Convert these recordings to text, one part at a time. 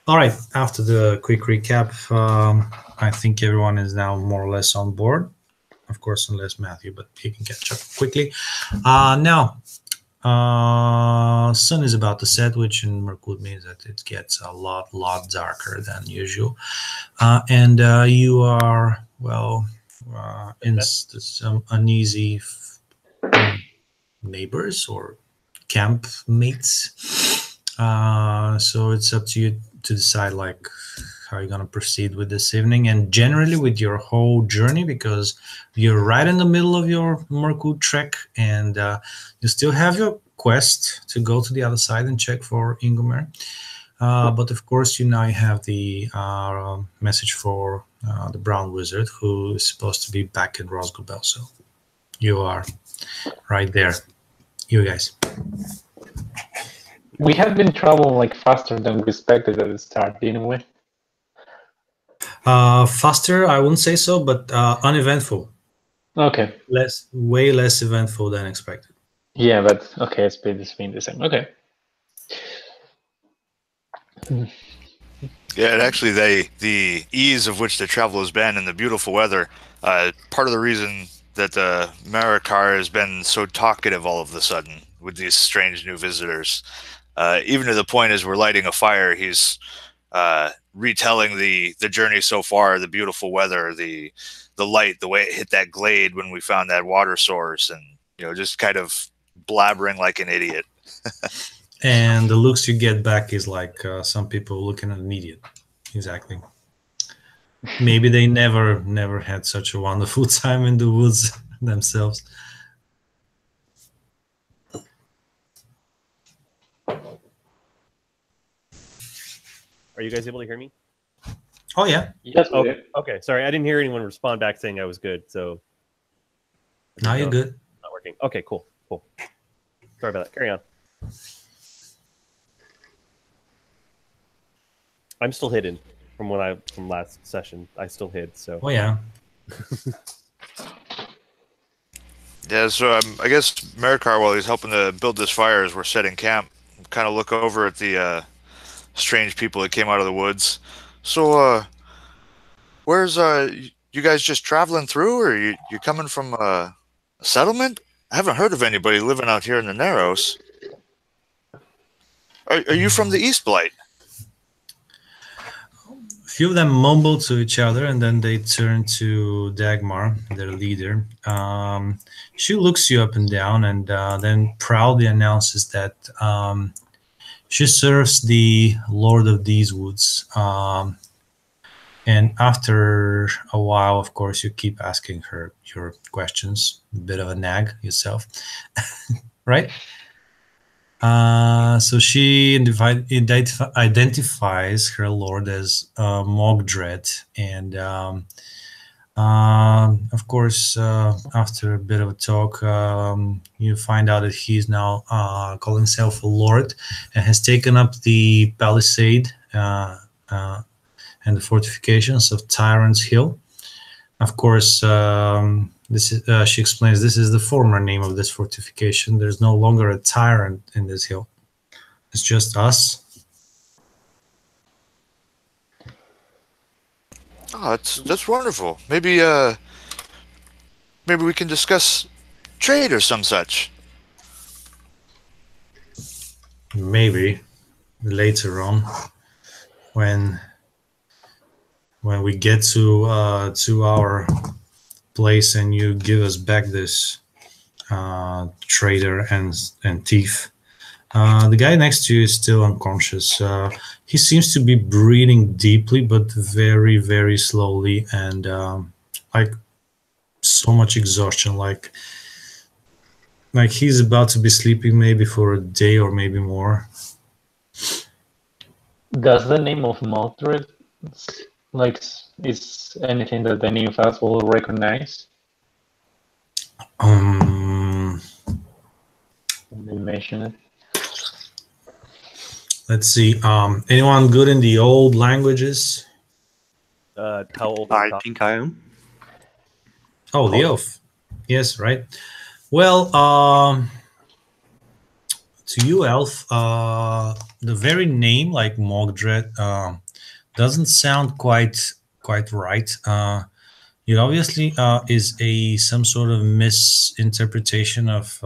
All right. After the quick recap, I think everyone is now more or less on board. Of course, unless Matthew, but he can catch up quickly. Now, sun is about to set, which in Mirkwood means that it gets a lot darker than usual. And you are, well, in some uneasy neighbors or camp mates. So it's up to you to decide like how you're going to proceed with this evening and generally with your whole journey, because you're right in the middle of your Mirkwood trek and you still have your quest to go to the other side and check for Ingomar. But of course, you now have the message for the Brown Wizard, who is supposed to be back in Rosgobel. So you are right there, you guys. We have been traveling like faster than we expected at the start, didn't we? Faster, I wouldn't say so, but uneventful. Okay. Way less eventful than expected. Yeah, but okay, it's been the same. Okay. Yeah, and actually, the ease of which the travel has been and the beautiful weather, part of the reason that the Marikar has been so talkative all of a sudden with these strange new visitors, even to the point as we're lighting a fire, he's retelling the journey so far, the beautiful weather, the light, the way it hit that glade when we found that water source, and just kind of blabbering like an idiot. And the looks you get back is like some people looking at an idiot. Exactly. Maybe they never had such a wonderful time in the woods themselves. Are you guys able to hear me? Oh, yeah. Yes. Oh, okay. Sorry, I didn't hear anyone respond back saying I was good. So now you're good. Not working. Okay, cool. Sorry about that. Carry on. I'm still hidden from last session. I still hid. So. Oh yeah. Yeah. So I guess Marikar, while he's helping to build this fire as we're setting camp, kind of look over at the strange people that came out of the woods. So, where's you guys just traveling through, or you coming from a settlement? I haven't heard of anybody living out here in the Narrows. Are you from the East Blight? A few of them mumble to each other, and then they turn to Dagmar, their leader. She looks you up and down, and then proudly announces that she serves the Lord of these Woods. And after a while, of course, you keep asking her your questions. A bit of a nag yourself, right? So she identifies her lord as Mogdred, and of course, after a bit of a talk, you find out that he's now calling himself a lord and has taken up the palisade and the fortifications of Tyrant's Hill. Of course, this is, she explains, this is the former name of this fortification. There's no longer a tyrant in this hill. It's just us. Oh, that's wonderful. Maybe we can discuss trade or some such. Maybe later on, when we get to our place and you give us back this traitor and thief. The guy next to you is still unconscious. He seems to be breathing deeply, but very, very slowly, and like so much exhaustion, like he's about to be sleeping maybe for a day or maybe more. Does the name of Maldred is anything that any of us will recognize? They mention it. Let's see. Anyone good in the old languages? How old? I think I am. Oh, the elf. Yes, right. Well, to you, Elf, the very name, like Mogdred, doesn't sound quite right. It obviously is some sort of misinterpretation of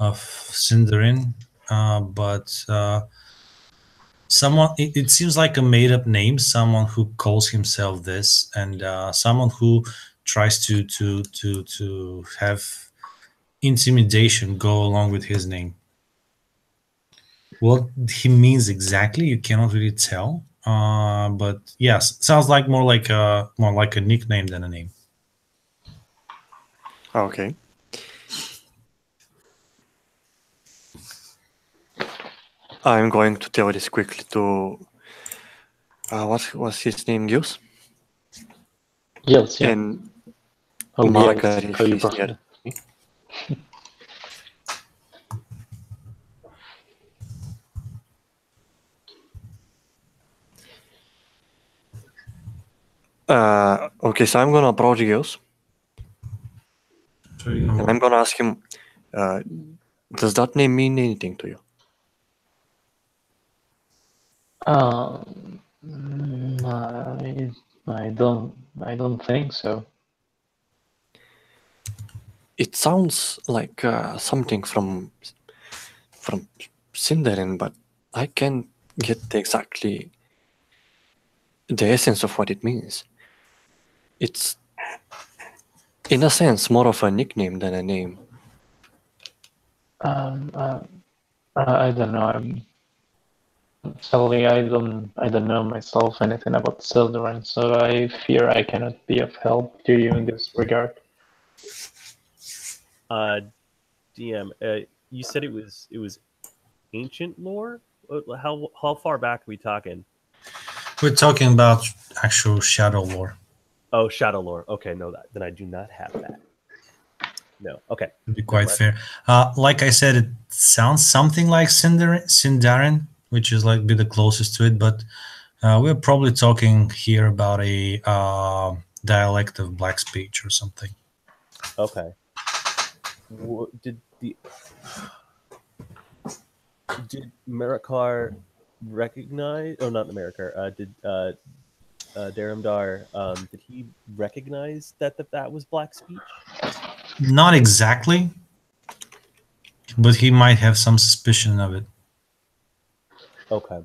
Sindarin, but someone. It seems like a made-up name. Someone who calls himself this, and someone who tries to have intimidation go along with his name. What he means exactly, you cannot really tell. But yes, sounds like more like a nickname than a name. Okay. I'm going to tell this quickly to what's his name, Gils? Gils, yeah. And Oh, Margaret, Gils, if how you he's prefer. here. Okay, so I'm gonna approach Gils and I'm gonna ask him, does that name mean anything to you? I don't think so. It sounds like something from Sindarin, but I can't get exactly the essence of what it means. It's, in a sense, more of a nickname than a name. I don't know. Sadly, I don't know myself anything about Sildarin, so I fear I cannot be of help to you in this regard. DM, you said it was ancient lore. How far back are we talking? We're talking about actual shadow lore. Oh, shadow lore. Okay, no, then I do not have that. No. Okay. To be quite fair, like I said, it sounds something like Sindarin, which is like be the closest to it, but we're probably talking here about a dialect of Black speech or something. Okay. Did Merakar recognize? Oh, not Merakar. Did Daramdar? Did he recognize that was Black speech? Not exactly, but he might have some suspicion of it. Okay.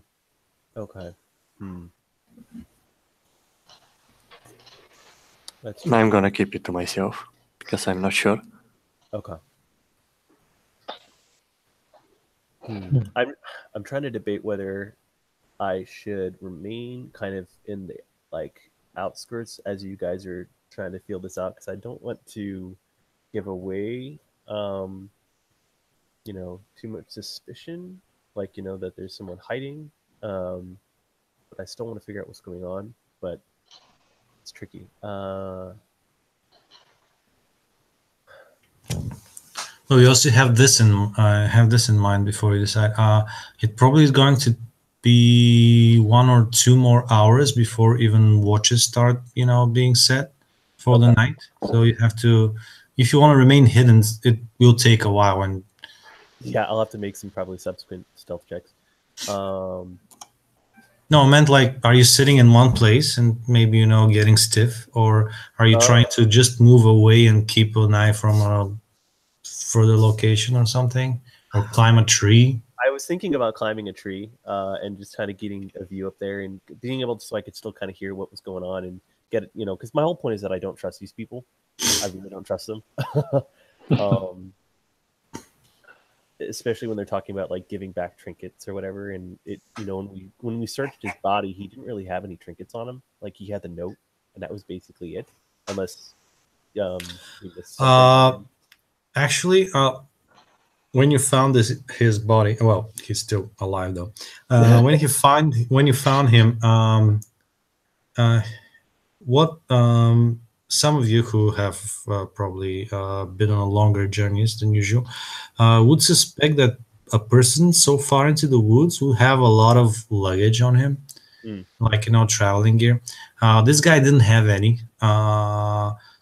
Okay. I'm gonna keep it to myself because I'm not sure. Okay. I'm trying to debate whether I should remain kind of in the outskirts as you guys are trying to feel this out, because I don't want to give away too much suspicion, that there's someone hiding, but I still want to figure out what's going on, but it's tricky. Well, you also have this in mind before you decide. It probably is going to be 1 or 2 more hours before even watches start, being set for the night. So you have to, if you want to remain hidden, it will take a while. And yeah, I'll have to make some probably subsequent stealth checks. No, I meant like, are you sitting in one place and maybe getting stiff, or are you trying to just move away and keep an eye from a further location or something, or climb a tree? I was thinking about climbing a tree and just kind of getting a view up there and being able to, so I could still kind of hear what was going on and get it, because my whole point is that I don't trust these people. I really don't trust them. Especially when they're talking about giving back trinkets or whatever. And it, when we searched his body, he didn't really have any trinkets on him. Like, he had the note and that was basically it, unless actually, when you found his body, well, he's still alive though. When you found him, what some of you who have probably been on longer journeys than usual would suspect that a person so far into the woods will have a lot of luggage on him, like traveling gear. This guy didn't have any,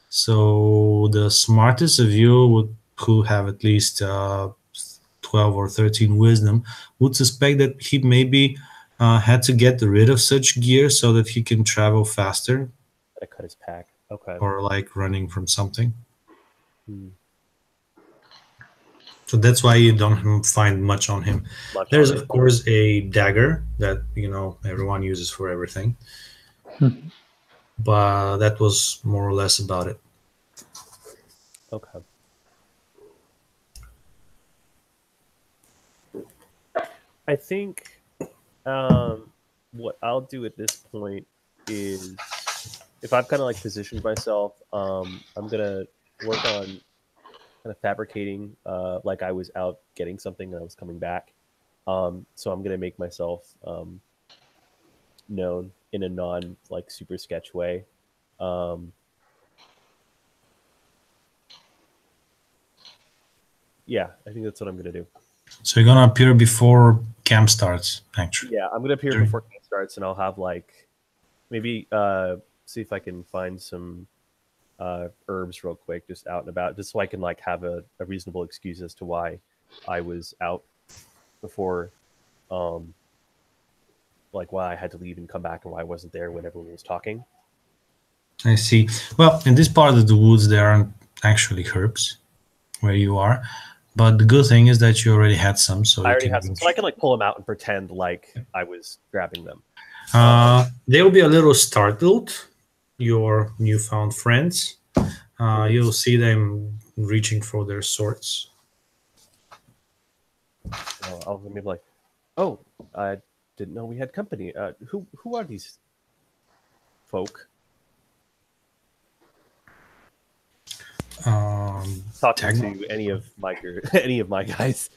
so the smartest of you who have at least 12 or 13 wisdom would suspect that he maybe had to get rid of such gear so that he can travel faster I cut his pack. Okay. or like running from something. Hmm. So that's why you don't find much on him. Much There's on of it. course a dagger that everyone uses for everything, but that was more or less about it. Okay. I think what I'll do at this point is, if I've kind of like positioned myself, I'm gonna work on kind of fabricating, like I was out getting something and I was coming back. So I'm gonna make myself known in a non like super sketch way. Yeah, I think that's what I'm gonna do. So you're gonna appear before camp starts, actually. Yeah, I'm gonna appear Sure. before camp starts, and I'll have like maybe see if I can find some herbs real quick, just out and about, just so I can like have a reasonable excuse as to why I was out before, like why I had to leave and come back, and why I wasn't there when everyone was talking. I see. Well, in this part of the woods, there aren't actually herbs where you are, but the good thing is that you already had some, so I you already can. have some, so I can like pull them out and pretend like I was grabbing them. They'll be a little startled, your newfound friends. You'll see them reaching for their swords. I'll maybe like, oh, I didn't know we had company. Who are these folk? Talking Dagmar, to any of my any of my guys.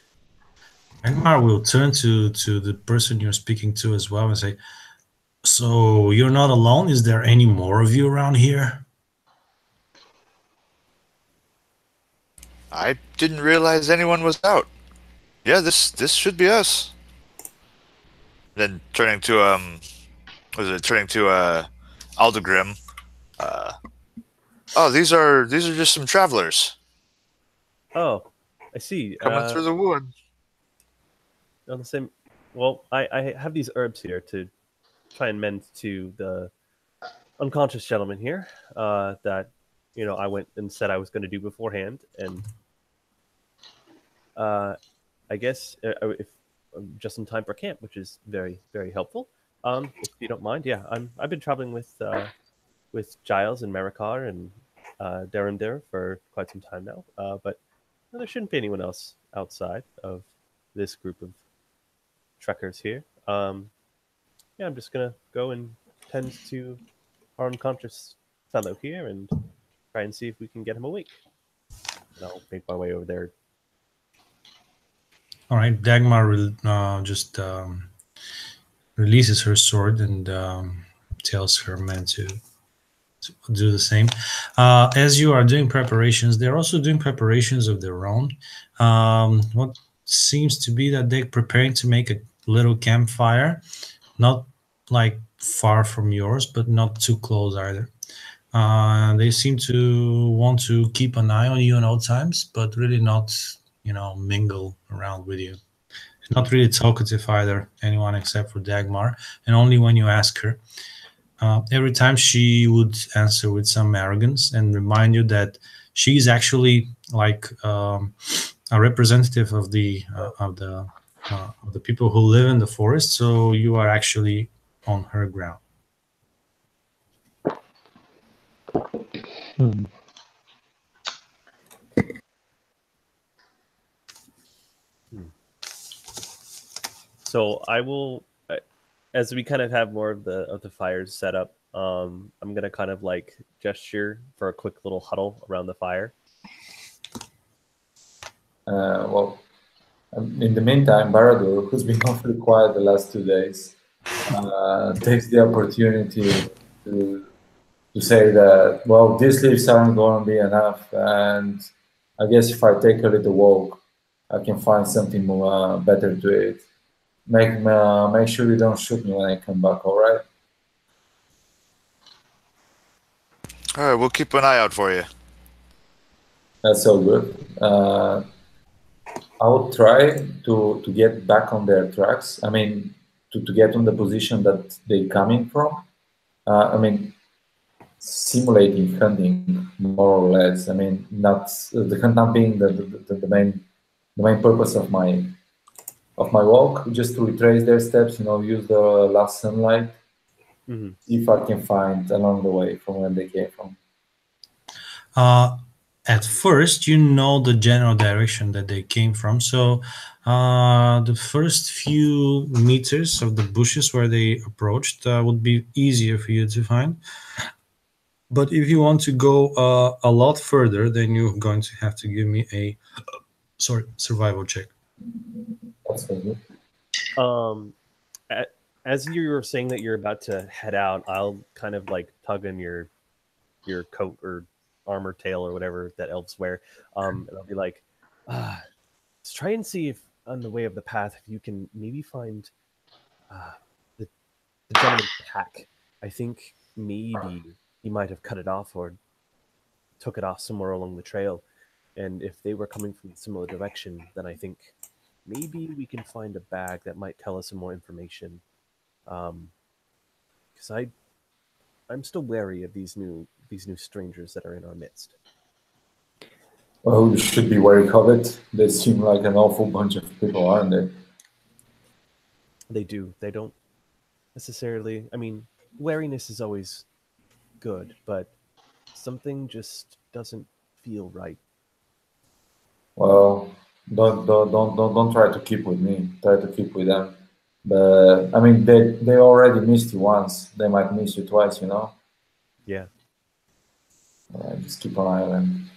Dagmar will turn to the person you're speaking to as well and say, "So you're not alone? Is there any more of you around here?" I didn't realize anyone was out. Yeah, this should be us. Then turning to Aldegrim. Oh, these are just some travelers Oh, I see. coming through the wood. On the same. Well, I have these herbs here to try and mend to the unconscious gentleman here. That I went and said I was going to do beforehand, and I guess if just in time for camp, which is very very helpful. If you don't mind, yeah, I've been traveling with Giles and Marikar and Darren for quite some time now. But there shouldn't be anyone else outside of this group of trekkers here. Yeah, I'm just gonna go and tend to our unconscious fellow here and try and see if we can get him awake. And I'll make my way over there. All right, Dagmar will just releases her sword and tells her men to do the same. As you are doing preparations, they're also doing preparations of their own. What seems to be that they're preparing to make a little campfire, not like far from yours, but not too close either. They seem to want to keep an eye on you at all times, but really not, mingle around with you. Not really talkative either, anyone except for Dagmar, and only when you ask her. Every time she would answer with some arrogance and remind you that she's actually like a representative of the people who live in the forest. So you are actually on her ground. So I will, as we kind of have more of the fires set up. I'm gonna kind of like gesture for a quick little huddle around the fire. Well, in the meantime, Baradur, who's been awfully quiet the last 2 days, takes the opportunity to say that, well, these leaves aren't going to be enough, and I guess if I take a little walk, I can find something more better to eat. Make sure you don't shoot me when I come back, all right? All right, we'll keep an eye out for you. That's so good. I would try to get back on their tracks. I mean, to get on the position that they coming from. I mean, simulating hunting more or less. I mean, not the hunt not being the main purpose of my walk, just to retrace their steps. Use the last sunlight, Hmm. see if I can find along the way from where they came from. At first, you know the general direction that they came from. So the first few meters of the bushes where they approached would be easier for you to find. But if you want to go a lot further, then you're going to have to give me a survival check. That's very good. As you were saying that you're about to head out, I'll kind of like tug on your coat or armor tail or whatever that elves wear, and I'll be like, let's try and see if on the way of the path if you can maybe find the gentleman's pack. I think maybe he might have cut it off or took it off somewhere along the trail, and if they were coming from a similar direction, then I think maybe we can find a bag that might tell us some more information. Because I'm still wary of these new strangers that are in our midst. Well, you should be wary of it. They seem like an awful bunch of people, aren't they? They do. They don't necessarily. I mean, wariness is always good, but something just doesn't feel right. Well, don't try to keep with me. Try to keep with them. But I mean, they already missed you once. They might miss you twice. Yeah. Just keep an eye on them.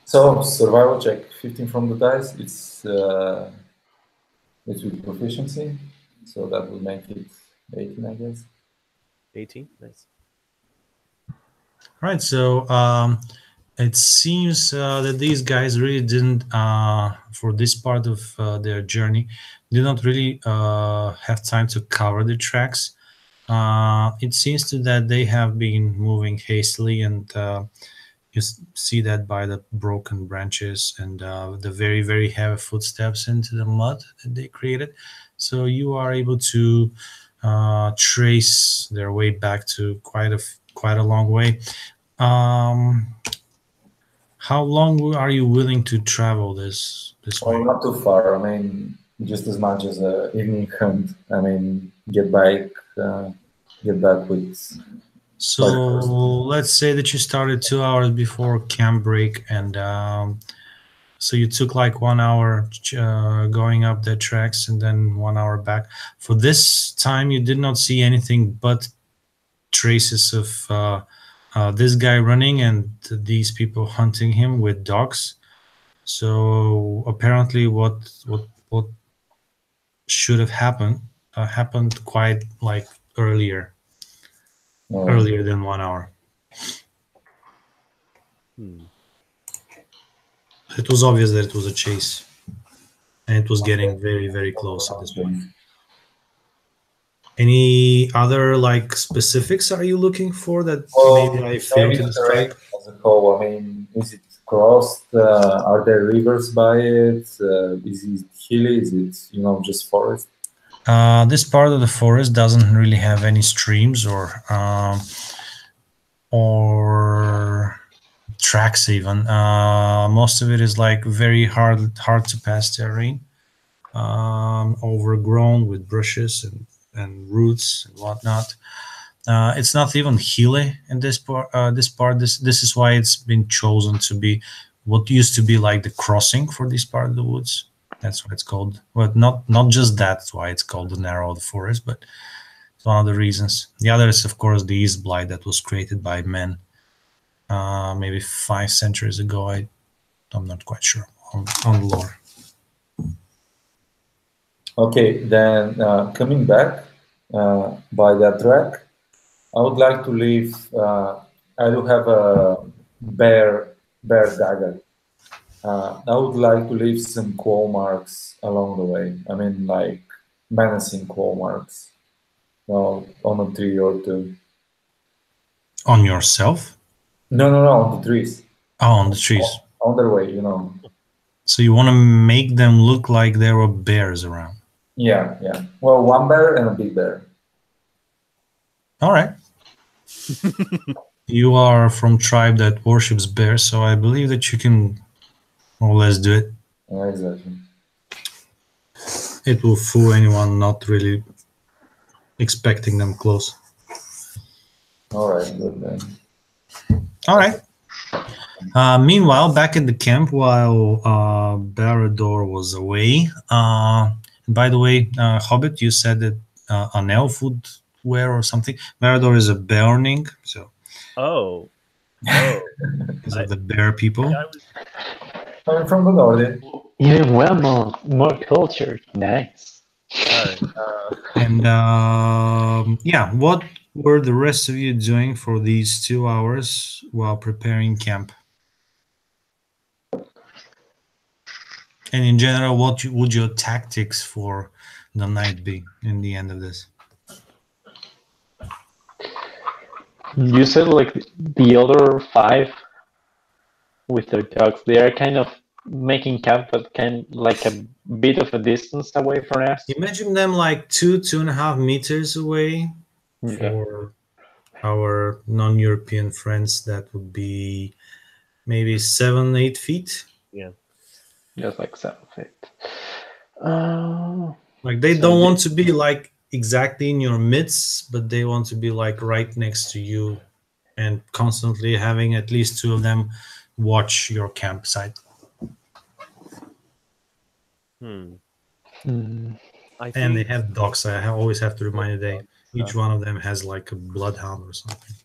So survival check, 15 from the dice. It's with proficiency, so that would make it 18, I guess. 18. Nice. Right. So it seems that these guys really didn't, for this part of their journey, did not really have time to cover the tracks. It seems to that they have been moving hastily, and you see that by the broken branches and the very, very heavy footsteps into the mud that they created. So you are able to trace their way back to quite a long way. How long are you willing to travel this Well, way? not too far. I mean, just as much as a evening hunt. I mean, get back with So let's say that you started 2 hours before camp break, and so you took like 1 hour going up the tracks and then 1 hour back. For this time, you did not see anything but traces of this guy running and these people hunting him with dogs. So apparently, what should have happened quite like earlier than 1 hour. It was obvious that it was a chase, and it was getting very, very close at this point. Any other like specifics are you looking for that maybe I failed to describe? As a whole, I mean, is it crossed? Are there rivers by it? Is it hilly? Is it just forest? This part of the forest doesn't really have any streams or tracks even. Most of it is like very hard to pass terrain, overgrown with bushes and roots and whatnot. It's not even hilly in this part. This is why it's been chosen to be what used to be like the crossing for this part of the woods. That's why it's called. Well, not just that's why it's called the narrow of the forest, but it's one of the reasons. The other is, of course, the East Blight that was created by men maybe 5 centuries ago. I'm not quite sure on the lore. Okay, then coming back by that track, I would like to leave. I do have a bear dagger. I would like to leave some claw marks along the way. I mean, like menacing claw marks, on a tree or two. On yourself? No, on the trees. Oh, on the trees. on their way, you know. So you want to make them look like there were bears around. Yeah, yeah. Well, one bear and a big bear. All right. You are from tribe that worships bears, so I believe that you can more or less do it. Yeah, exactly. It will fool anyone not really expecting them close. All right, good then. All right. Meanwhile, back at the camp, while Barador was away. By the way, Hobbit, you said that an elf would wear or something. Barador is a Beorning, so Oh, because of the bear people. I was I'm from the Nordic. Even well, more culture. Nice. all right. And yeah, what were the rest of you doing for these 2 hours while preparing camp? And in general, what would your tactics for the night be in the end of this? You said like the other five with their dogs, they are kind of making camp, but kind like a bit of a distance away from us. Imagine them like 2.5 meters away. Yeah. For our non-European friends, that would be maybe 7-8 feet. Yeah. Just like 7 feet. Like they So don't want to be like exactly in your midst, but they want to be like right next to you and constantly having at least two of them watch your campsite. mm, I And they think have dogs. I always have to remind you, they each uh, one of them has like a bloodhound or something.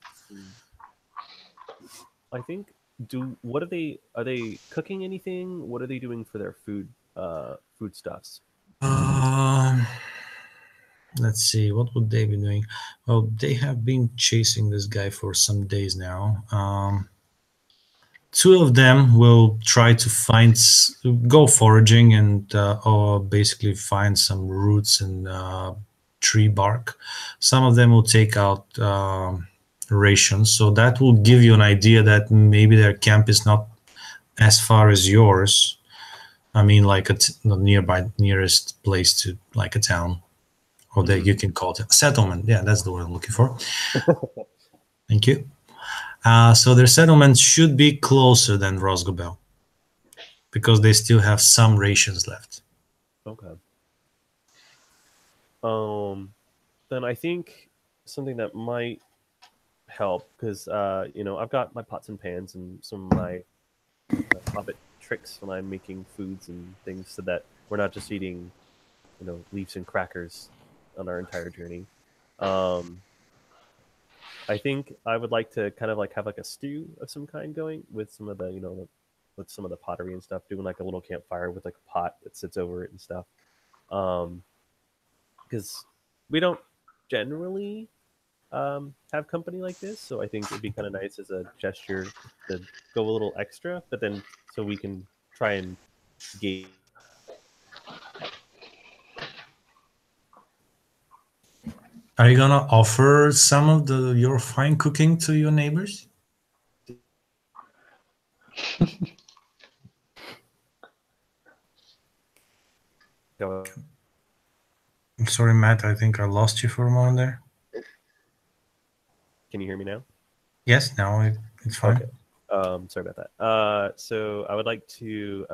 I think what are they cooking anything? What are they doing for their foodstuffs? Um, let's see, what would they be doing? Well, they have been chasing this guy for some days now. Two of them will try to go foraging and or basically find some roots and tree bark. Some of them will take out rations, so that will give you an idea that maybe their camp is not as far as yours. I mean, like the nearest place to like a town, or that you can call it a settlement. Yeah, that's the word I'm looking for. Thank you. So their settlement should be closer than Rosgobel because they still have some rations left. Okay. Then I think something that might help because I've got my pots and pans and some of my hobbit tricks when I'm making foods and things, so that we're not just eating, leaves and crackers on our entire journey. I think I would like to kind of like have like a stew of some kind going with some of the, with some of the pottery and stuff, doing like a little campfire with like a pot that sits over it and stuff. Because we don't generally have company like this, so I think it'd be kind of nice as a gesture to go a little extra, but then so we can try and gauge. Are you gonna offer some of your fine cooking to your neighbors? I'm sorry, Matt. I think I lost you for a moment there. Can you hear me now? Yes, now it's fine. Okay. Sorry about that. So I would like to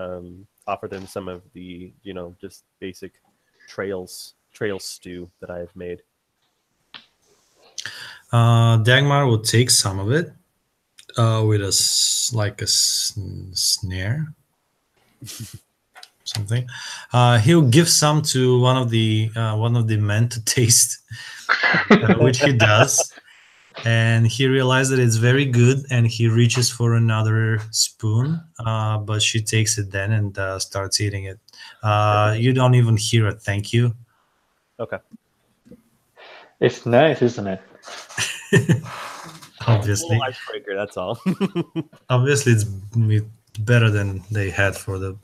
offer them some of the, just basic trail stew that I've made. Dagmar will take some of it with a snare, something. He'll give some to one of the men to taste, which he does. And he realized that it's very good, and he reaches for another spoon, but she takes it then and starts eating it. You don't even hear a thank you. Okay. It's nice, isn't it? Obviously. A little icebreaker, that's all. Obviously, it's better than they had for the,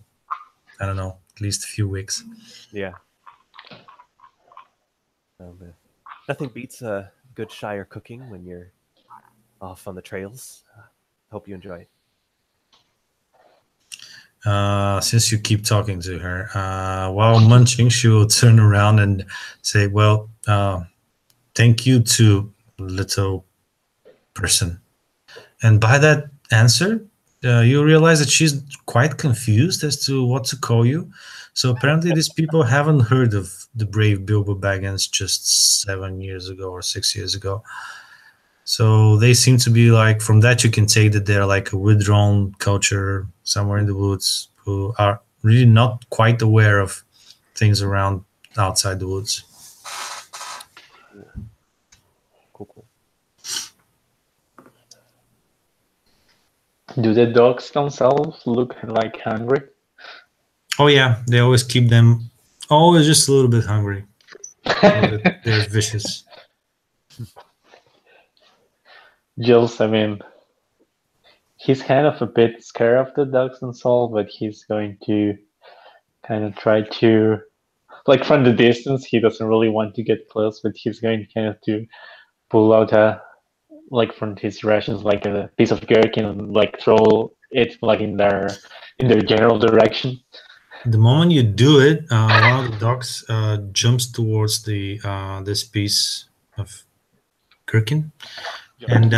I don't know, at least a few weeks. Yeah. Nothing beats a good Shire cooking when you're off on the trails. Hope you enjoy it. since you keep talking to her, while munching, she will turn around and say, "Well, thank you to little person." And by that answer, you realize that she's quite confused as to what to call you. So apparently, these people haven't heard of the brave Bilbo Baggins just 7 years ago or 6 years ago. So they seem to be like, from that you can take that they're like a withdrawn culture somewhere in the woods who are really not quite aware of things around outside the woods. Cool. Do the dogs themselves look like hungry? Oh yeah, they always keep them always just a little bit hungry. So that they're vicious. Jules, I mean, he's kind of a bit scared of the dogs themselves, but he's going to kind of try to, like from the distance, he doesn't really want to get close, but he's going kind of to pull out like from his rations, like a piece of gherkin and like throw it like in their general direction. The moment you do it, one of the dogs jumps towards the this piece of gherkin, and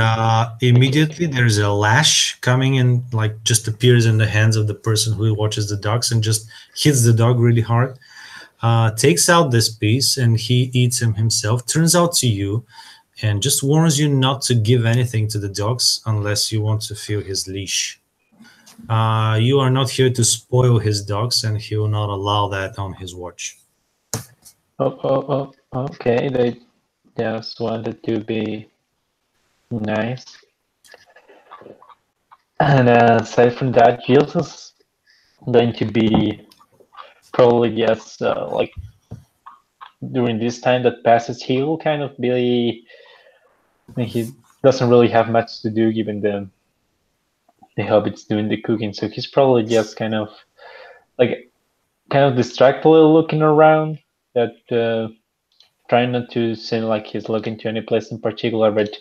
immediately there's a lash coming in, like just appears in the hands of the person who watches the dogs and just hits the dog really hard. Takes out this piece and he eats him himself. Turns out to you, and just warns you not to give anything to the dogs unless you want to feel his leash. You are not here to spoil his dogs, and he will not allow that on his watch. Oh, okay. They just wanted to be nice. And aside from that, Jules is going to be probably just like during this time that passes, he will kind of be. I mean, he doesn't really have much to do given the hobbit's doing the cooking, so he's probably just kind of distractedly looking around, that trying not to seem like he's looking to any place in particular, but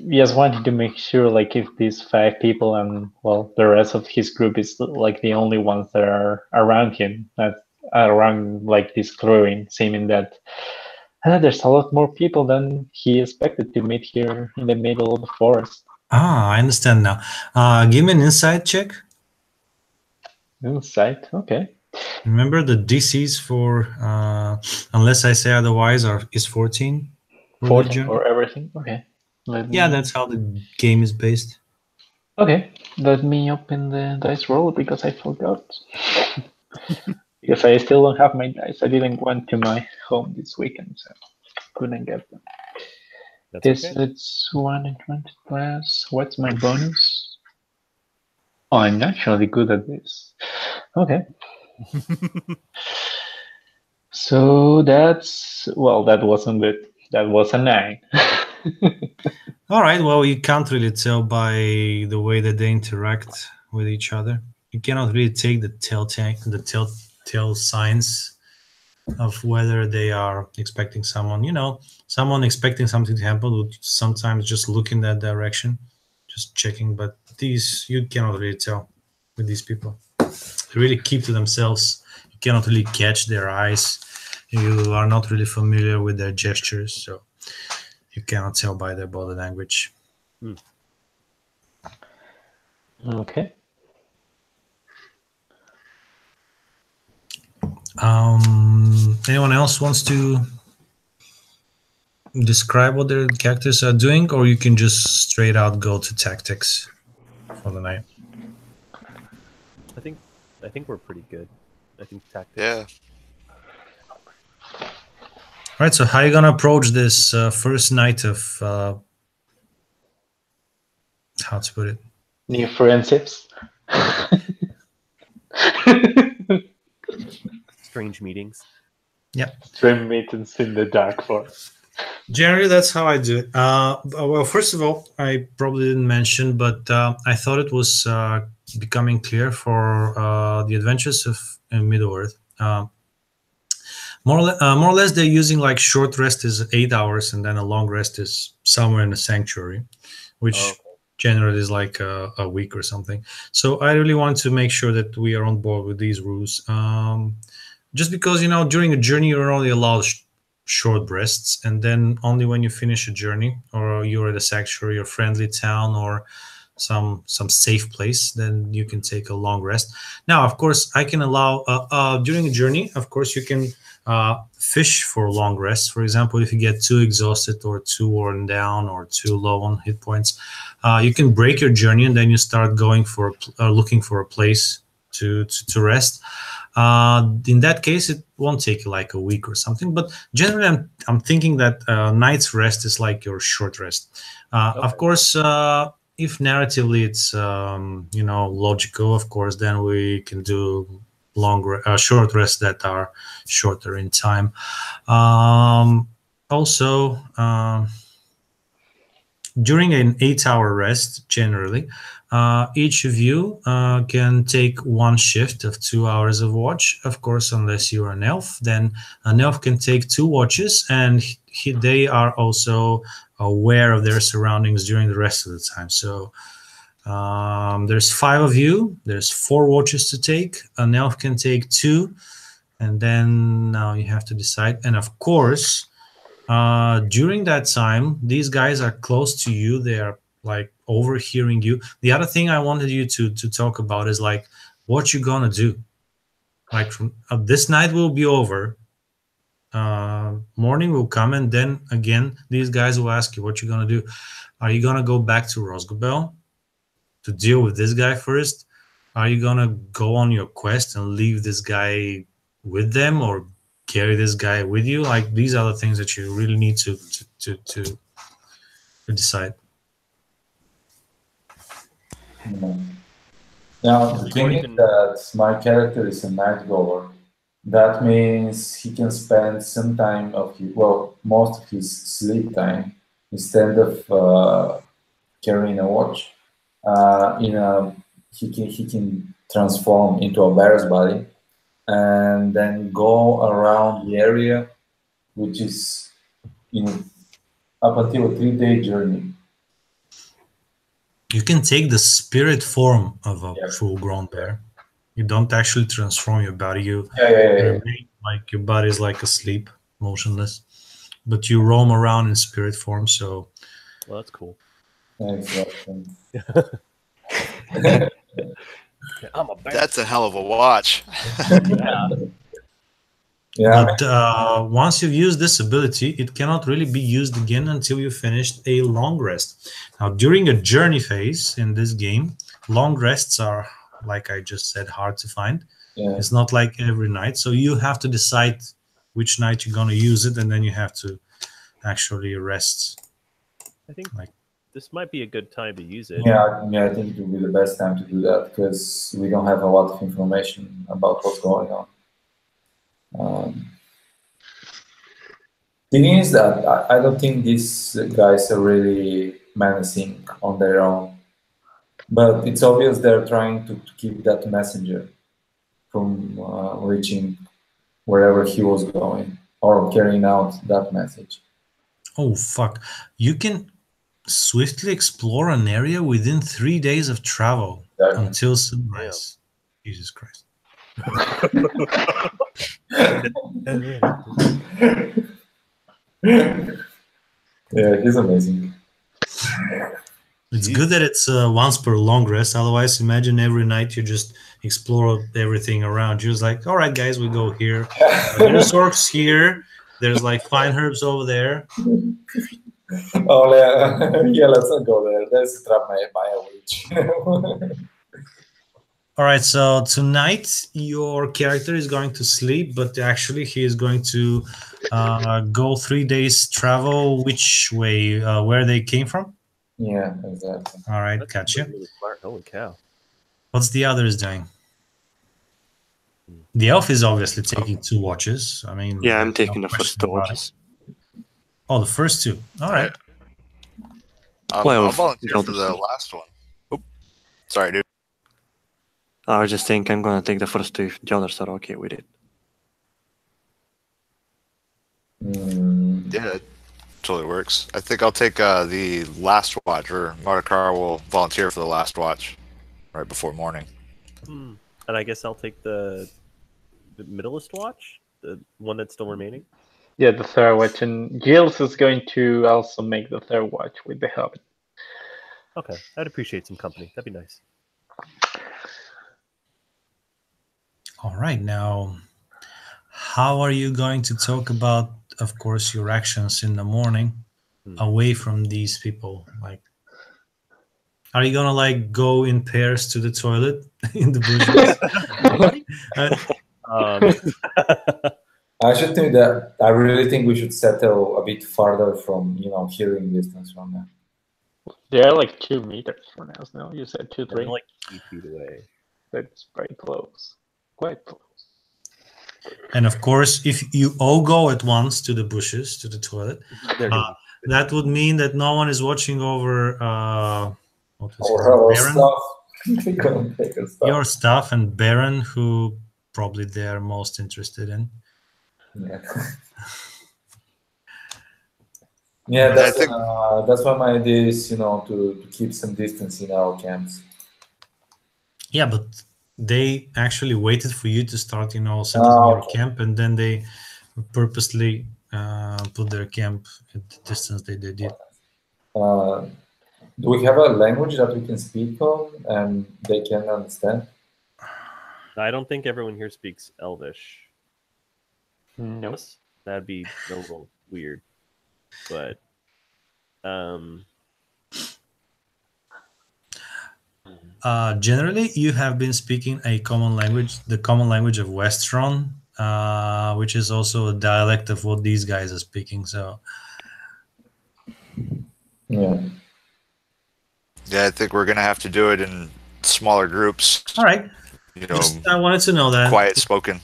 just wanting to make sure, like, if these 5 people and well the rest of his group is like the only ones that are around him, not around like this clearing, seeming that there's a lot more people than he expected to meet here in the middle of the forest. I understand now. Give me an insight check. Insight, okay. Remember the DCs for, unless I say otherwise, is 14. 14 for everything, okay. Yeah, that's how the game is based. Okay, let me open the dice roll because I forgot. Because I still don't have my dice. I didn't went to my home this weekend, so couldn't get them. That's okay. It's 120 plus. What's my bonus? Oh, I'm naturally good at this. Okay. So that wasn't it. That was a 9. All right. Well, you can't really tell by the way that they interact with each other. You cannot really take the telltale signs of whether they are expecting someone. Someone expecting something to happen would sometimes just look in that direction, just checking. But these, you cannot really tell with these people. They really keep to themselves. You cannot really catch their eyes. You are not really familiar with their gestures, so you cannot tell by their body language. Okay. Anyone else wants to describe what their characters are doing, or you can just straight out go to tactics for the night? I think we're pretty good. I think tactics. Yeah. All right, so how are you gonna approach this first night of how to put it? New friendships. Strange meetings. Yeah. Dream meetings in the dark forest. Generally, that's how I do it. Well, first of all, I probably didn't mention, but I thought it was becoming clear for the adventures of Middle-earth. More or less, they're using like short rest is 8 hours, and then a long rest is somewhere in the sanctuary, which generally is like a week or something. So I really want to make sure that we are on board with these rules. Just because, you know, during a journey you're only allowed short rests, and then only when you finish a journey or you're at a sanctuary or friendly town or some safe place, then you can take a long rest. Now, of course, I can allow during a journey, of course, you can fish for long rests. For example, if you get too exhausted or too worn down or too low on hit points, you can break your journey and then you start going for looking for a place to rest. In that case, it won't take like a week or something. But generally, I'm thinking that night's rest is like your short rest. Of course, if narratively it's you know, logical, of course, then we can do short rests that are shorter in time. Also, during an 8-hour rest, generally, each of you can take one shift of 2 hours of watch. Of course, unless you're an elf, then an elf can take 2 watches, and they are also aware of their surroundings during the rest of the time. So there's 5 of you. There's 4 watches to take. An elf can take 2, and then now you have to decide. And of course, during that time, these guys are close to you. They are like overhearing you. The other thing I wanted you to talk about is like what you're gonna do. Like from this night will be over. Morning will come, and then again, these guys will ask you what you're gonna do. Are you gonna go back to Rosgobel to deal with this guy first? Are you gonna go on your quest and leave this guy with them, or carry this guy with you? Like, these are the things that you really need to decide. Now, the thing is that my character is a night goer. That means he can spend some time of his, well, most of his sleep time instead of carrying a watch. He can transform into a bear's body and then go around the area, which is up until a 3-day journey. You can take the spirit form of a full-grown bear. You don't actually transform your body. You remain like your body is like asleep, motionless, but you roam around in spirit form. So, well, that's cool. Exactly. I'm a bear. That's a hell of a watch. But once you've used this ability, it cannot really be used again until you finished a long rest. Now, during a journey phase in this game, long rests are, like I just said, hard to find. Yeah. It's not like every night. So you have to decide which night you're going to use it, and then you have to actually rest. I think this might be a good time to use it. Yeah, I think it will be the best time to do that because we don't have a lot of information about what's going on. Thing is that I don't think these guys are really menacing on their own, but it's obvious they're trying to keep that messenger from reaching wherever he was going or carrying out that message. Oh, fuck. You can swiftly explore an area within 3 days of travel until sunrise. Yeah. Jesus Christ. Yeah, he's amazing. It's good that it's once per long rest. Otherwise, imagine every night you just explore everything around you. It's like, all right, guys, we go here. There's orcs here. There's like fine herbs over there. Oh, yeah, let's not go there. Let's trap by a witch. All right, so tonight your character is going to sleep, but actually he is going to go 3 days travel. Which way? Where they came from? Yeah, exactly. All right, gotcha. Really smart. Holy cow! What's the others doing? The elf is obviously taking 2 watches. I mean, yeah, I'm taking the first 2 watches. Oh, the first 2. All right. I'll volunteer for the last one. Oop. Sorry, dude. I was just saying I'm gonna take the first 2 if the others are okay with it. Yeah, totally works. I think I'll take the last watch, or Marikar will volunteer for the last watch right before morning. And I guess I'll take the middlest watch, the one that's still remaining. Yeah, the third watch, and Gilles is going to also make the third watch with the Hobbit. Okay, I'd appreciate some company. That'd be nice. All right, now, how are you going to talk about, of course, your actions in the morning away from these people? Like, are you gonna like go in pairs to the toilet in the bushes? I should think that I really think we should settle a bit farther from hearing distance from them. They're like 2 meters from us now. You said 2, 3. They're like 8 feet away. That's very close. Quite close. And of course, if you all go at once to the bushes, to the toilet, They're gonna be that would mean that no one is watching over what was his Or our name? Baron? stuff. They couldn't take our stuff. Your stuff and Baron, who probably they're most interested in. Yeah. Yeah, But I that's think- that's why my idea is, to keep some distance in our camps. Yeah, but they actually waited for you to start, settling your okay. camp, and then they purposely put their camp at the distance they did. Do we have a language that we can speak of and they can understand? I don't think everyone here speaks Elvish. Nope. That'd be a little weird. But generally, you have been speaking a common language, the common language of Westron, which is also a dialect of what these guys are speaking. So, Yeah. Yeah, I think we're gonna have to do it in smaller groups. all right. You know, Just, I wanted to know that quiet spoken.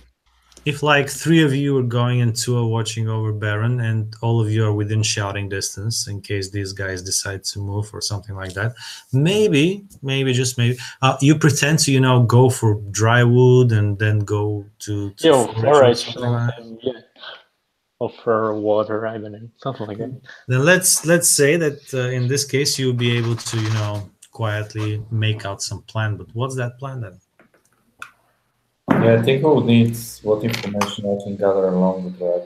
if like 3 of you are going and 2 are watching over Baron, and all of you are within shouting distance in case these guys decide to move or something like that, maybe just maybe, you pretend to go for dry wood and then go to forage something like that. yeah. Offer water, I don't know, something like that. Then let's say that in this case you'll be able to quietly make out some plan. But what's that plan then? Yeah, I think we'll need what information I can gather along the track.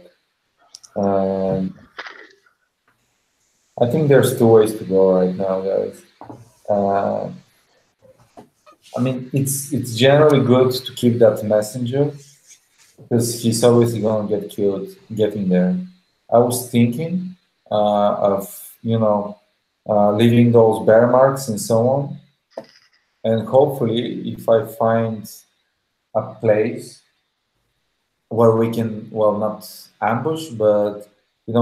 I think there's 2 ways to go right now, guys. I mean, it's generally good to keep that messenger because he's obviously going to get killed getting there. I was thinking of, leaving those bear marks and so on. And hopefully, if I find a place where we can, well, not ambush, but,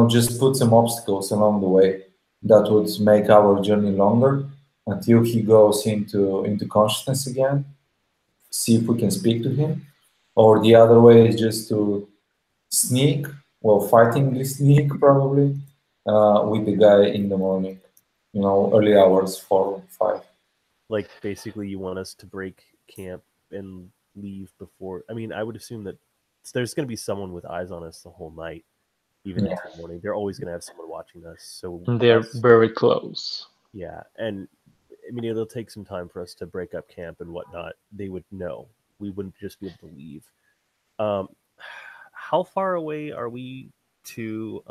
just put some obstacles along the way that would make our journey longer until he goes into consciousness again, see if we can speak to him. Or the other way is just to sneak, fightingly sneak probably, with the guy in the morning, early hours, 4 or 5. like basically you want us to break camp and leave before. I mean, I would assume that there's going to be someone with eyes on us the whole night, even into the morning. They're always going to have someone watching us. So They're very close. Yeah, and I mean, it'll take some time for us to break up camp and whatnot. They would know. We wouldn't just be able to leave. How far away are we to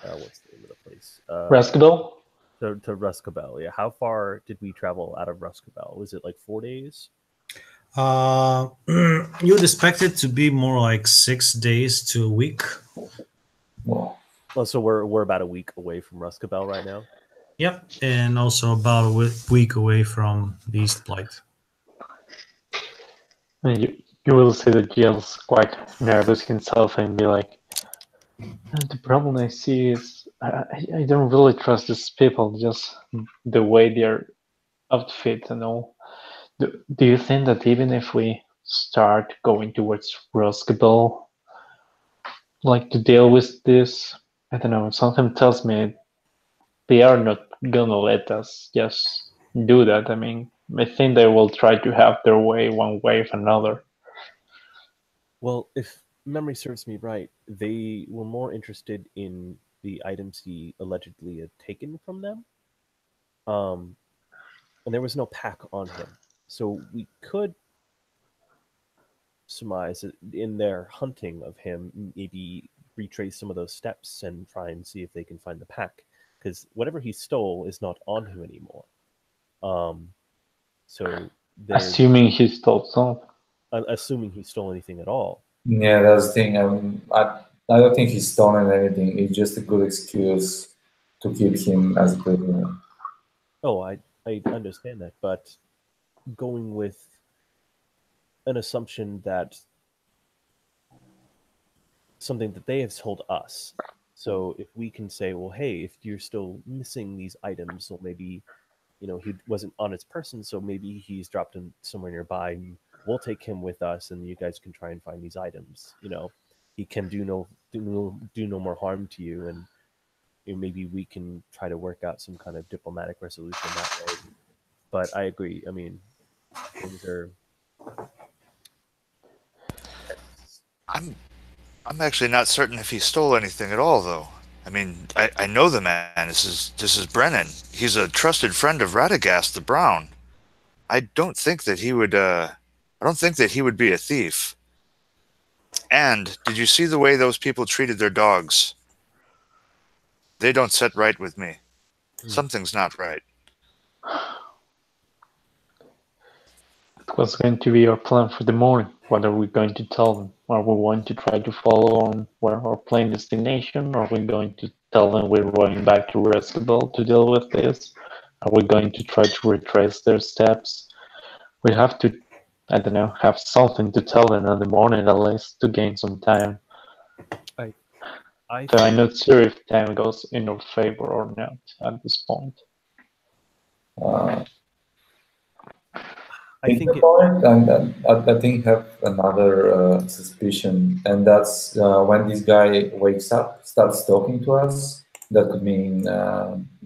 what's the name of the place? Ruskabel? To Ruskabel, yeah. How far did we travel out of Ruskabel? Was it like 4 days? You'd expect it to be more like 6 days to a week. Wow. Well, so we're about a week away from Ruskabel right now. Yep, and also about a week away from the East Blight. And you will see that Gilles quite nervous himself and be like, the problem I see is I don't really trust these people, just the way they're outfit and all. Do you think that even if we start going towards Ruskabel, like to deal with this, I don't know, something tells me they are not gonna let us just do that. I mean, I think they will try to have their way one way or another. Well, if memory serves me right, they were more interested in the items he allegedly had taken from them. And there was no pack on him. So we could surmise that in their hunting of him, maybe retrace some of those steps and try and see if they can find the pack. Because whatever he stole is not on him anymore. So Assuming he stole something. assuming he stole anything at all. Yeah, that's the thing. I don't think he's stolen anything. It's just a good excuse to keep him as a prisoner. Oh, I understand that, but going with an assumption that something that they have told us. So if we can say, well, hey, if you're still missing these items, or maybe, you know, he wasn't on his person, so maybe he's dropped him somewhere nearby, and we'll take him with us, and you guys can try and find these items. You know, he can do no more harm to you, and maybe we can try to work out some kind of diplomatic resolution that way. But I agree. I mean, things are. I'm actually not certain if he stole anything at all, though. I mean, I know the man. This is Brennan. He's a trusted friend of Radagast the Brown. I don't think that he would. I don't think that he would be a thief. And did you see the way those people treated their dogs? They don't set right with me. Something's not right. It was going to be our plan for the morning. What are we going to tell them? Are we going to try to follow on where our plane destination? Are we going to tell them we're going back to Rescabel to deal with this? Are we going to try to retrace their steps? We have to, I don't know, have something to tell them in the morning at least to gain some time. So I'm not sure if time goes in our favor or not at this point. I think have another suspicion, and that's when this guy wakes up, starts talking to us. That could mean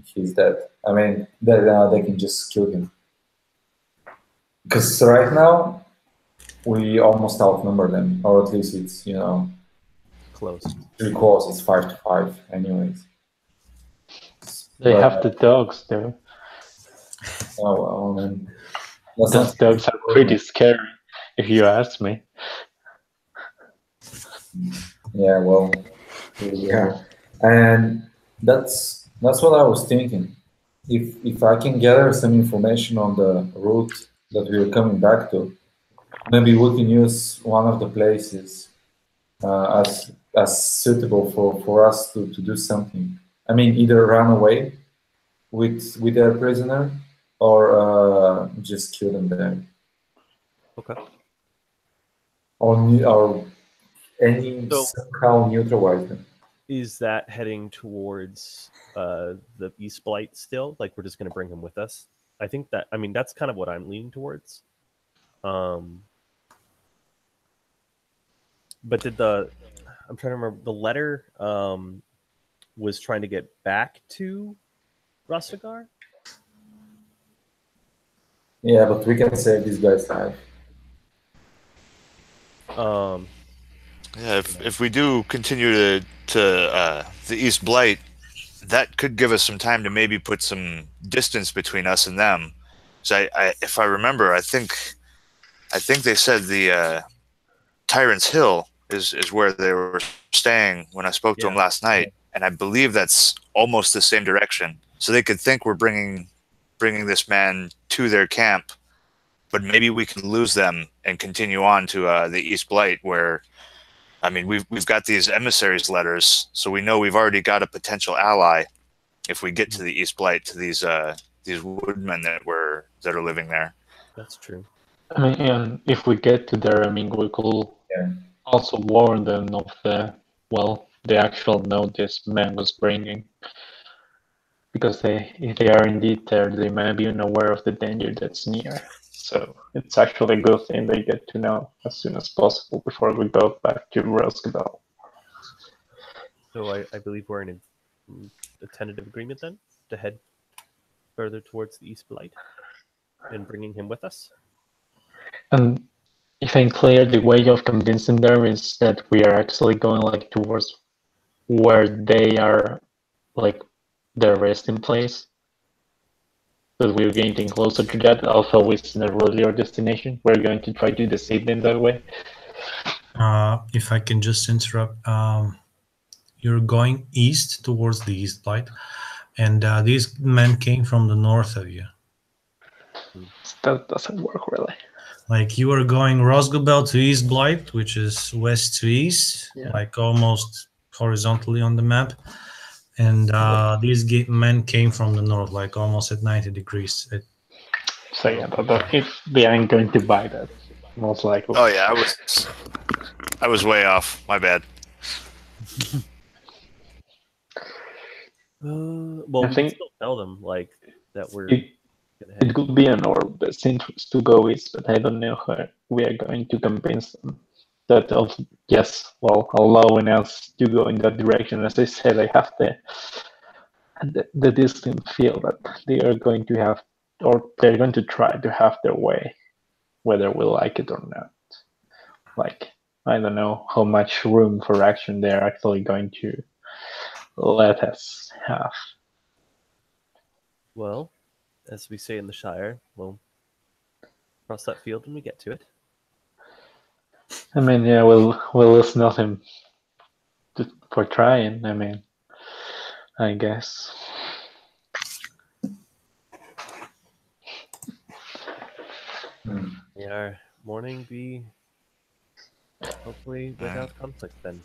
he's dead. I mean, that they can just kill him. Because right now we almost outnumber them, or at least it's close. Pretty close. It's 5-5, anyways. They have the dogs, though. Oh well, then. Those dogs are pretty scary, if you ask me. Yeah, well, yeah, and that's what I was thinking. If I can gather some information on the route that we're coming back to, maybe we can use one of the places as suitable for us to do something. I mean, either run away with their prisoner or just kill them there. Okay. Or somehow neutralize them. Is that heading towards the East Blight still? Like we're just going to bring him with us? I think that's kind of what I'm leaning towards. But I'm trying to remember, the letter was trying to get back to Rastagar? Yeah, but we can save this guy's life. Yeah, if we do continue to the East Blight, that could give us some time to maybe put some distance between us and them. So if I remember, I think they said the Tyrant's Hill is where they were staying when I spoke to them last night, and I believe that's almost the same direction. So they could think we're bringing this man to their camp, but maybe we can lose them and continue on to the East Blight, where, I mean, we've got these Emissaries letters, so we know we've already got a potential ally if we get to the East Blight, to these woodmen that are living there. That's true. I mean, and if we get to there, I mean, we could also warn them of the actual note this man was bringing. Because if they are indeed there, they may be unaware of the danger that's near. So it's actually a good thing they get to know as soon as possible before we go back to Roscadal. So I believe we're in a tentative agreement then to head further towards the East Blight and bringing him with us. And if I'm clear, the way of convincing them is that we are actually going towards where they are like their resting place. But we're getting closer to that. Also, it's an earlier destination. We're going to try to deceive them that way. If I can just interrupt, you're going east towards the east light, and these men came from the north of you. That doesn't work really. Like you are going Rosgobel to East Blight, which is west to east, Yeah. like almost horizontally on the map. And these men came from the north, like almost at 90 degrees. So yeah, but if they aren't going to buy that, most likely. Oh yeah, I was way off. My bad. Well, I we think- can still tell them like that we're It, gonna it head. could be in our best interest to go east, but I don't know how we are going to convince them that of yes, well, allowing us to go in that direction. As I said, I have the distinct feel that they are going to have, or they're going to try to have their way, whether we like it or not. Like, I don't know how much room for action they're actually going to let us have. Well, as we say in the Shire, we'll cross that field when we get to it. I mean, yeah, we'll lose nothing for trying. I mean, I guess. May our morning be hopefully without conflict then.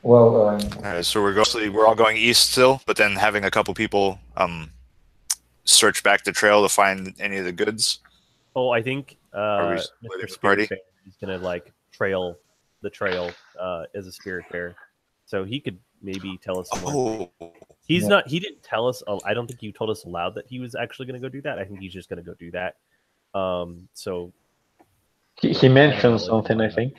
Well, Alright, so we're all going east still, but then having a couple people search back the trail to find any of the goods. Oh, I think Are we Mr. splitting the Spirit party? Bear is gonna like trail the trail as a spirit bear, so he could maybe tell us more. Oh, He's Yeah. not. He didn't tell us. I don't think you told us aloud that he was actually going to go do that. I think he's just going to go do that. So, He mentioned something, I think.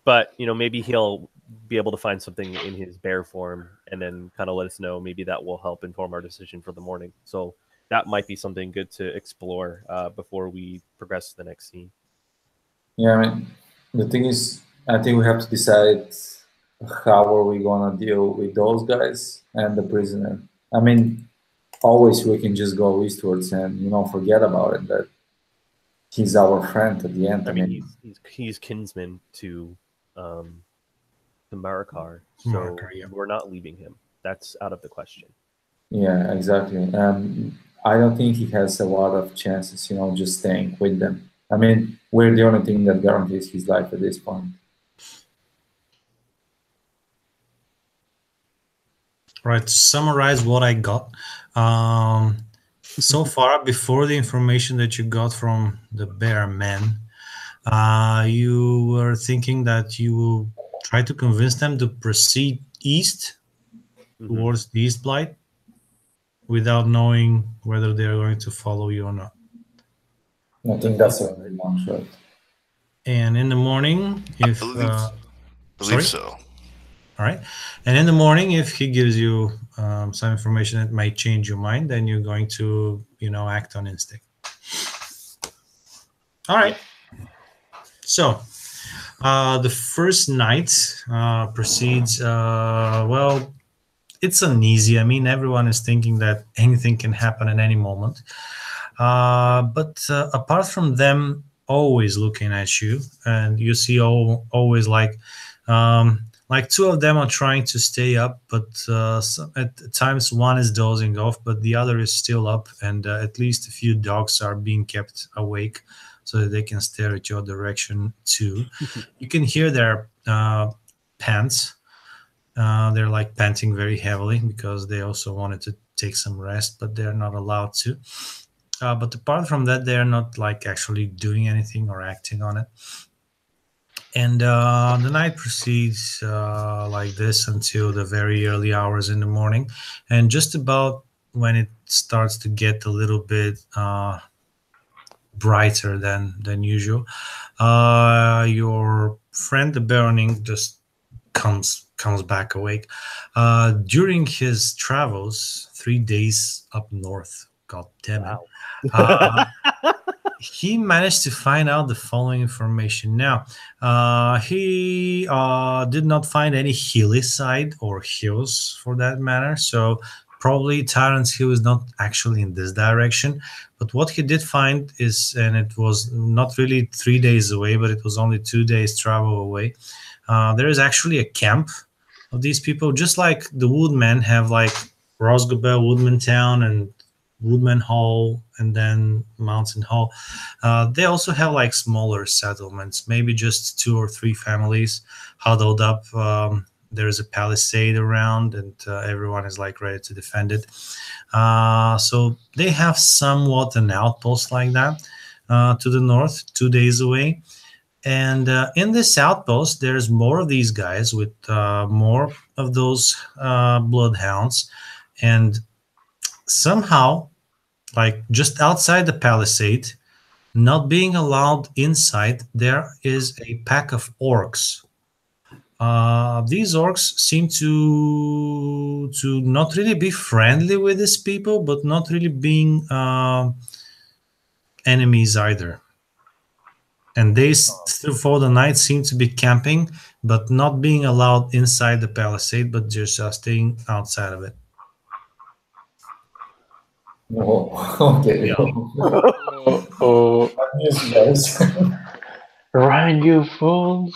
but maybe he'll be able to find something in his bear form, and then kind of let us know. Maybe that will help inform our decision for the morning. So that might be something good to explore before we progress to the next scene. yeah, I mean, the thing is, I think we have to decide how are we gonna deal with those guys and the prisoner. I mean, always we can just go eastwards and forget about it. That he's our friend at the end. I mean, he's kinsman to Marakar, so Marakar, yeah. we're not leaving him. That's out of the question. Yeah, exactly. I don't think he has a lot of chances, just staying with them. I mean, we're the only thing that guarantees his life at this point. Right, to summarize what I got. So far, before the information that you got from the bear men, you were thinking that you will try to convince them to proceed east towards the East Blight without knowing whether they are going to follow you or not. I think that's a very long shot. And in the morning, if believe so. All right. And in the morning, if he gives you some information that might change your mind, then you're going to, act on instinct. All right. So the first night proceeds, well, it's uneasy. I mean, everyone is thinking that anything can happen at any moment. But apart from them always looking at you, and you see always like two of them are trying to stay up, but at times one is dozing off, but the other is still up, and at least a few dogs are being kept awake so that they can stare at your direction too. You can hear their pants. They're like panting very heavily because they also wanted to take some rest, but they're not allowed to. But apart from that, they're not like actually doing anything or acting on it. And the night proceeds like this until the very early hours in the morning. And just about when it starts to get a little bit brighter than usual, your friend, the Baroning, just comes back awake. During his travels, 3 days up north, god damn it, Wow. he managed to find out the following information. Now, he did not find any hilly side or hills for that matter. So probably Tyrant's Hill is not actually in this direction. But what he did find is, and it was not really 3 days away, but it was only 2 days travel away. There is actually a camp of these people, just like the Woodmen have like Rosgobel, Woodman Town, and Woodman Hall, and then Mountain Hall. They also have like smaller settlements, maybe just 2 or 3 families huddled up. There is a palisade around, and everyone is like ready to defend it. So they have somewhat an outpost like that to the north, 2 days away. And in this outpost, there's more of these guys with more of those bloodhounds. And somehow, like just outside the palisade, not being allowed inside, there is a pack of orcs. These orcs seem to not really be friendly with these people, but not really being enemies either. And they for the night seem to be camping, but not being allowed inside the palisade, but just staying outside of it. Oh, okay. Oh, Yes, guys. run, you fools!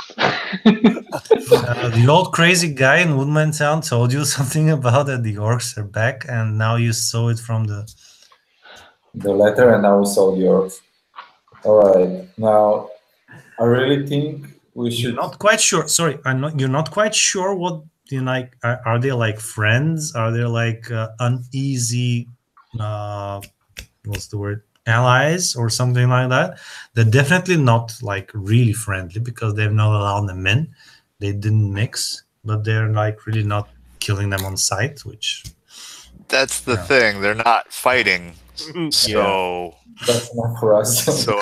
The old crazy guy in Woodman Town told you something about that the orcs are back, and now you saw it from the letter, and now we saw yours. All right. Now, I really think we You're should. not quite sure. Sorry, you're not quite sure what like. Are they like friends? Are they like uneasy? What's the word? Allies or something like that? They're definitely not like really friendly because they've not allowed them in. They didn't mix, but they're like really not killing them on sight, which That's the Yeah. thing. They're not fighting. So That's enough for us. so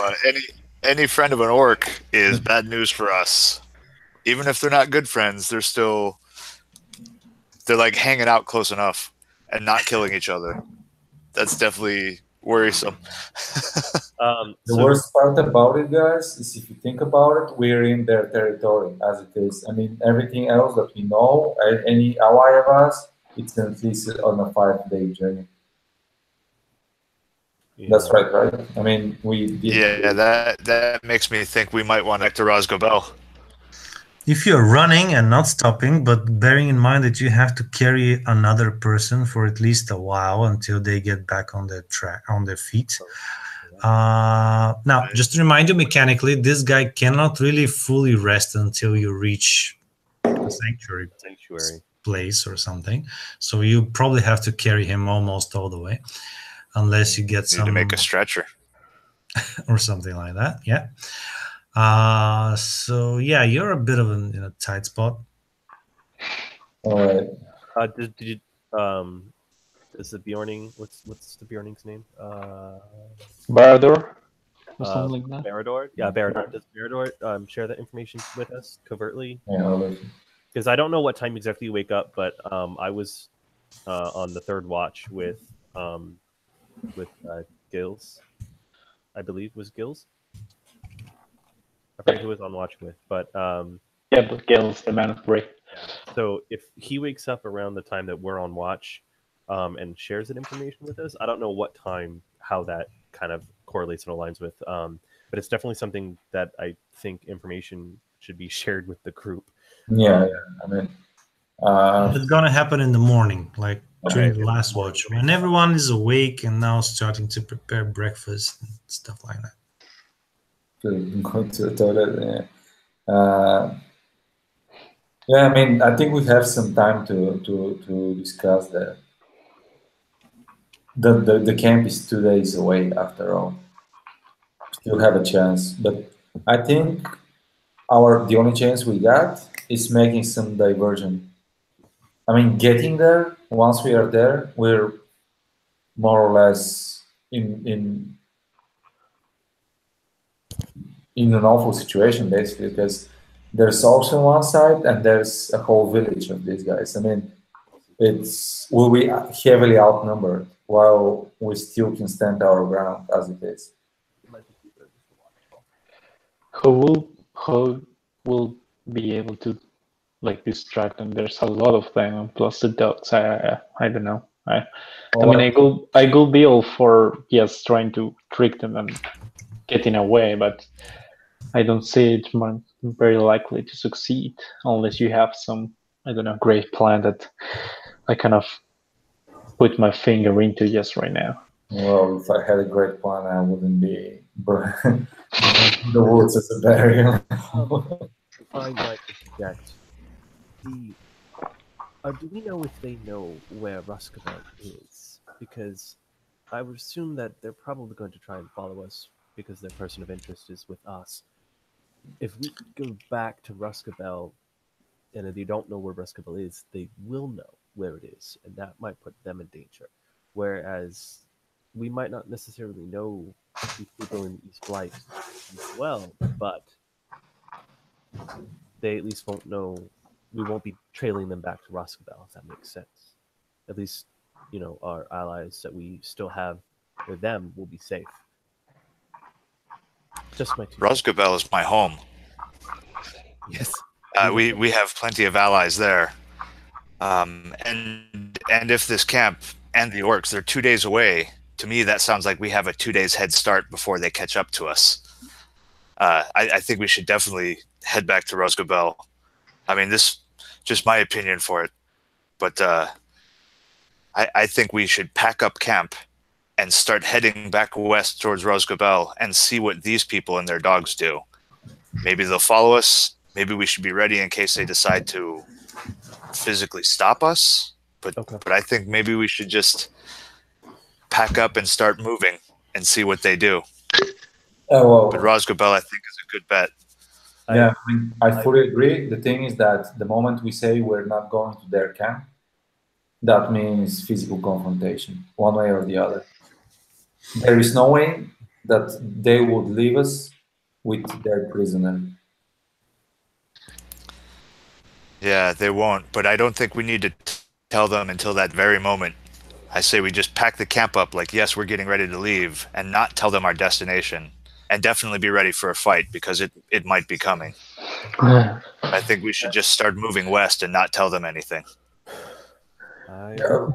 any friend of an orc is bad news for us. Even if they're not good friends, they're like hanging out close enough and not killing each other. That's definitely worrisome. The So worst part about it, guys, is if you think about it, we're in their territory as it is. I mean, everything else that we know, any ally of us, it's at least on a 5-day journey. yeah. That's right? I mean, we did. Yeah, that makes me think we might want to Rosgobel. if you're running and not stopping, but bearing in mind that you have to carry another person for at least a while until they get back on their track, on their feet. Now, just to remind you, mechanically, this guy cannot really fully rest until you reach a sanctuary place or something. So you probably have to carry him almost all the way, unless you get Need some to make a stretcher. or something like that. Yeah. So yeah, you're a bit of in a tight spot. All right. Did you is the Bjorning? What's the Bjorning's name? Barador? Or something like that? Barador. Yeah, Barador. Does Barador share that information with us covertly? Yeah, all right. Because I don't know what time exactly you wake up, but I was on the third watch with Gills. I believe was Gills. I forget who was on watch with, but Yeah, but Gale's the man of break. so if he wakes up around the time that we're on watch and shares that information with us, I don't know what time, how that kind of correlates and aligns with, but it's definitely something that I think information should be shared with the group. Yeah. I mean, It's gonna happen in the morning, like during Okay. the last watch, when everyone is awake and now starting to prepare breakfast and stuff like that. to go to the toilet. Yeah, I mean, I think we have some time to discuss that. The camp is 2 days away after all. Still have a chance, but I think the only chance we got is making some diversion. I mean, getting there. Once we are there, we're more or less in an awful situation, basically, because there's also one side and there's a whole village of these guys. I mean, we'll be heavily outnumbered while we still can stand our ground as it is. Who will be able to like distract them? There's a lot of them, and plus the dogs. I don't know. I mean, I could be all for yes, trying to trick them and getting away, but I don't see it very likely to succeed unless you have some, I don't know, great plan that I kind of put my finger into just right now. Well, if I had a great plan, I wouldn't be the woods as a barrier. If I might interject, do we know if they know where Ruskabel is? Because I would assume that they're probably going to try and follow us because their person of interest is with us. If we go back to Ruskabel and if they don't know where Ruskabel is, they will know where it is, and that might put them in danger. Whereas we might not necessarily know these people in East Blight as well, but they at least won't know. We won't be trailing them back to Ruskabel, if that makes sense. At least, our allies that we still have with them will be safe. Just my two. Rosgabel is my home. Yes. We have plenty of allies there. And if this camp and the orcs, they're 2 days away. To me, that sounds like we have a 2 days head start before they catch up to us. I think we should definitely head back to Rosgabel. I mean, this just my opinion for it, but I think we should pack up camp and start heading back west towards Rosgabel and see what these people and their dogs do. Maybe they'll follow us. Maybe we should be ready in case they decide to physically stop us. But I think maybe we should just pack up and start moving and see what they do. But Rosgabel, I think, is a good bet. Yeah, I fully agree. The thing is that the moment we say we're not going to their camp, that means physical confrontation, one way or the other. There is no way that they would leave us with their prisoner. Yeah, they won't, but I don't think we need to tell them until that very moment. I say we just pack the camp up like, yes, we're getting ready to leave, and not tell them our destination. And definitely be ready for a fight, because it might be coming. I think we should just start moving west and not tell them anything.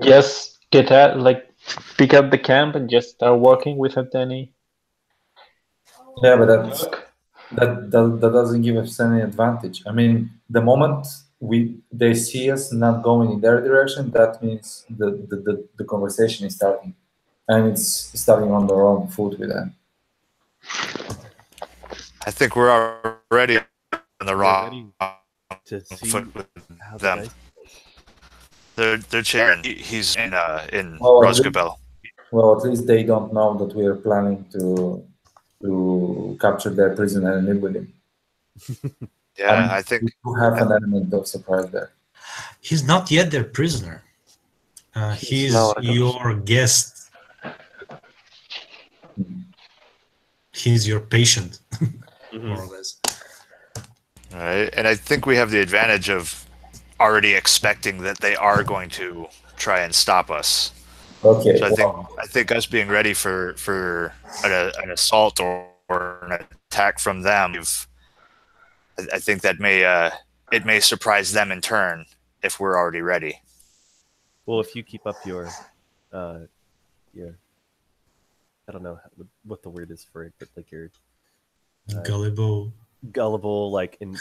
Just get out, pick up the camp and just start walking without any. Yeah, but that doesn't give us any advantage. I mean, the moment they see us not going in their direction, that means the conversation is starting, and it's starting on the wrong foot with them. I think we're already on the wrong foot with them. They're cheering. He's in Rosgabel. Well, at least they don't know that we are planning to capture their prisoner and live with him. Yeah, I think we have an element of surprise there. He's not yet their prisoner. He's your guest. He's your patient, more or less. All right, and I think we have the advantage of already expecting that they are going to try and stop us. Okay. So I think us being ready for an assault or an attack from them, I think that it may surprise them in turn if we're already ready. Well, if you keep up your I don't know what the word is for it, but like your gullible, like in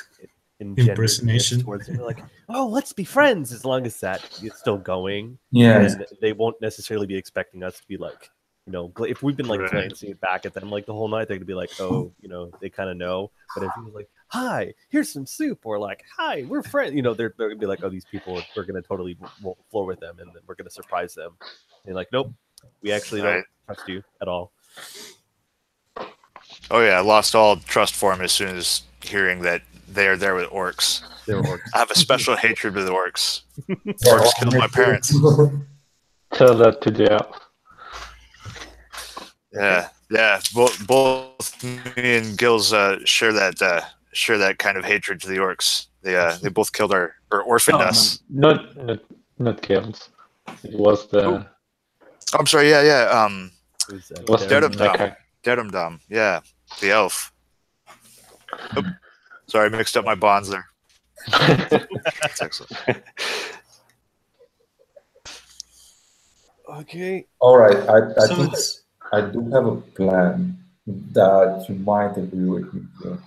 impersonation towards them, like, oh, let's be friends. As long as that is still going, and they won't necessarily be expecting us to be like, if we've been like glancing back at them like the whole night, they're gonna be like, oh, they kind of know. But if he was like, hi, here's some soup, or like, hi, we're friends, they're gonna be like, oh, these people, we're gonna totally floor with them, and then we're gonna surprise them. And like, nope, we actually don't trust you at all. Oh yeah, I lost all trust for him as soon as hearing that they are there with orcs. They were orcs. I have a special hatred with orcs. Orcs killed my parents. Tell that to the elf. Yeah. Both me and Gills share that kind of hatred to the orcs. They both killed or orphaned us. Not kills. It was the. Oh. I'm sorry. Yeah. Was Dedumdam. Yeah, the elf. Sorry, I mixed up my bonds there. That's excellent. Okay. All right, I So think it's I do have a plan that you might agree with me here.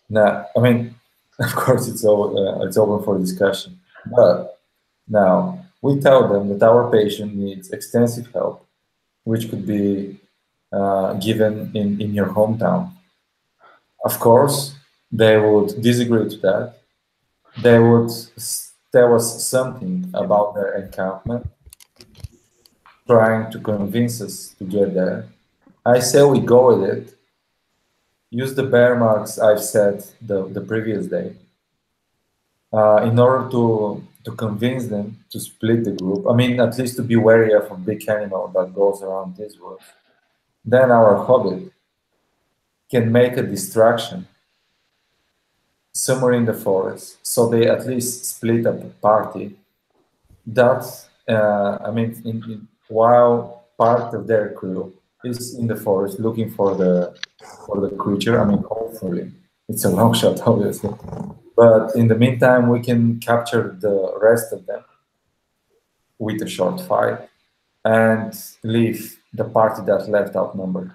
Now, I mean, of course, it's open for discussion. But now we tell them that our patient needs extensive help, which could be given in your hometown. Of course, they would disagree to that. They would tell us something about their encampment, trying to convince us to get there. I say we go with it. Use the bear marks I've said the previous day in order to convince them to split the group. I mean, at least to be wary of a big animal that goes around these woods. Then our hobbit can make a distraction somewhere in the forest, so they at least split up the party. That I mean, while part of their crew is in the forest looking for the creature. I mean, hopefully it's a long shot, obviously. But in the meantime, we can capture the rest of them with a short fight and leave the party that left outnumbered.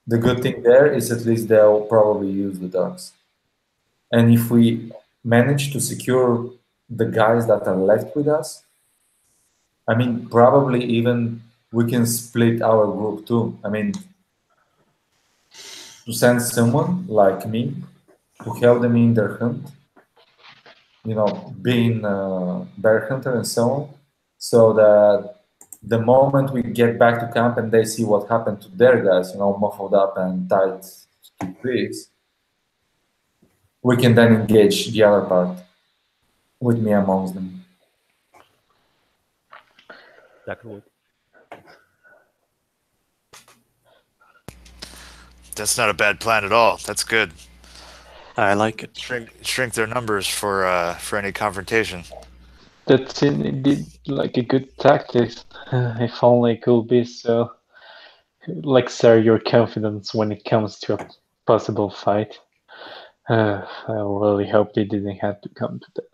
The good thing there is at least they'll probably use the dogs. And if we manage to secure the guys that are left with us, I mean, probably even we can split our group too. I mean, to send someone like me to help them in their hunt, you know, being a bear hunter and so on, so that the moment we get back to camp and they see what happened to their guys, you know, muffled up and tied to trees, we can then engage the other part with me amongst them. That could work. That's not a bad plan at all. That's good. I like it. Shrink their numbers for any confrontation. That's indeed like a good tactic. If only it could be so. Like, sir, your confidence when it comes to a possible fight. I really hope they didn't have to come to that.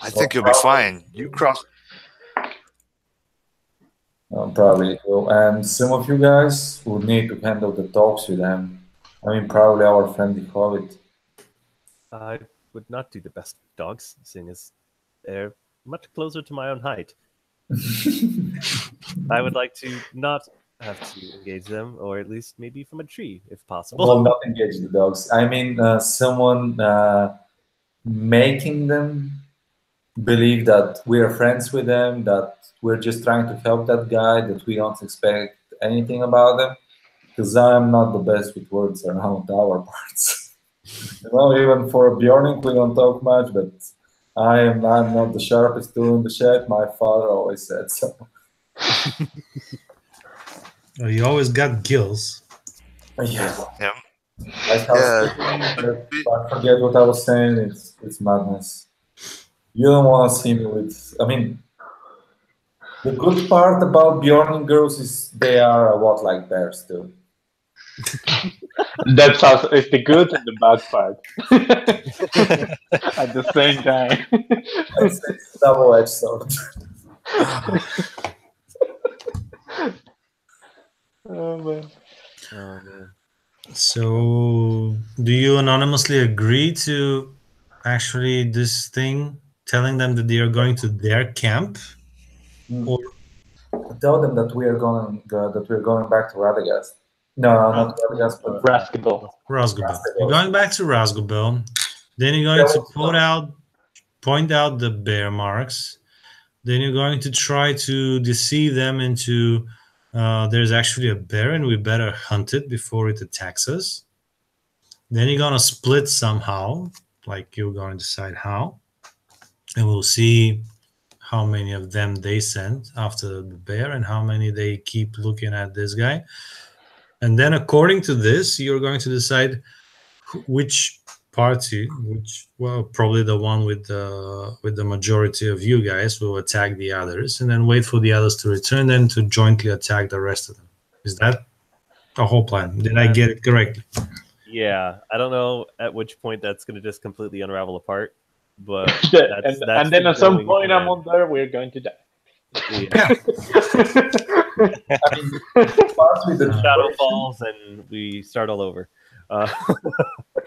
I think you'll be fine. You cross. Probably will. And some of you guys would need to handle the talks with them. I mean, probably our friendly Hobbit. I would not do the best dogs, seeing as they're much closer to my own height. I would like to not have to engage them, or at least maybe from a tree, if possible. Well, not engage the dogs. I mean, someone making them believe that we're friends with them, that we're just trying to help that guy, that we don't expect anything about them. Because I'm not the best with words around our parts. You know, even for Bjornik, we don't talk much, but I'm not the sharpest tool in the shed. My father always said so. Oh, you always got gills. Yeah. Yeah. I forget what I was saying. It's madness. You don't want to see me with. I mean, the good part about Bjorning girls is they are what, like bears too. That's also, it's the good and the bad part at the same time. It's a double-edged sword. Oh man. Oh man. So, do you anonymously agree to actually this thing, telling them that they are going to their camp? Or Tell them that we're going back to Radagast. No, not Radagast, but Rascable. Rasgobel. You're going back to Rasgobel. Then you're going to point out the bear marks. Then you're going to try to deceive them into there's actually a bear and we better hunt it before it attacks us. Then you're going to split somehow, like you're going to decide how. And we'll see how many of them they send after the bear and how many they keep looking at this guy. And then according to this, you're going to decide which party, probably the one with the majority of you guys will attack the others, and then wait for the others to return, then to jointly attack the rest of them. Is that the whole plan? Did I get it correctly? Yeah, I don't know at which point that's going to just completely unravel apart, but and that's then the at some going point, I'm plan. on there. We're going to die. Yeah. I mean, start with the Shadow question. falls and we start all over.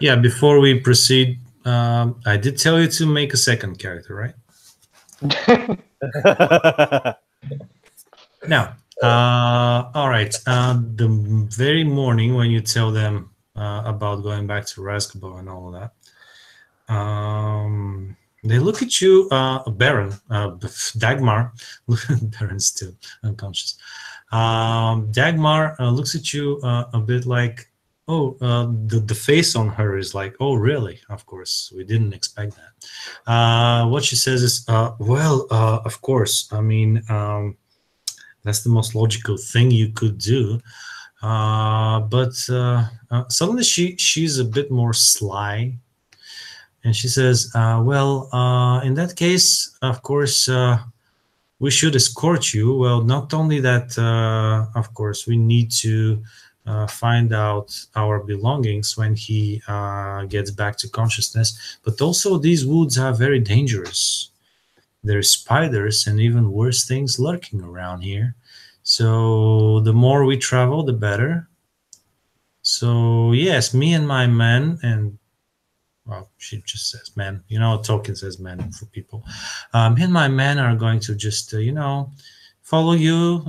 Yeah, before we proceed, I did tell you to make a second character, right? Now, all right. The very morning when you tell them about going back to Raskabo and all of that, they look at you, Baron, Dagmar. Baron's still unconscious. Dagmar looks at you a bit like, oh, the face on her is like, oh, really? Of course, we didn't expect that. What she says is, well, of course. I mean, that's the most logical thing you could do. But suddenly she's a bit more sly. And she says, well, in that case, of course, we should escort you. Well, not only that, of course, we need to find out our belongings when he gets back to consciousness, but also these woods are very dangerous. There's spiders and even worse things lurking around here. So the more we travel, the better. So yes, me and my men, and well, she just says men. You know, Tolkien says men for people. Me and my men are going to just, follow you,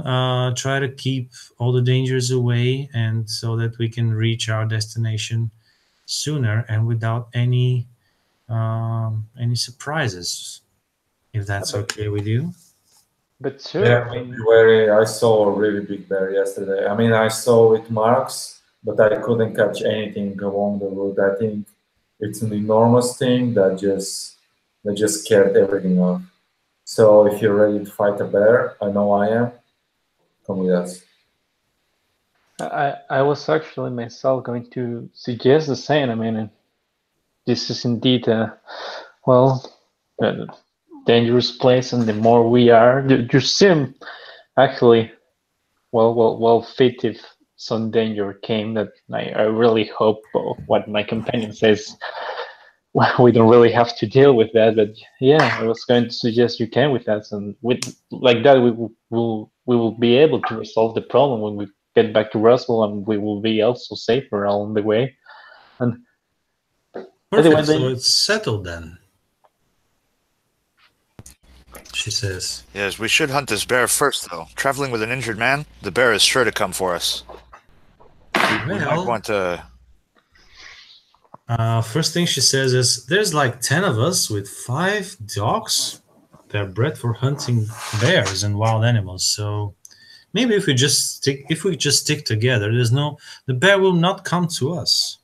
try to keep all the dangers away, and so that we can reach our destination sooner and without any surprises. If that's okay with you. But sure, Yeah, I mean, I saw a really big bear yesterday. I mean, I saw it marks, but I couldn't catch anything along the road. I think it's an enormous thing that just scared everything off. So if you're ready to fight a bear, I know I am. Come with us. I was actually myself going to suggest the same. I mean, this is indeed a dangerous place, and the more we are, you seem actually well fit if some danger came. That I really hope what my companion says. Well, we don't really have to deal with that, but yeah, I was going to suggest you came with us, and with like that we will be able to resolve the problem when we get back to Roswell, and we will be also safer along the way. And Perfect. anyway, So it's settled then. She says. Yes, we should hunt this bear first, though. Traveling with an injured man, the bear is sure to come for us. We might want to... First thing she says is, there's like 10 of us with 5 dogs. They're bred for hunting bears and wild animals. So maybe if we just stick together, the bear will not come to us.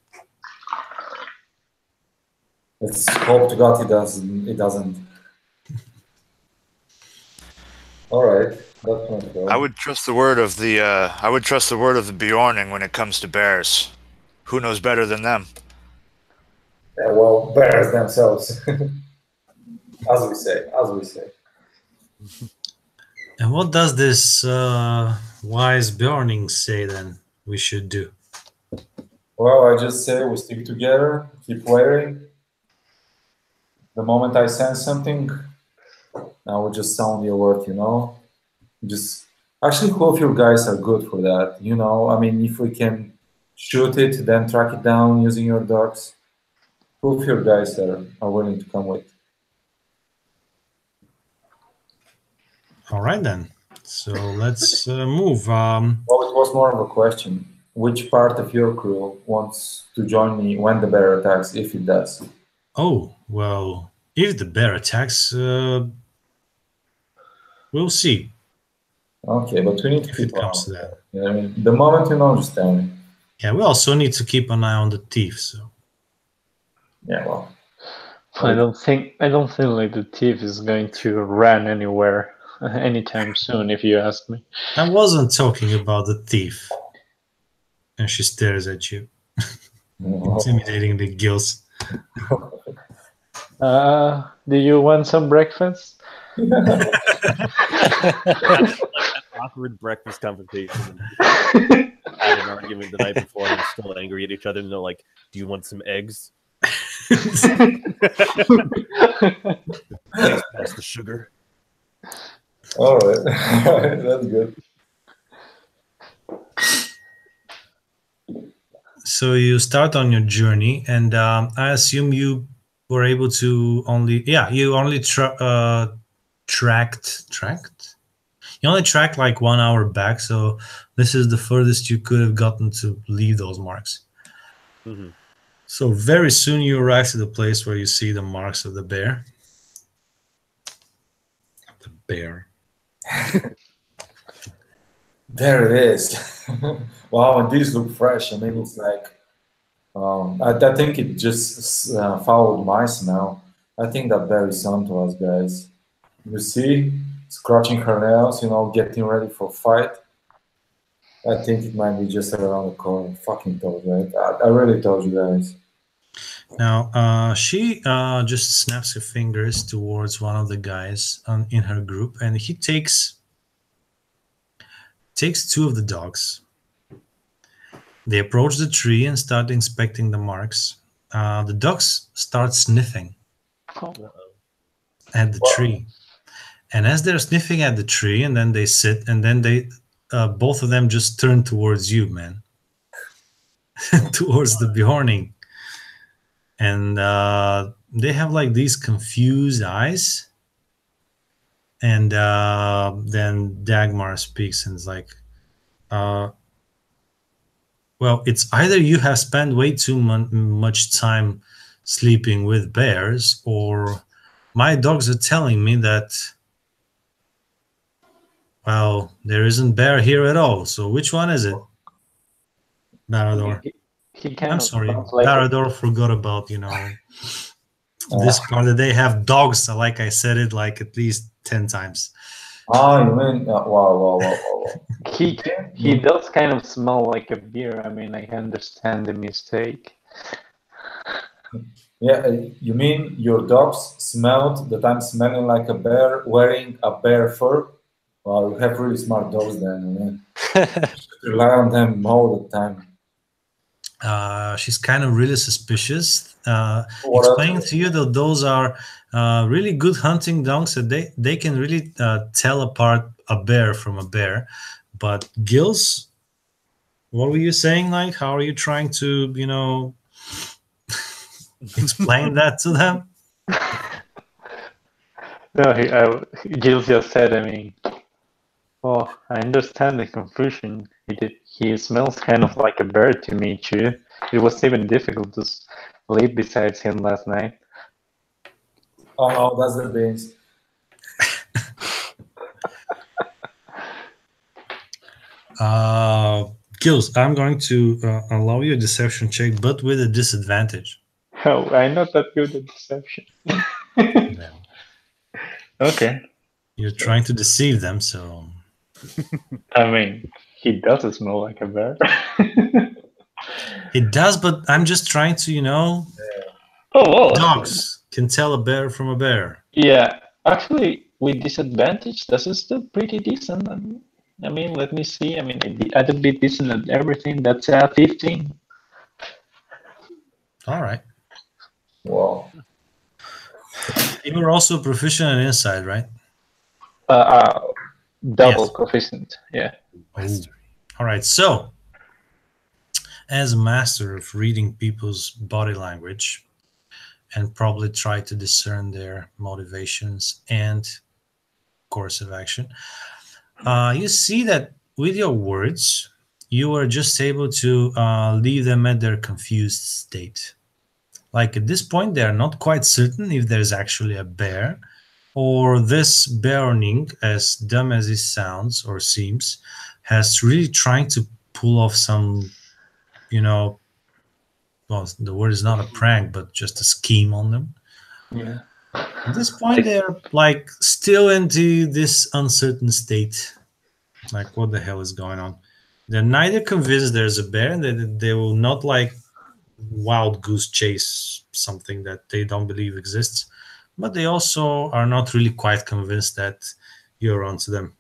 Let's hope to God it doesn't. All right, that's not good. I would trust the word of the Bjorning when it comes to bears. Who knows better than them? Yeah, well, bears themselves, as we say. And what does this wise Bjorning say then we should do? Well, I just say we stick together, keep waiting. The moment I sense something, I will just sound the alert, Just actually, all of you guys are good for that, I mean, if we can shoot it, then track it down using your dogs, all of your guys are willing to come with. All right then. So let's move. Well, it was more of a question. Which part of your crew wants to join me when the bear attacks, if it does? Oh, well, if the bear attacks, we'll see. Okay, but we need to If keep it comes to that. You know what I mean? The moment just tell me. Yeah, we also need to keep an eye on the thief, so. Yeah, well. I don't think like the thief is going to run anywhere anytime soon, if you ask me. I wasn't talking about the thief. And she stares at you, intimidating the gills. Do you want some breakfast? Awkward breakfast conversation. had an argument the night before and are still angry at each other, and they're like, "Do you want some eggs? Please pass the sugar." All right, that's good. So you start on your journey, and I assume you were able to you only tracked. You only tracked like 1 hour back, so this is the furthest you could have gotten to leave those marks. Mm-hmm. So very soon you arrive to the place where you see the marks of the bear. The bear. There it is. Wow, and these look fresh. I mean, it's like I think it just followed my smell. I think that bear is on to us, guys. You see, scratching her nails, you know, getting ready for fight. I think it might be just around the corner. Fucking told, right? I really told you guys. Now, she just snaps her fingers towards one of the guys in her group, and he takes 2 of the dogs. They approach the tree and start inspecting the marks. The dogs start sniffing at the tree. And as they're sniffing at the tree, and then they sit, and then they, both of them just turn towards you, man. Towards the Bjorning. And they have like these confused eyes. And then Dagmar speaks and is like, well, it's either you have spent way too much time sleeping with bears, or my dogs are telling me that, well, there isn't bear here at all. So which one is it? Barador. He kind I'm of sorry, sounds like Barador forgot about, this part that they have dogs. Like I said it like at least 10 times. Oh, you mean wow. he does kind of smell like a beer. I mean, I understand the mistake. Yeah, you mean your dogs smelled that I'm smelling like a bear wearing a bear fur? Well, you have really smart dogs then. I mean, rely on them all the time. She's kind of really suspicious, What explaining else? to you that those are really good hunting dogs, that they can really tell apart a bear from a bear. But Gills, what were you saying? Like, how are you trying to, explain that to them? No, Gil just said, I mean, oh, I understand the confusion. He smells kind of like a bird to me too. It was even difficult to sleep beside him last night. Oh no, that's the beans. Gills, I'm going to allow you a deception check, but with a disadvantage. Oh, I'm not that good at deception. Yeah. Okay. You're trying to deceive them, so... I mean, he does smell like a bear. It does, but I'm just trying to, Oh, well. dogs can tell a bear from a bear. Yeah, actually, with disadvantage, this is still pretty decent. I mean, let me see. I mean, I did be decent at everything. That's 15. All right. Wow. You were also proficient in insight, right? Double Yes. proficient. Yeah. All right. So, as a master of reading people's body language and probably try to discern their motivations and course of action, you see that with your words, you are just able to leave them at their confused state. Like at this point, they are not quite certain if there's actually a bear, or this Bjorning, as dumb as it sounds or seems, has really trying to pull off some, well, the word is not a prank, but just a scheme on them. Yeah. At this point, they're like still into this uncertain state. Like, what the hell is going on? They're neither convinced there's a bear, and they will not like wild goose chase something that they don't believe exists, but they also are not really quite convinced that you're onto them.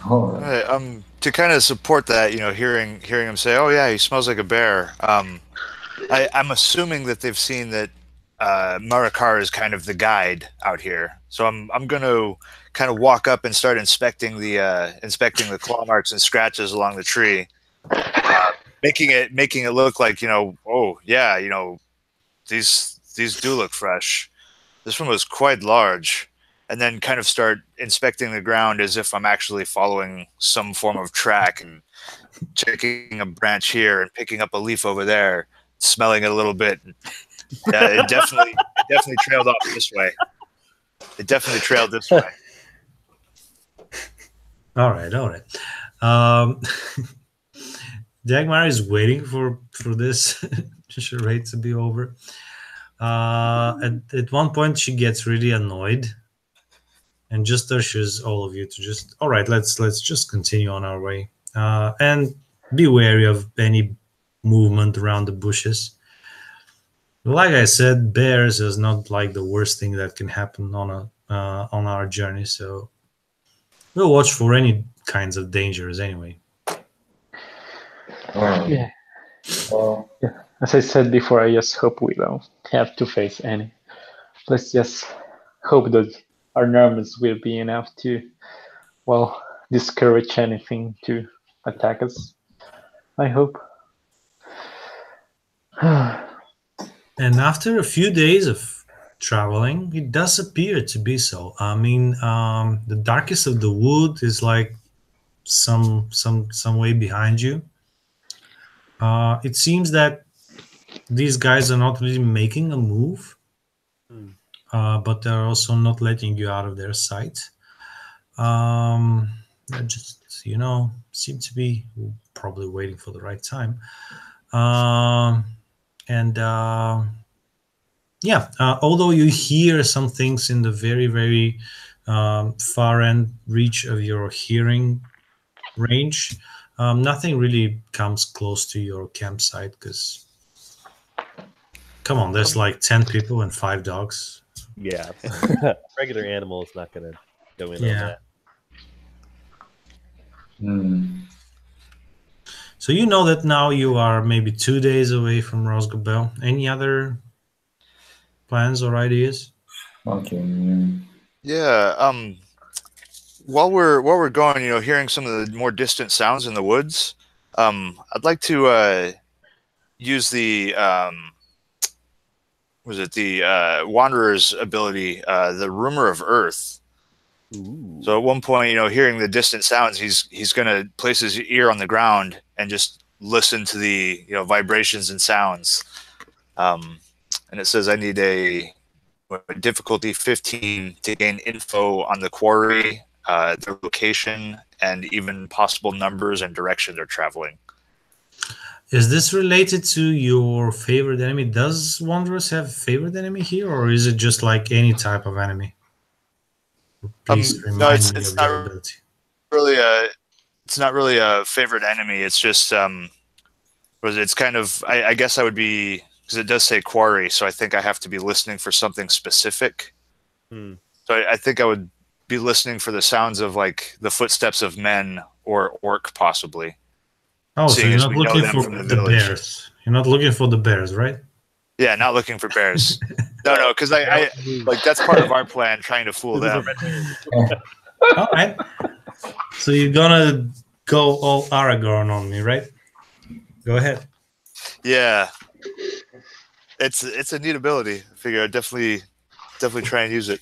All right. Hey, to kind of support that, hearing him say, "Oh yeah, he smells like a bear." I'm assuming that they've seen that Marakar is kind of the guide out here, so I'm going to kind of walk up and start inspecting the claw marks and scratches along the tree, making it look like oh yeah, these do look fresh. This one was quite large. And then kind of start inspecting the ground as if I'm actually following some form of track and checking a branch here and picking up a leaf over there, smelling it a little bit. It definitely trailed off this way. It definitely trailed this way. All right. Dagmar is waiting for this charade to be over. At one point, she gets really annoyed and just ushers all of you to just, all right, let's just continue on our way, and be wary of any movement around the bushes. Like I said, bears is not like the worst thing that can happen on our journey, so we'll watch for any kinds of dangers anyway. Yeah. Well, As I said before, I just hope we don't have to face any. Let's just hope that our numbers will be enough to, well, discourage anything to attack us. I hope. And after a few days of traveling, it does appear to be so. I mean, the darkest of the wood is like some way behind you. It seems that these guys are not really making a move, but they're also not letting you out of their sight. They're just, seem to be probably waiting for the right time. Although you hear some things in the very, very far end reach of your hearing range, nothing really comes close to your campsite because, come on, there's like 10 people and 5 dogs. Yeah. Regular animal is not going to go in on that. So you know that now you are maybe 2 days away from Rosgobel. Any other plans or ideas? okay. Yeah. While we're going, hearing some of the more distant sounds in the woods, I'd like to use the Wanderer's ability, the Rumor of Earth. Ooh. So at one point, hearing the distant sounds, he's going to place his ear on the ground and just listen to the vibrations and sounds. And it says I need a difficulty 15 to gain info on the quarry, their location, and even possible numbers and direction they're traveling. Is this related to your favorite enemy? Does Wanderers have a favorite enemy here, or is it just like any type of enemy? Please remind me of your ability. It's not really a favorite enemy. It's just it's kind of I guess I would be, because it does say quarry, so I think I have to be listening for something specific. So I think I would be listening for the sounds of like the footsteps of men or orc possibly. Oh, so you're not looking for the bears. You're not looking for the bears, right? Yeah, not looking for bears. No, because I like that's part of our plan, trying to fool them. All right. So you're gonna go all Aragorn on me, right? Go ahead. Yeah, it's a neat ability. I figure I'd definitely try and use it.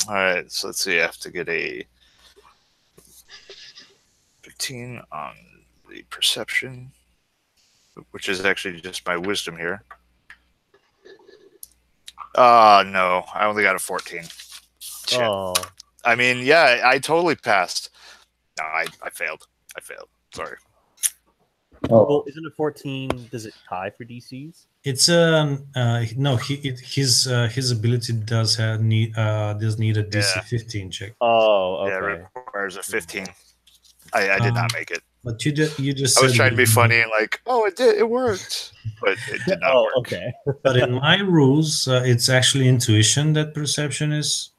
All right, so let's see. I have to get a 15 on the perception, which is actually just my wisdom here. No, I only got a 14. Shit. Oh. I mean, yeah, I totally passed. No, I failed. Sorry. Well, isn't it 14? Does it tie for DCs? It's no. His ability does need a DC 15 check. Oh, okay. Yeah, it requires a 15. I did not make it. But you just. I was trying to be funny and like, oh, it worked, but it did not work. Okay. But in my rules, it's actually intuition that perception is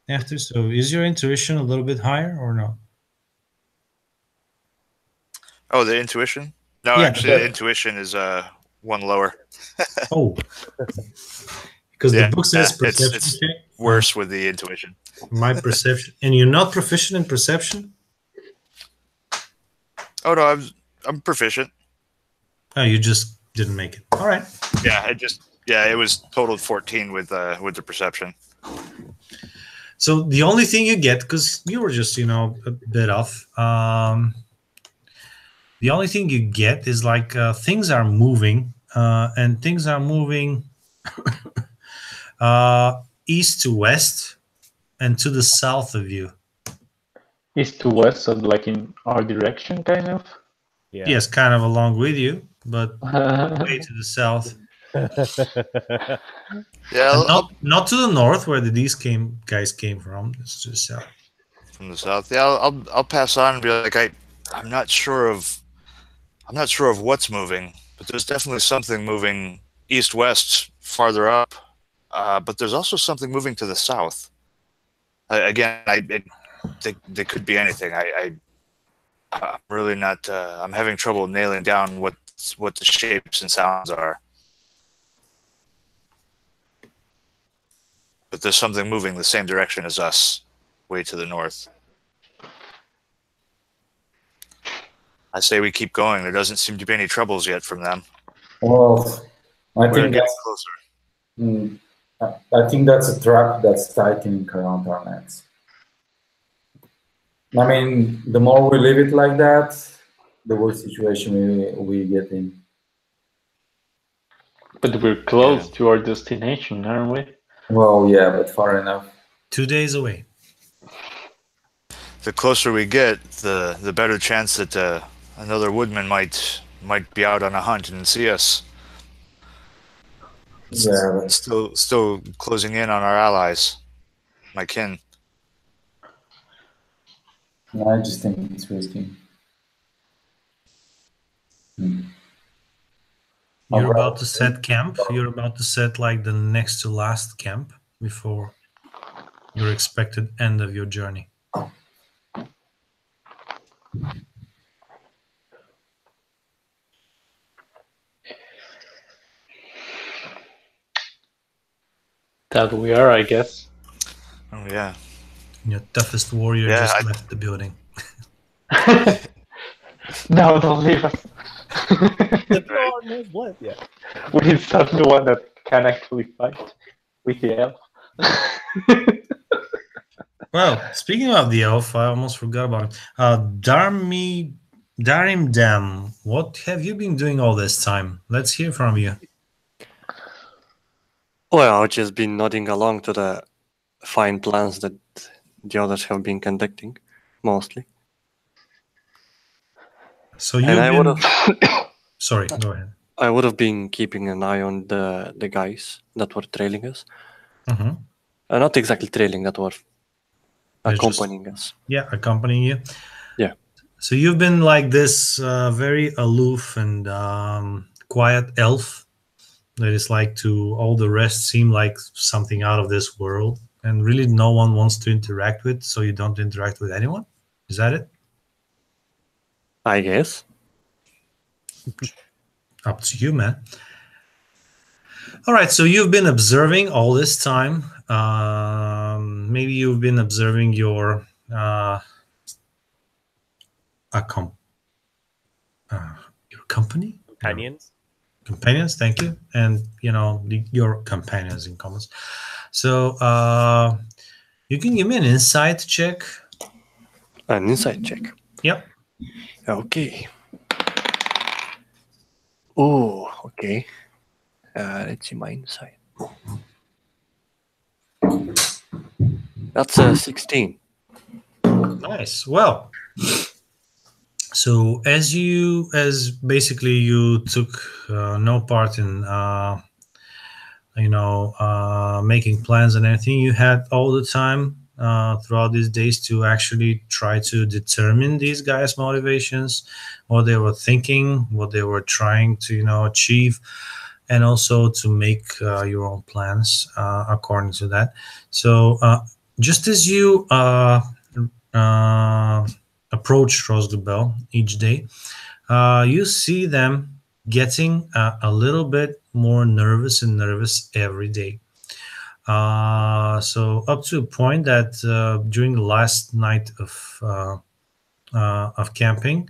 after. So is your intuition a little bit higher or no? Oh, the intuition? No, Yeah. actually, the intuition is one lower. Oh, because the Yeah, book says perception it's check. worse with the intuition. My perception, and you're not proficient in perception. Oh no, I'm proficient. Oh, you just didn't make it. All right. Yeah, it was totaled 14 with the perception. So the only thing you get, because you were just a bit off. The only thing you get is like things are moving, and things are moving east to west and to the south of you. East to west, so like in our direction, kind of. Yeah. Yes, kind of along with you, but way to the south. Yeah, And not to the north where these guys came from. It's to the south. from the south. Yeah, I'll pass on and be like, I'm not sure of what's moving, but there's definitely something moving east-west farther up. But there's also something moving to the south. Again, they could be anything. I'm really not. I'm having trouble nailing down what the shapes and sounds are. But there's something moving the same direction as us, way to the north. I say we keep going. There doesn't seem to be any troubles yet from them. Well, I We're think getting that's closer. I think that's a trap that's tightening around our necks. I mean, the more we leave it like that, the worse situation we get in. But we're close to our destination, aren't we? Well, yeah, but far enough. 2 days away. The closer we get, the better chance that another woodman might be out on a hunt and see us. Yeah, Still closing in on our allies, my kin. I just think it's risky. You're about to set camp. You're about to set like the next to last camp before your expected end of your journey. That we are, I guess. Oh yeah. Your toughest warrior just left the building. No, don't leave us. The dog has left. Yeah. We're the one that can actually fight with the elf. Well, speaking of the elf, I almost forgot about him. Darim Dam, what have you been doing all this time? Let's hear from you. Well, I've just been nodding along to the fine plans that the others have been conducting, mostly. So you Sorry, go ahead. I would have been keeping an eye on the guys that were trailing us. Mm-hmm. Not exactly trailing, that were They're accompanying us. Yeah, accompanying you. Yeah. So you've been like this very aloof and quiet elf that is like to all the rest seem like something out of this world, and really no one wants to interact with, so you don't interact with anyone? Is that it? I guess. Up to you, man. All right, so you've been observing all this time. Maybe you've been observing your company? Companions, thank you. And, your companions in commons. So you can give me an insight check. An insight check. Yep. Okay. Oh, okay. Let's see my insight. That's a 16. Nice. Well, so as basically you took no part in making plans and everything, you had all the time throughout these days to actually try to determine these guys' motivations, what they were thinking, what they were trying to achieve, and also to make your own plans according to that. So just as you approach Rosgubel each day, You see them getting a little bit more nervous and nervous every day. So up to a point that during the last night of camping,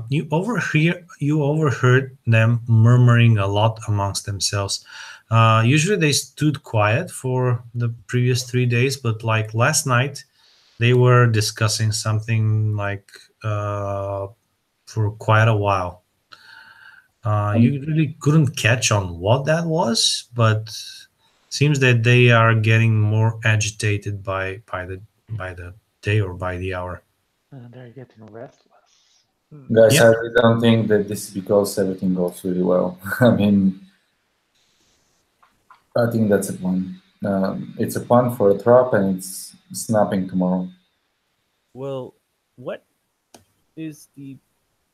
you overheard them murmuring a lot amongst themselves. Usually they stood quiet for the previous 3 days, but like last night, they were discussing something like for quite a while. You really couldn't catch on what that was, but seems that they are getting more agitated by the day or by the hour. They're getting restless. Guys, Yep. I really don't think that this is because everything goes really well. I mean, I think that's a plan. It's a plan for a trap, and it's snapping tomorrow. Well, what is the,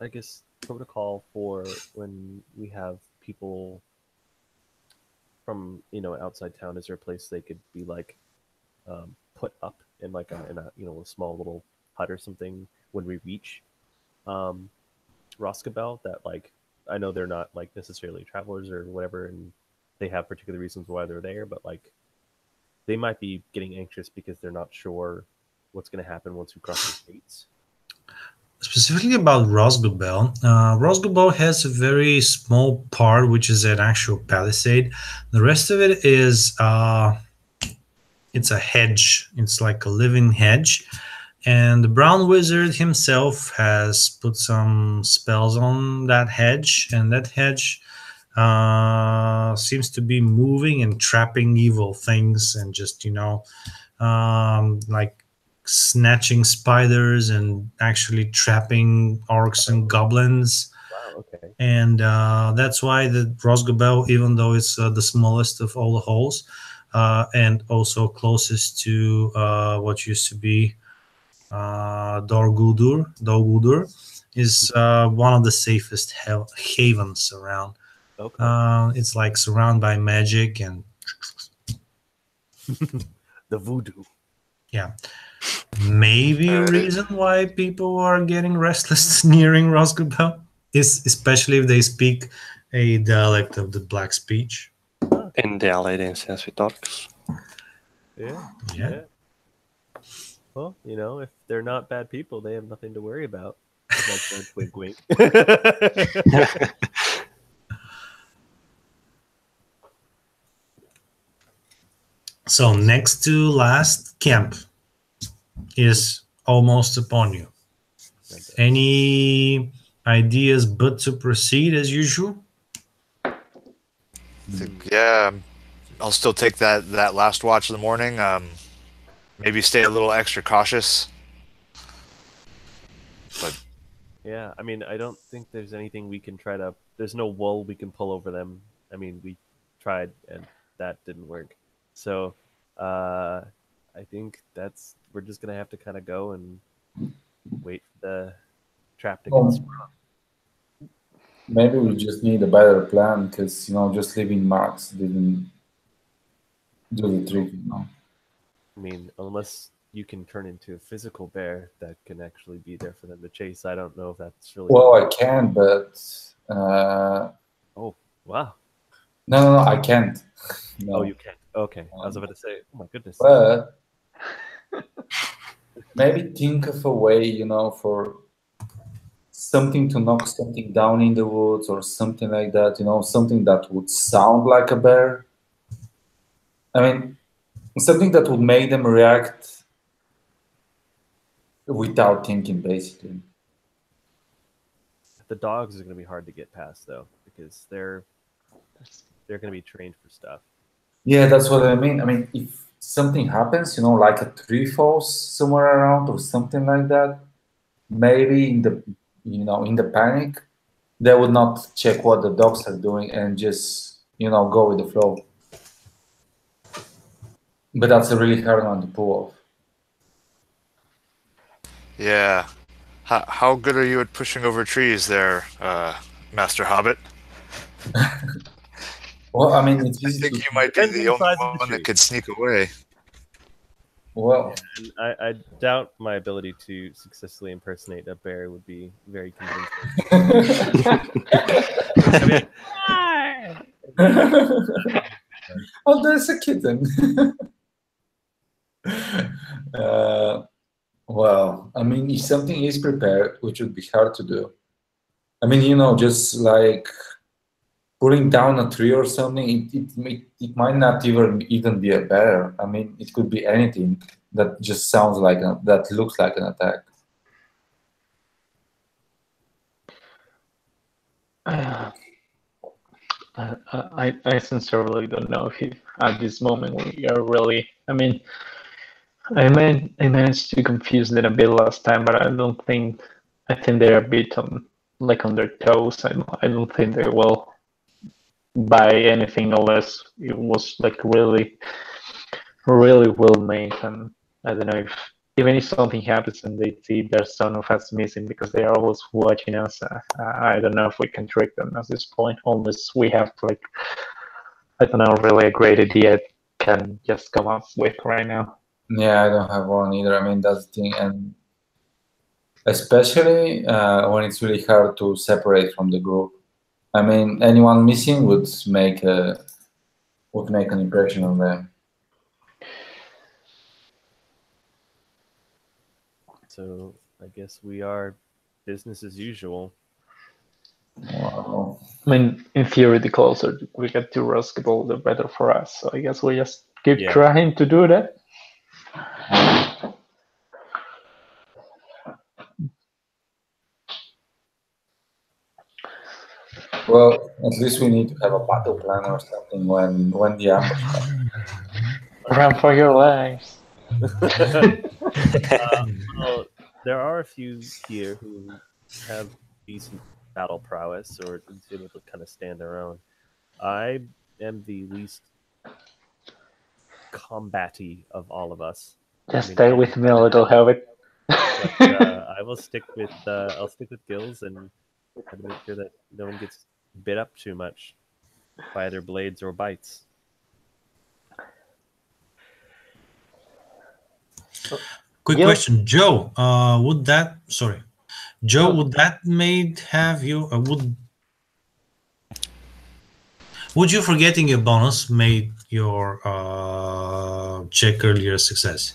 I guess, protocol for when we have people from outside town? Is there a place they could be like put up in like a a small little hut or something when we reach Roscabel? That like I know they're not like necessarily travelers or whatever, and they have particular reasons why they're there, but like they might be getting anxious because they're not sure what's going to happen once we cross the states. Specifically about Rosgobel, Rosgobel has a very small part which is an actual palisade. The rest of it is it's a hedge. It's like a living hedge, and the Brown Wizard himself has put some spells on that hedge, and that hedge seems to be moving and trapping evil things, and just like snatching spiders and actually trapping orcs and goblins. Wow. Okay. And that's why the Rosgobel, even though it's the smallest of all the holes, and also closest to what used to be Dol Guldur, is one of the safest havens around. Okay. It's like surrounded by magic and The voodoo. yeah. Maybe a reason why people are getting restless nearing Rosgobel is especially if they speak a dialect of the black speech. In the alliances with orcs. Yeah. Yeah. Well, if they're not bad people, they have nothing to worry about. Like wink, wink. So next to last camp is almost upon you. Any ideas but to proceed as usual? Yeah, I'll still take that last watch of the morning. Maybe stay a little extra cautious. But Yeah, I mean, I don't think there's anything we can try to. There's no wool we can pull over them. I mean, we tried and that didn't work. So, I think we're just gonna have to kind of go and wait for the trap to get sprung. Maybe we just need a better plan because just leaving marks didn't do the trick. I mean, unless you can turn into a physical bear that can actually be there for them to chase, I don't know if that's really. Well, I can, but Oh wow! no, I can't. No. Oh, you can't. Okay, I was about to say. Oh my goodness. But maybe think of a way, for something to knock something down in the woods or something like that, something that would sound like a bear. I mean, something that would make them react without thinking, basically. The dogs are going to be hard to get past, though, because they're going to be trained for stuff. Yeah, that's what I mean. I mean, if something happens, like a tree falls somewhere around or something like that, maybe in the panic, they would not check what the dogs are doing and just, go with the flow. But that's a really hard one to pull off. yeah, how good are you at pushing over trees there, Master Hobbit? Well, I mean, it's I easy think to... you might be Depends the on the only size of the one tree. that could sneak away. Well, And I doubt my ability to successfully impersonate a bear would be very convincing. oh, there's a kitten. Well, I mean, if something is prepared, which would be hard to do. I mean, just like pulling down a tree or something, it might not even be a bear. I mean, it could be anything that just sounds like that looks like an attack. I sincerely don't know if at this moment we are really. I mean, I managed to confuse them a bit last time, but I don't think. I think they're a bit on their toes. I don't think they will buy anything unless it was like really, really well made. And I don't know if even if something happens and they see their son of us missing because they are always watching us, I don't know if we can trick them at this point, unless we have like I don't know really a great idea can just come up with right now. Yeah, I don't have one either. I mean, that's the thing, and especially when it's really hard to separate from the group. I mean, anyone missing would make an impression on them. So I guess we are business as usual. Wow. I mean, in theory, the closer we get to Roskable, the better for us. So I guess we just keep trying to do that. Well, at least we need to have a battle plan or something when the ambush comes. Run for your lives. Well, there are a few here who have decent battle prowess or is able to kind of stand their own. I am the least combatty of all of us. Just stay with me a little, Hobbit. But I will stick with Gills and try to make sure that no one gets bit up too much by either blades or bites. Quick question, Joe. Would that made have you? Would you forgetting your bonus made your check earlier a success?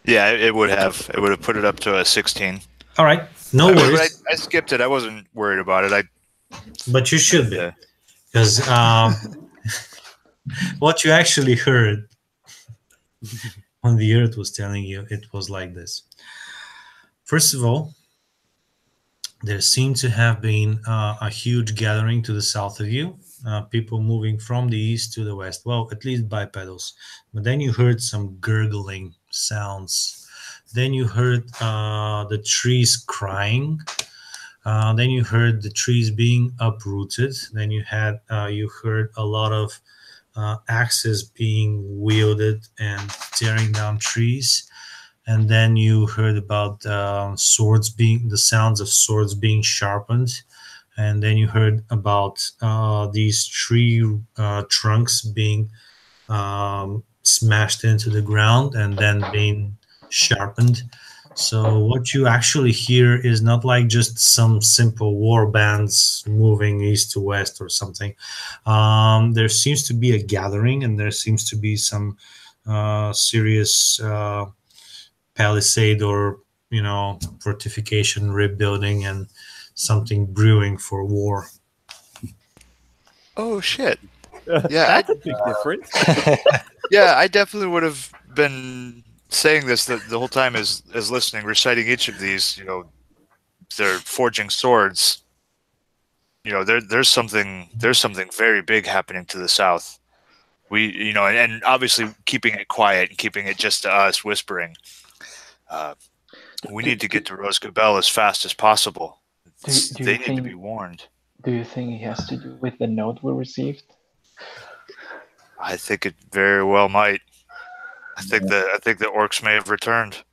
Yeah, it would have. It would have put it up to a 16. All right, no worries. I skipped it. I wasn't worried about it. But you should be, because what you actually heard when the earth was telling you, it was like this. First of all, there seemed to have been a huge gathering to the south of you, people moving from the east to the west, well, at least bipedals. But then you heard some gurgling sounds. Then you heard the trees crying. Then you heard the trees being uprooted. Then you heard a lot of axes being wielded and tearing down trees. And then you heard about the sounds of swords being sharpened. And then you heard about these tree trunks being smashed into the ground and then being sharpened. So what you actually hear is not like just some simple war bands moving east to west or something. There seems to be a gathering, and there seems to be some serious palisade or fortification rebuilding and something brewing for war. Oh shit! Yeah, that's a big difference. Yeah, I definitely would have been saying this the whole time as listening, reciting each of these. They're forging swords. There's something very big happening to the south. We, and obviously keeping it quiet and keeping it just to us, whispering. We need to get to Rosgabel as fast as possible. They need to be warned. Do you think it has to do with the note we received? I think it very well might. I think the orcs may have returned.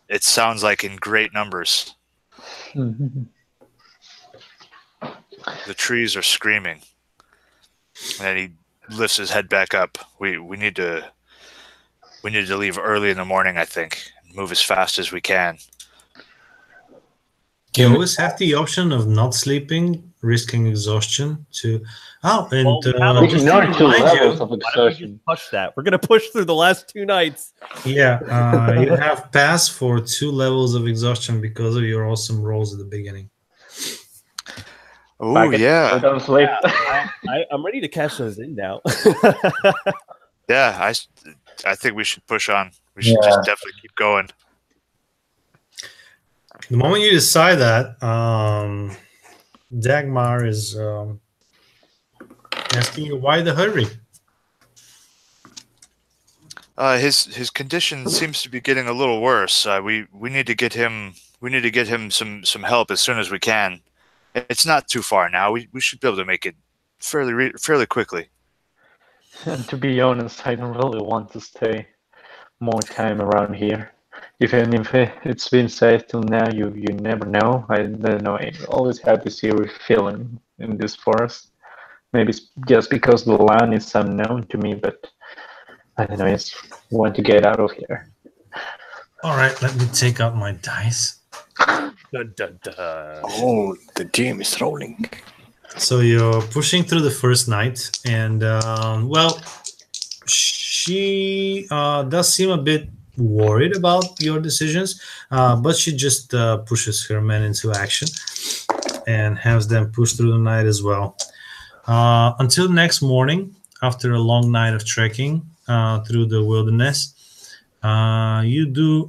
It sounds like in great numbers. Mm-hmm. The trees are screaming, and he lifts his head back up. We need to we need to leave early in the morning, I think. Move as fast as we can. You always have the option of not sleeping, risking exhaustion to... Oh, and Well, we have just to Ignore two remind levels you, of Why don't we exhaustion. just push that? We're gonna push through the last 2 nights. yeah, you have passed for 2 levels of exhaustion because of your awesome rolls at the beginning. Oh, Fuck it, yeah. we don't sleep. I'm ready to cash those in now. Yeah, I think we should push on. We should just definitely keep going. The moment you decide that, Dagmar is asking you why the hurry. His condition seems to be getting a little worse. We need to get him some help as soon as we can. It's not too far now. We should be able to make it fairly quickly. And to be honest, I don't really want to stay more time around here. Even if it's been safe till now, you never know. I don't know. I always have this eerie feeling in this forest. Maybe it's just because the land is unknown to me, but I don't know. I just want to get out of here. All right, let me take out my dice. Dun, dun, dun. Oh, the game is rolling. So you're pushing through the first night, and well, she does seem a bit worried about your decisions, but she just pushes her men into action and has them push through the night as well. Until next morning, after a long night of trekking through the wilderness, you do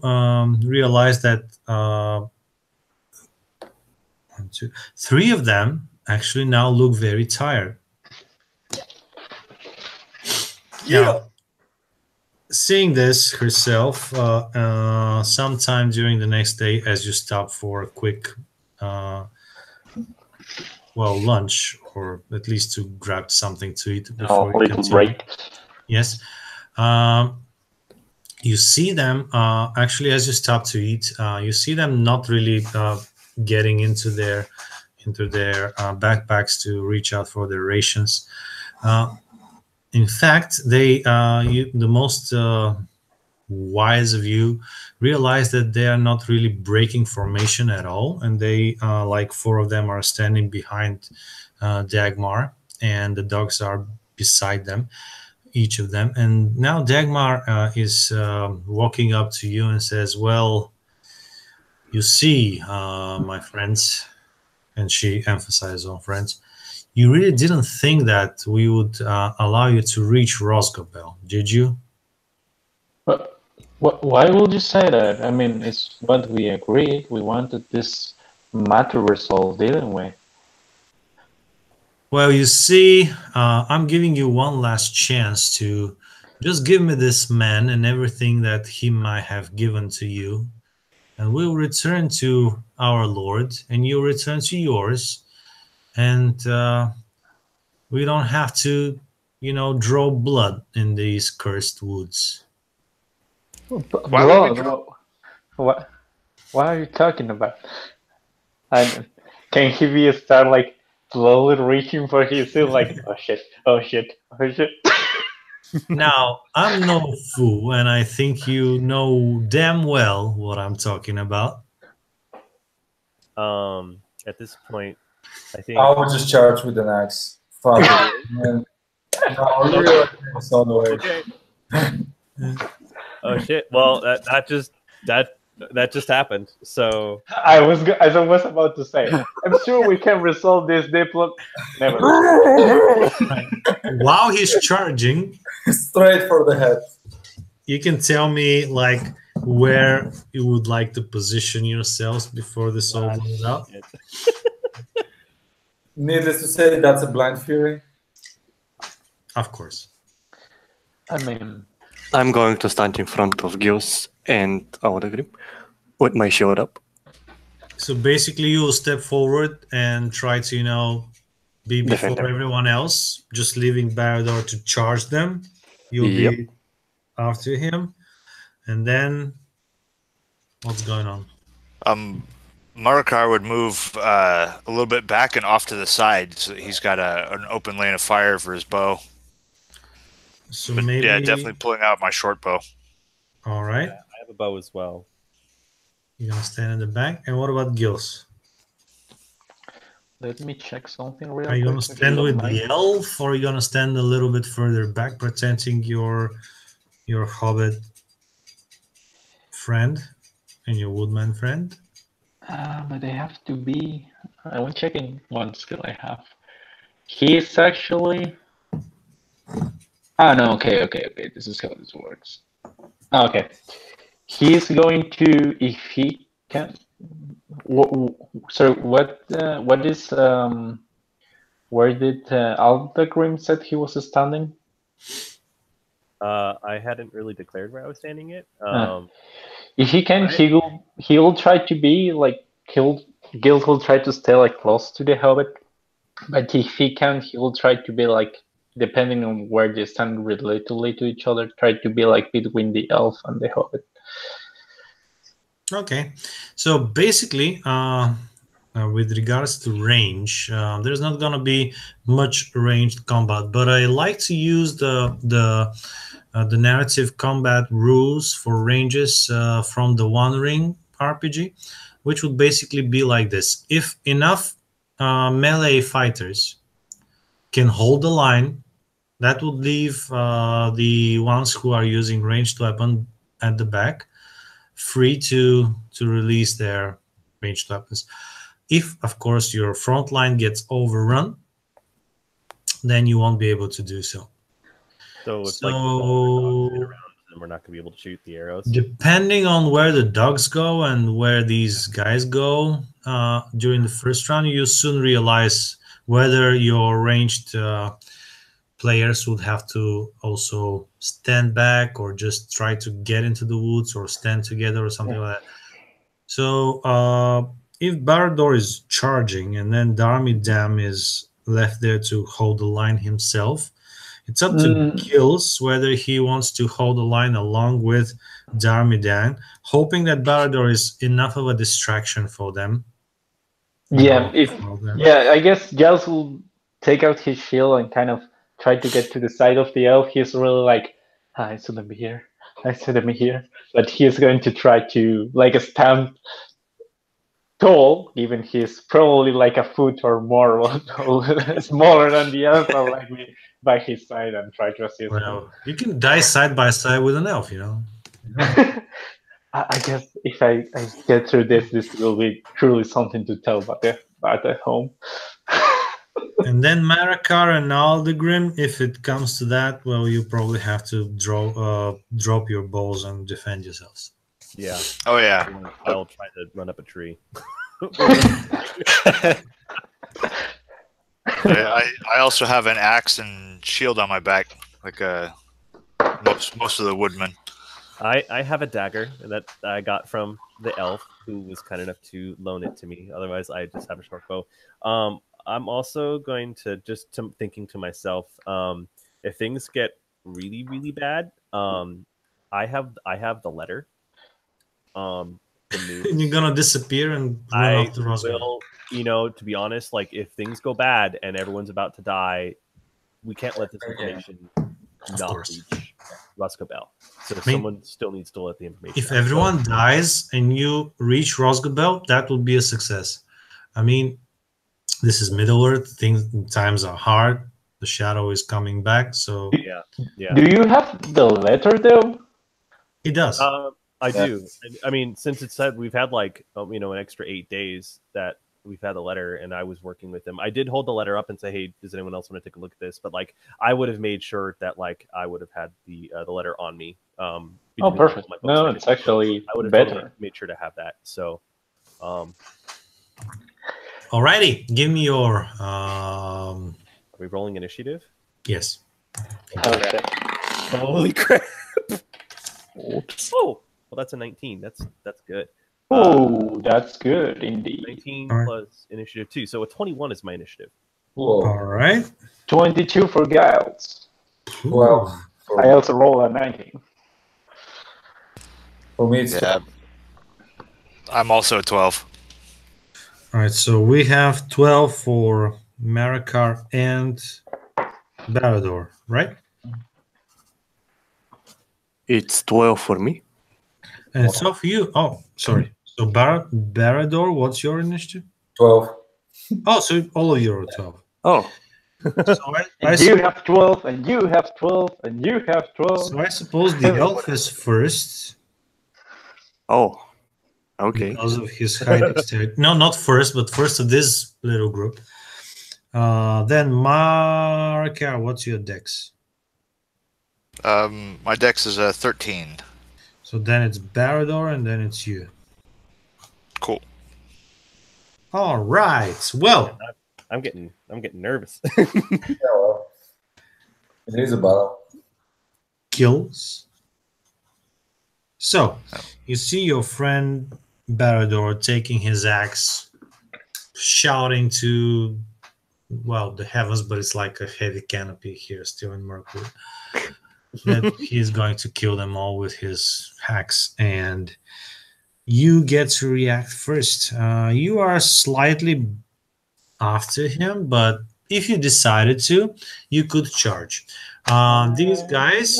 realize that 1, 2, 3 of them actually now look very tired. Now, seeing this herself, sometime during the next day, as you stop for a quick, lunch, or at least to grab something to eat before you little continue. break. Yes. You see them, actually, as you stop to eat, you see them not really getting into their backpacks to reach out for their rations. In fact, the most wise of you realize that they are not really breaking formation at all, and they, like 4 of them, are standing behind Dagmar, and the dogs are beside them, each of them. And now Dagmar is walking up to you and says, "Well, you see, my friends," and she emphasizes on friends, "you really didn't think that we would allow you to reach Rosgobel, did you?" But why would you say that? I mean, it's what we agreed. We wanted this matter resolved, didn't we? Well, you see, I'm giving you one last chance to just give me this man and everything that he might have given to you, and we'll return to our Lord, and you'll return to yours, and we don't have to, draw blood in these cursed woods. Why would we What are you talking about? Can he be a star like slowly reaching for his suit like, oh shit, oh shit, oh shit? Now, I'm no fool, and I think you know damn well what I'm talking about. At this point, I think I would just charge with an axe. Fuck it, man. No, really, it's all the way. okay. Oh shit! Well, that just happened. So I was about to say, I'm sure we can resolve this diplomat. Never. Right. While he's charging, Straight for the head. you can tell me like where you would like to position yourselves before this all blows out. Needless to say, that's a blind fury. Of course. I mean, I'm going to stand in front of Gios and Audagrim with my shield up. So basically, you will step forward and try to, be before Defender. everyone else, just leaving Barador to charge them. You'll Yep. be after him. And then, what's going on? Marikar would move a little bit back and off to the side, so he's got an open lane of fire for his bow. So But maybe, yeah, definitely pulling out my short bow. All right. I have a bow as well. You're gonna stand in the back. And what about Gills? Let me check something real Are you quick. gonna if you stand don't with mind. the elf, or are you gonna stand a little bit further back, protecting your hobbit friend and your woodman friend? But they have to be. I'm checking one skill I have. He's actually. Ah, no. Okay. This is how this works. Okay. He's going to, if he can. So what is where did Aldagrim said he was standing? I hadn't really declared where I was standing yet. If he can, I- he'll try to be like Gil will try to stay like close to the hobbit, but if he can, he will try to be like, depending on where they stand relatively to each other, try to be like between the elf and the hobbit. Okay, so basically, with regards to range, there's not gonna be much ranged combat, but I like to use the narrative combat rules for ranges from the One Ring RPG, which would basically be like this: if enough melee fighters can hold the line, that would leave the ones who are using ranged weapon at the back free to release their ranged weapons. If, of course, your front line gets overrun, then you won't be able to do so. So it's So, like all the dogs sit around, and we're not going to be able to shoot the arrows. depending on where the dogs go and where these guys go during the first round, you soon realize whether your ranged players would have to also stand back or just try to get into the woods or stand together or something like that. So if Barador is charging and then Darmidam is left there to hold the line himself, it's up to Gills whether he wants to hold the line along with Darmidan, hoping that Barador is enough of a distraction for them. Yeah, I guess Giles will take out his shield and kind of try to get to the side of the elf. He's really like, I shouldn't be here. I shouldn't be here. But he's going to try to like stand tall, even he's probably like a foot or more smaller than the elf, and like me by his side and try to assist him. You can die side by side with an elf, I guess if I get through this will be truly something to tell about at home. And then Marakar and Aldegrim, if it comes to that, well, you probably have to drop your bows and defend yourselves. Yeah. Oh yeah. I'll try to run up a tree. I also have an axe and shield on my back, like most of the woodmen. I have a dagger that I got from the elf who was kind enough to loan it to me. Otherwise, I just have a short bow. I'm also going to thinking to myself, if things get really, really bad, I have the letter. The news. And you're gonna disappear and run off the Roswell. To be honest, like if things go bad and everyone's about to die, we can't let this information not reach Roscobel. So someone still needs to let the information. If everyone dies and you reach Roscobel, that would be a success. I mean, this is Middle Earth. Times are hard. The shadow is coming back. So yeah. Do you have the letter though? It does. I do. I mean, since it said we've had like an extra 8 days that we've had the letter, and I was working with them. I did hold the letter up and say, "Hey, does anyone else want to take a look at this?" But like, I would have made sure that like I would have had the letter on me. Oh, perfect. No, it's actually I would have better. totally made sure to have that. So, alrighty, give me your. Are we rolling initiative? Yes. Okay. Holy crap! Oops. Oh, well, that's a 19. That's good. Oh, that's good indeed. 19 plus initiative 2, so a 21 is my initiative. Whoa. All right. 22 for Giles. Well, I also roll a 19. For me, it's I'm also a 12. All right, so we have 12 for Marakar and Barador, right? It's 12 for me. And it's off you. Oh, sorry. So Barador, what's your initiative? 12. Oh, so all of you are 12. Oh, So And you have 12, and you have 12, and you have 12. so I suppose the elf is first oh, okay. because of his high dexterity. No, not first, but first of this little group. Then Marika, what's your dex? My dex is a 13. So then it's Barador, and then it's you. Cool. All right. Well, I'm getting nervous. Yeah, well, it is a battle. kills. So you see your friend Barador taking his axe, shouting to, well, the heavens, but it's like a heavy canopy here still in Mirkwood, that he's going to kill them all with his axe. And you get to react first. You are slightly after him, but if you decided to, you could charge. These guys,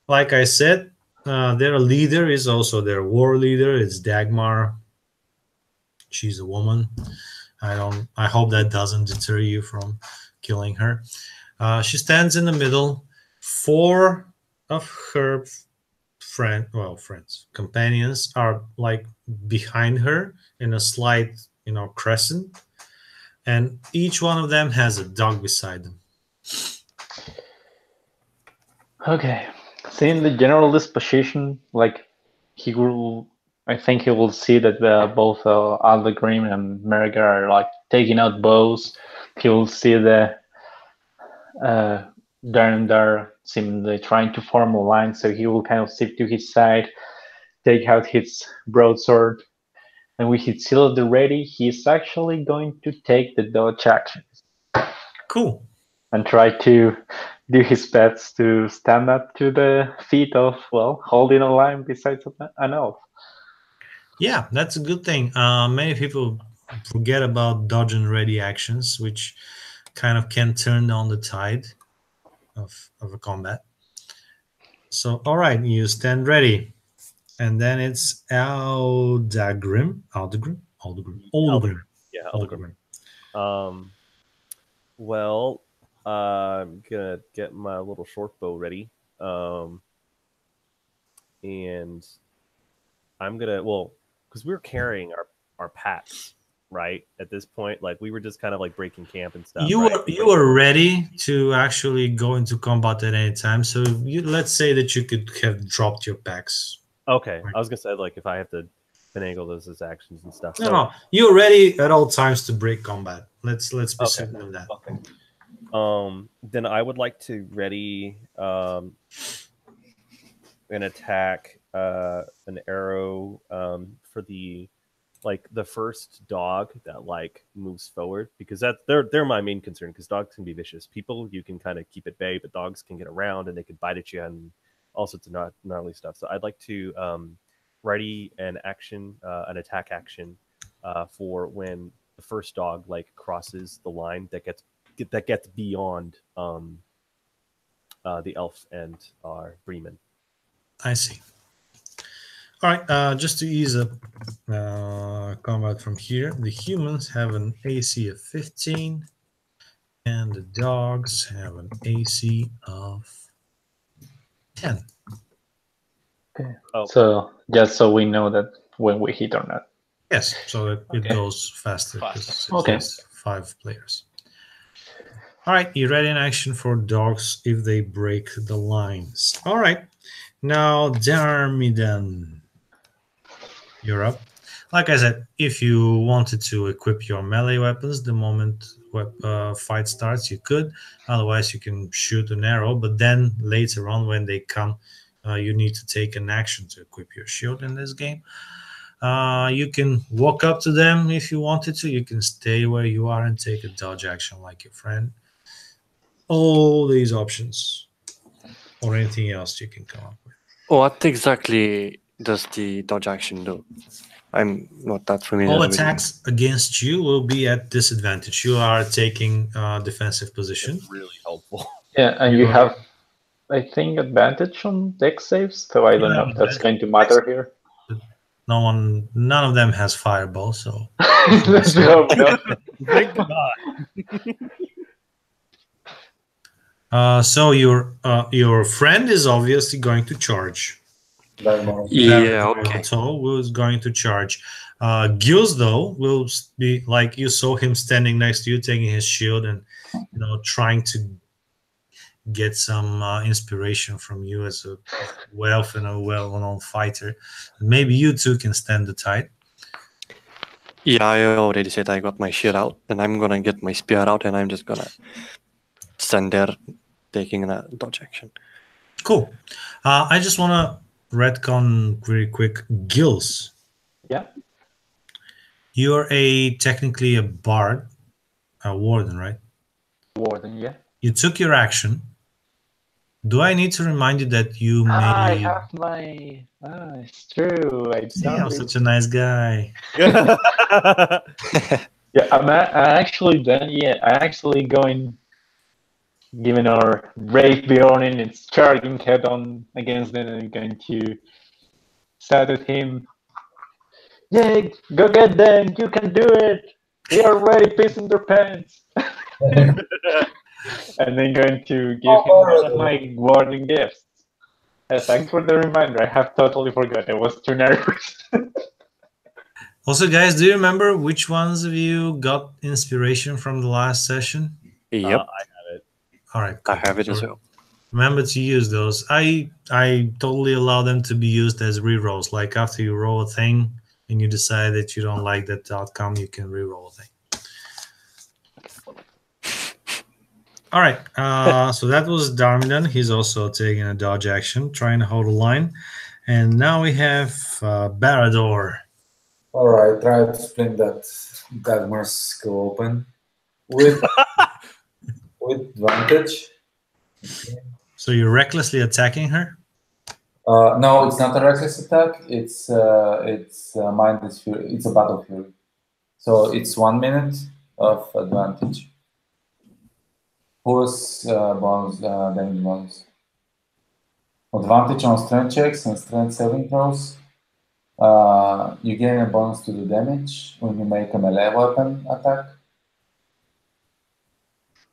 like I said, their leader is also their war leader. It's Dagmar. She's a woman. I hope that doesn't deter you from killing her. She stands in the middle. 4 of her companions are like behind her in a slight, crescent, and each one of them has a dog beside them. Okay. Seeing the general disposition, like I think he will see that both Aldegrim and Merger are like taking out bows. He will see the Darndar seemingly trying to form a line, so he will kind of step to his side, take out his broadsword, and with his cylinder ready, he's actually going to take the dodge action. Cool. And try to do his best to stand up to the feet of, well, holding a line besides an elf. Yeah, that's a good thing. Many people forget about dodge and ready actions, which kind of can turn on the tide of a combat. So, all right, you stand ready. And then it's Aldegrim. Yeah, Aldegrim. Well, I'm gonna get my little short bow ready, and I'm gonna because we were carrying our packs, right? At this point, like we were just kind of like breaking camp and stuff. You were ready to actually go into combat at any time. So let's say that you could have dropped your packs. Okay, I was gonna say like if I have to finagle those as actions and stuff. No, you're ready at all times to break combat. Let's be certain of that. Okay. Then I would like to ready an attack, an arrow for the first dog that like moves forward, because they're my main concern, because dogs can be vicious. People you can kind of keep at bay, but dogs can get around and they can bite at you and all sorts of gnarly stuff. So I'd like to ready an action, an attack action for when the first dog like crosses the line that gets beyond the elf and our Bremen. I see. All right, just to ease up combat from here, the humans have an AC of 15, and the dogs have an AC of 10. Okay. Oh. So just so we know that when we hit or not. Yes, so it goes faster because it's 5 players. All right, you ready in action for dogs if they break the lines. All right, now Darmidan, you're up. Like I said, if you wanted to equip your melee weapons the moment fight starts, you could. Otherwise, you can shoot an arrow, but then later on when they come, you need to take an action to equip your shield in this game. You can walk up to them if you wanted to. You can stay where you are and take a dodge action like your friend. All these options, or anything else you can come up with. What exactly does the dodge action do? I'm not that familiar. All attacks against you will be at disadvantage. You are taking a defensive position. That's really helpful. Yeah, and you have I think advantage on dex saves, so I don't know if that's going to matter here. None of them has fireball, so Let's hope not. Thank God. so your friend is obviously going to charge. Yeah, okay. Was going to charge. Gills though will be like you saw him standing next to you, taking his shield and trying to get some inspiration from you as a wealth and a well-known fighter. Maybe you two can stand the tide. Yeah, I already said I got my shield out, and I'm gonna get my spear out, and I'm just gonna stand there taking a dodge action. Cool. I just want to retcon really quick. Gills. Yeah. You're technically a bard, a warden, right? Warden, yeah. You took your action. Do I need to remind you that you may... I have my... it's true. I'm such a nice guy. Yeah, I'm actually done. Yeah, I'm actually going... Given our Brave Bjorn and its charging head on against them, I'm going to shout at him. Yeah, go get them! You can do it! They are already pissing their pants! And then going to give him one of my warning gifts. Thanks for the reminder. I have totally forgot. I was too nervous. Also, guys, do you remember which ones of you got inspiration from the last session? Yep. I have it. All right. Cool. I have it as well. Remember to use those. I totally allow them to be used as rerolls. Like after you roll a thing and you decide that you don't like that outcome, you can reroll a thing. All right. So that was Darmidan. He's also taking a dodge action, trying to hold a line. And now we have Barador. All right. Try to split that Dagmar's skill open with advantage. Okay. So you're recklessly attacking her? No, it's not a reckless attack. It's mindless fury. It's a battle fury. So it's 1 minute of advantage. Plus bonus damage bonus. Advantage on strength checks and strength saving throws. You gain a bonus to the damage when you make a melee weapon attack.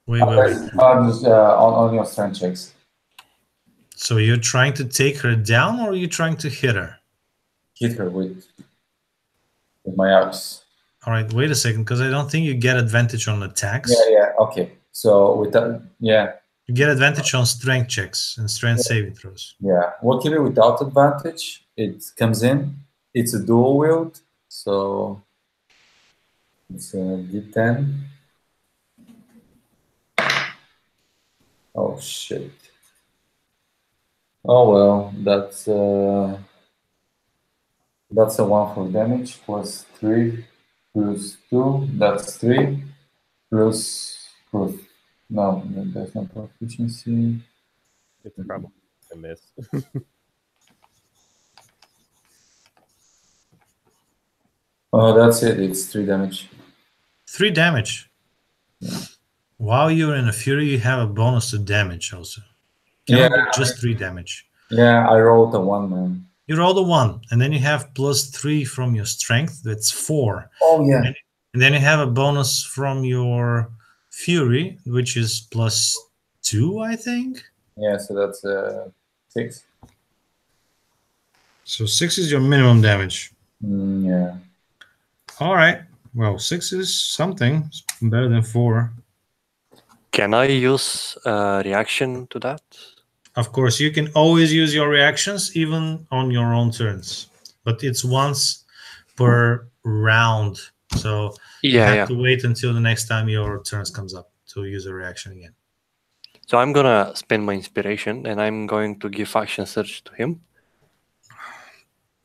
Wait. On your strength checks. So you're trying to take her down, or are you trying to hit her? Hit her with my axe. All right, wait a second, because I don't think you get advantage on attacks. Yeah, okay. So with that, yeah. You get advantage on strength checks and strength saving throws. Yeah, Valkyrie without advantage, it comes in. It's a dual wield, so it's a D10. Oh shit. Oh well, that's a 1 for damage plus 3 plus 2. That's 3 plus no, there's no proficiency. It's probably a miss. Oh, that's it. It's 3 damage. 3 damage. Yeah. While you're in a fury, you have a bonus to damage also. Yeah, just 3 damage. Yeah, I rolled a 1, man. You rolled a 1, and then you have plus 3 from your strength. That's 4. Oh yeah. And then you have a bonus from your fury, which is plus 2, I think. Yeah, so that's 6. So 6 is your minimum damage. Yeah. All right. Well, 6 is something. It's better than 4. Can I use a reaction to that? Of course, you can always use your reactions, even on your own turns. But it's once per round. So you have to wait until the next time your turns comes up to use a reaction again. So I'm going to spend my inspiration, and I'm going to give action surge to him.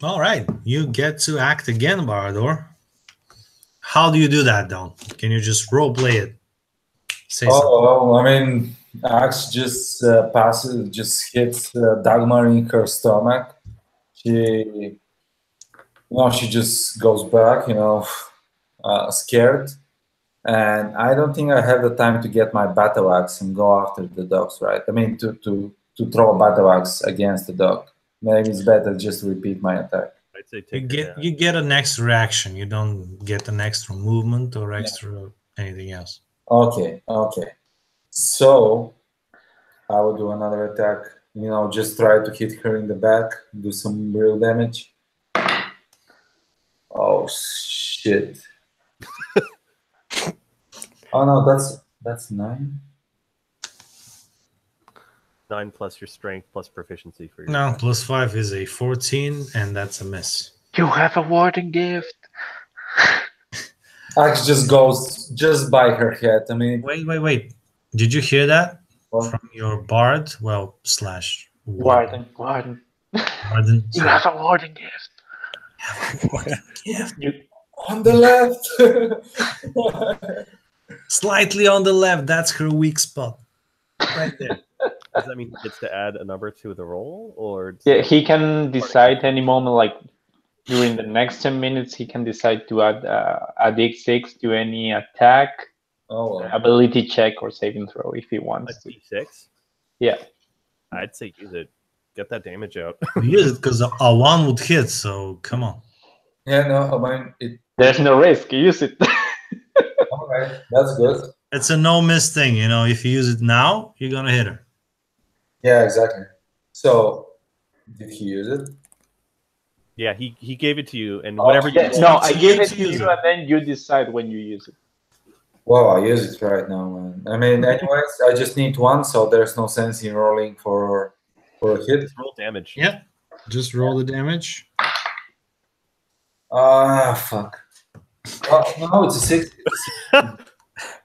All right. You get to act again, Barador. How do you do that, Don? Can you just role play it? Say something. Well, I mean, Axe just passes, just hits Dagmar in her stomach. She just goes back, scared. And I don't think I have the time to get my battle axe and go after the dogs, right? I mean, to to throw a battle axe against the dog. Maybe it's better just to repeat my attack. I'd say You take her down. you get an extra reaction. You don't get an extra movement or extra anything else. Okay, okay. So I will do another attack. You know, just try to hit her in the back, do some real damage. Oh shit! Oh no, that's 9. 9 plus your strength plus proficiency for your No, attack. +5 is a 14, and that's a miss. You have a warding gift. Axe just goes just by her head. I mean, Wait. Did you hear that What? from your bard? Well, slash Warden. warden. You Sorry. have a warding gift. Gift. You on the left. Slightly on the left. That's her weak spot. Right there. Does that mean he gets to add a number to the roll, or Yeah, he can decide any moment, like during the next 10 minutes, he can decide to add a d6 to any attack, Oh well. ability check, or saving throw if he a wants to. d6? Yeah. I'd say use it. Get that damage out. Use it because a 1 would hit. So come on. Yeah, no, I mean it. There's no risk. Use it. All right, that's good. It's a no miss thing. You know, if you use it now, you're gonna hit her. Yeah, exactly. So, did he use it? Yeah, he gave it to you, and Oh, whatever yeah. you No, I to give you it to to use you, it. and then you decide when you use it. Well, I use it right now, man. I mean, anyways, I just need 1, so there's no sense in rolling for a hit. just roll damage. Yeah. Just roll the damage. Ah, fuck. Oh, no, it's a 6.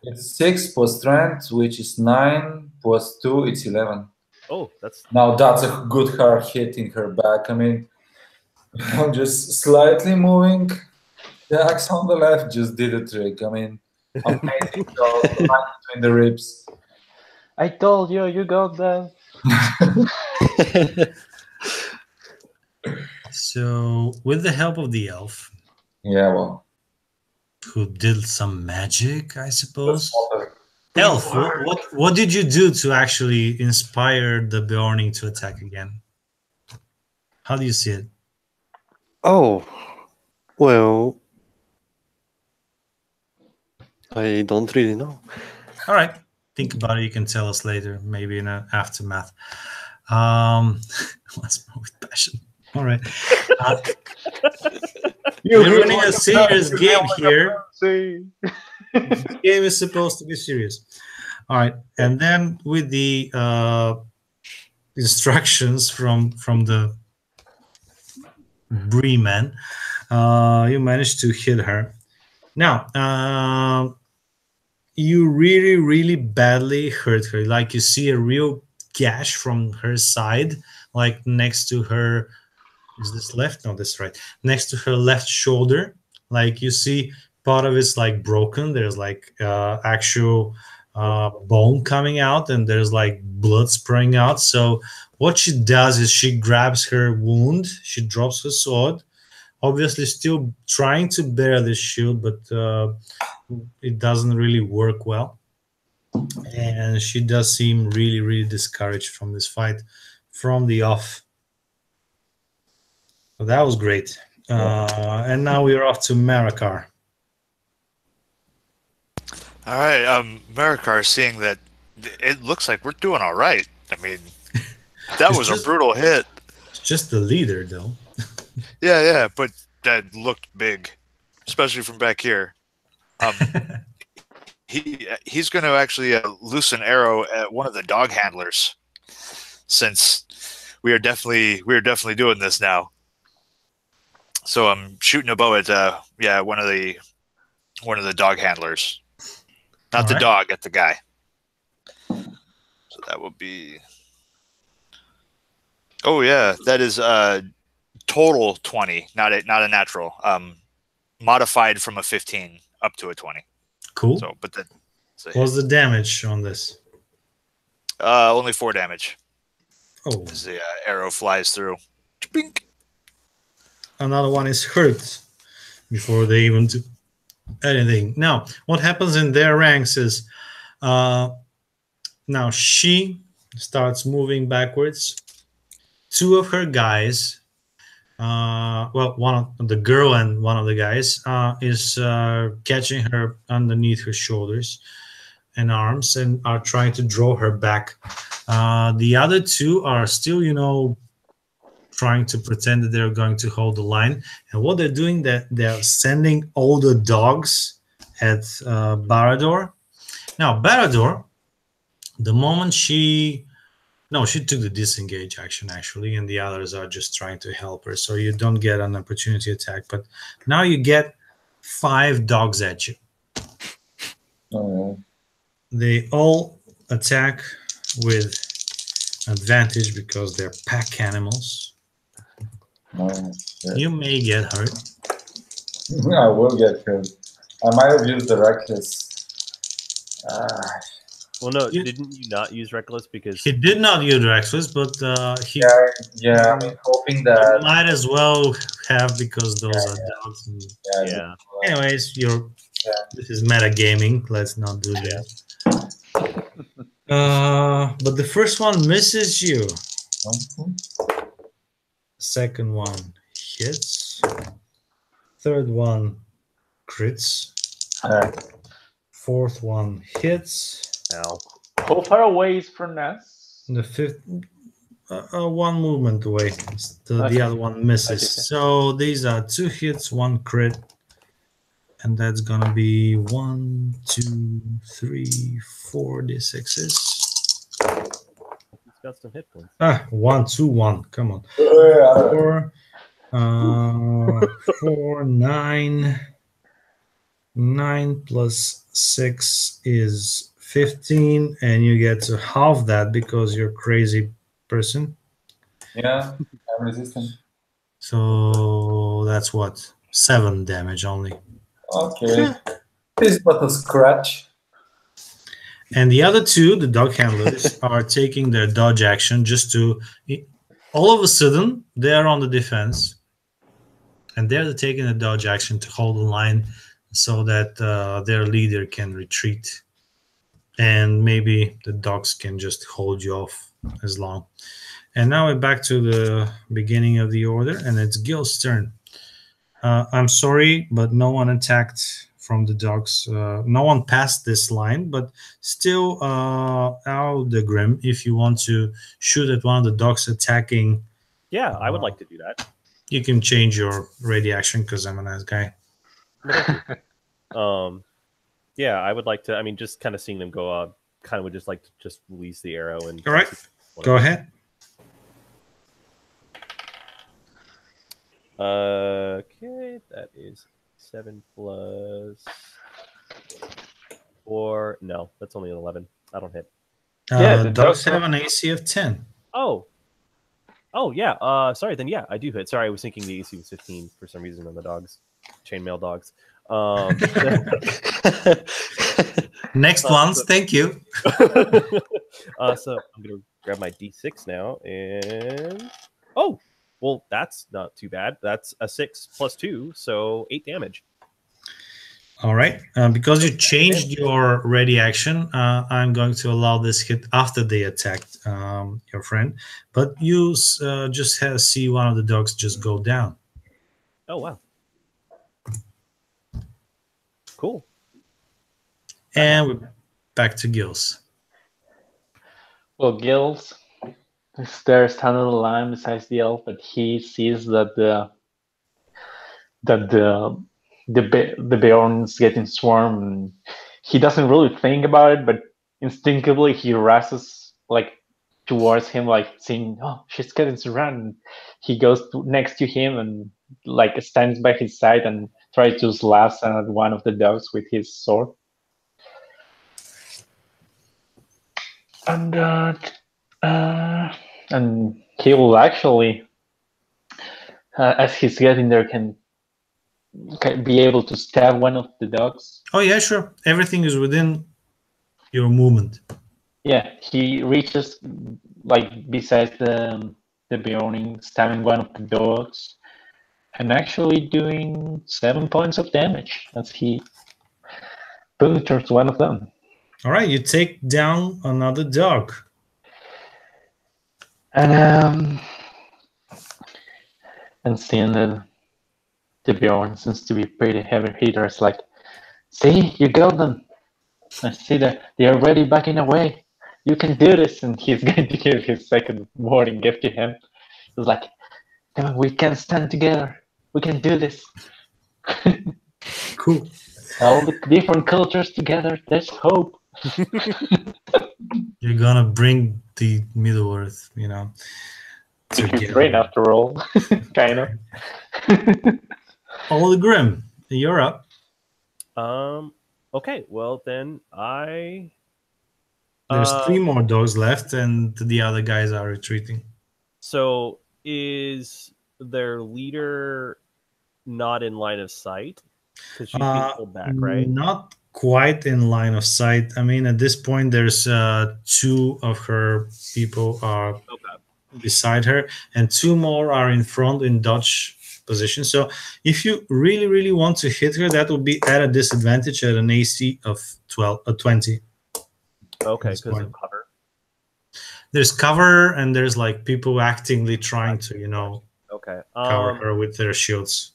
It's 6 plus strength, which is 9 plus 2, it's 11. Oh, that's Now that's a good hard hit in her back. I mean, I'm just slightly moving the axe on the left just did a trick. I mean, amazing job right between the ribs. I told you, you got that. So, with the help of the elf, Yeah, well. who did some magic, I suppose. That's Elf, what did you do to actually inspire the Bjorning to attack again? How do you see it? Oh, well, I don't really know. All right, think about it. You can tell us later, maybe in an aftermath. Let's move with passion. All right. We're running a serious game here. This game is supposed to be serious. All right, and then with the instructions from the Breeman, you managed to hit her. Now, you really badly hurt her. Like you see a real gash from her side, like next to her. Is this left? No, this right. Next to her left shoulder. Like you see part of it's like broken. There's like actual bone coming out, and there's like blood spraying out. So what she does is she grabs her wound. She drops her sword. Obviously still trying to bear this shield, but it doesn't really work well. And she does seem really discouraged from this fight from the off. So that was great. And now we're off to Marakar. All right, Marikar, seeing that it looks like we're doing all right. I mean, that It's was just- a brutal hit. It's just the leader, though. Yeah, but that looked big, especially from back here. He's going to actually loose an arrow at one of the dog handlers, since we are definitely doing this now. So I'm shooting a bow at one of the dog handlers, not All the right. dog, at the guy. So that will be. Oh yeah, that is total 20, not a natural. Modified from a 15 up to a 20. Cool. So, but that. What's the damage on this? Only 4 damage Oh, as the arrow flies through. Bink. another one is hurt before they even do anything. Now, what happens in their ranks is now she starts moving backwards. Two of her guys, well, one of the girl and one of the guys is catching her underneath her shoulders and arms and are trying to draw her back. The other two are still, trying to pretend that they're going to hold the line. And what they're doing, that they're sending all the dogs at Barador. Now, Barador, the moment she took the disengage action, actually, and the others are just trying to help her. So you don't get an opportunity attack. But now you get 5 dogs at you. Oh, They all attack with advantage because they're pack animals. no. Yeah. You may get hurt. I will get hurt. I might have used the reckless. Well, no, You- didn't you not use reckless because He did not use reckless, but he yeah. I mean, hoping you that. might as well have because those are dogs. And yeah. anyways, Yeah. this is metagaming. Let's not do this. But the first one misses you. Second one hits. Third one crits. Fourth one hits. Ow. How far away is from us? The fifth, one movement away. The Okay. other one misses. Okay. So these are 2 hits, 1 crit. And that's gonna be 1, 2, 3, 4 d6s. He's got some hit points. 1, 2, 1. Come on. 4, 9. 9 plus 6 is 15, and you get to half that because you're a crazy person. Yeah, I'm resistant. So that's what? 7 damage only. Okay. This is but a scratch. And the other 2, the dog handlers, are taking their dodge action just to... All of a sudden, they are on the defense. And they're taking a dodge action to hold the line so that their leader can retreat. And maybe the dogs can just hold you off as long. And now we're back to the beginning of the order, and it's Gil's turn. I'm sorry, but no one attacked from the dogs. No one passed this line, but still, Aldegrim, if you want to shoot at one of the dogs attacking, Yeah, I would like to do that. you can change your ready action because I'm a nice guy. Yeah, I would like to. I mean, just kind of seeing them go up, kind of would just like to just release the arrow and. All right, go ahead. Okay, that is 7 plus 4. No, that's only an 11. I don't hit. Yeah, the dogs dogs have an AC of 10. Oh, yeah. Sorry, then yeah, I do hit. Sorry, I was thinking the AC was 15 for some reason on the dogs, chainmail dogs. Next ones, thank you. So I'm gonna grab my D6 now, and well, that's not too bad. That's a 6 plus 2, so 8 damage. All right, because you changed your ready action, I'm going to allow this hit after they attacked your friend. But you just see one of the dogs just go down. Oh wow, cool. And we're back to Gills. Well, Gills is there standing on the line besides the elf, but he sees that the Beorn's getting swarmed. And he doesn't really think about it, but instinctively he rushes like towards him, like saying, "Oh, she's getting surrounded." He goes next to him and like stands by his side and tries to slash at one of the dogs with his sword. And he will actually, as he's getting there, can be able to stab one of the dogs. Oh yeah, sure. Everything is within your movement. Yeah, he reaches like besides the Beorning, stabbing one of the dogs, and actually doing 7 points of damage as he punctures one of them. All right, you take down another dog. And seeing the Bjorn seems to be pretty heavy hitters. Like, see, you got them. I see that they are already backing away. You can do this, and he's going to give his second warning gift to him. He's like, come on, we can stand together. We can do this. Cool. All the different cultures together. There's hope. You're gonna bring the Middle Earth, It's rain after all, kind of. All the Grim, you're up. Okay. Well, then I. There's 3 more dogs left, and the other guys are retreating. So is their leader not in line of sight? Because she's being pulled back, right? Not quite in line of sight. I mean, at this point, there's 2 of her people are beside her, and 2 more are in front in dodge position. So if you really, really want to hit her, that would be at a disadvantage at an AC of 20. Okay, because of cover. There's cover, and there's like people actively trying to, Okay. cover her with their shields.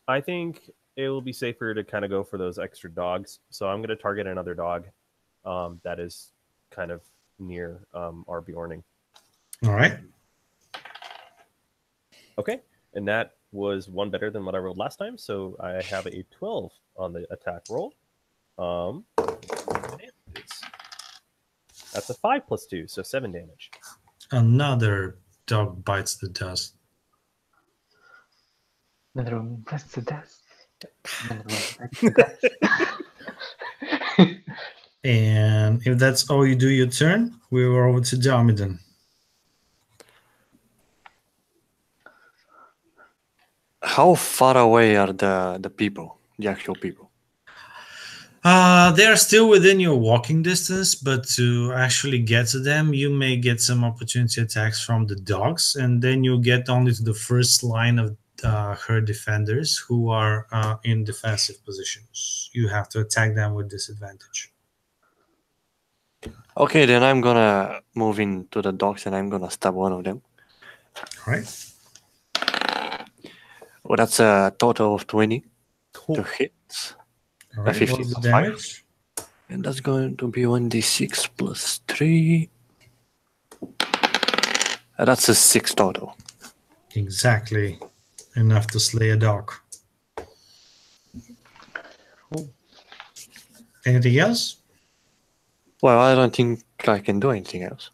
I think it will be safer to kind of go for those extra dogs. So I'm going to target another dog that is kind of near our Bjorning. All right. Okay. And that was 1 better than what I rolled last time. So I have a 12 on the attack roll. That's a 5 plus 2, so 7 damage. Another dog bites the dust. Another one bites the dust. Another one bites the dust. And if that's all you do your turn, we were over to Domidon. How far away are the people, the actual people? They are still within your walking distance, but to actually get to them, you may get some opportunity attacks from the dogs, and then you'll get only to the first line of her defenders who are in defensive positions. You have to attack them with disadvantage. Okay, then I'm gonna move into the dogs and I'm gonna stab one of them. All right. Well, that's a total of 20 to hit. All right. 15 What's the plus damage? And that's going to be 1d6 plus 3. That's a 6 total. Exactly. Enough to slay a dog. Anything else? Well, I don't think I can do anything else.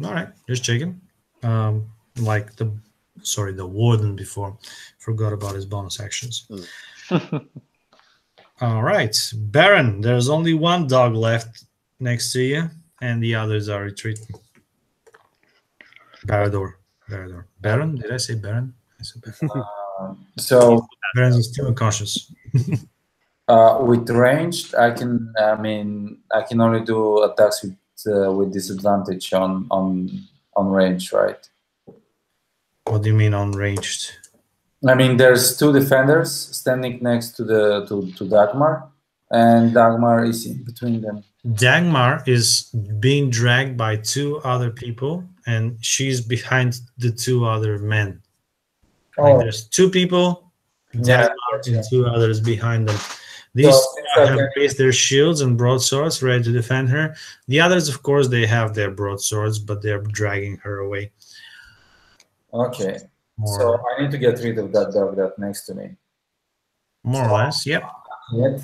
All right, just checking. Like the warden before forgot about his bonus actions. All right, Baron. There's only 1 dog left next to you, and the others are retreating. Barador. Baron? Did I say Baron? I said Baron. So Baron's still unconscious. with ranged, I can only do attacks with disadvantage on range, right? What do you mean unranged? I mean, there's 2 defenders standing next to Dagmar, and Dagmar is in between them. Dagmar is being dragged by 2 other people, and she's behind the 2 other men. Like there's 2 people, Dagmar and 2 others behind them. These have raised their shields and broadswords ready to defend her. The others, of course, they have their broadswords, but they're dragging her away. Okay. So I need to get rid of that dog that's next to me. More or less, yep. Yet.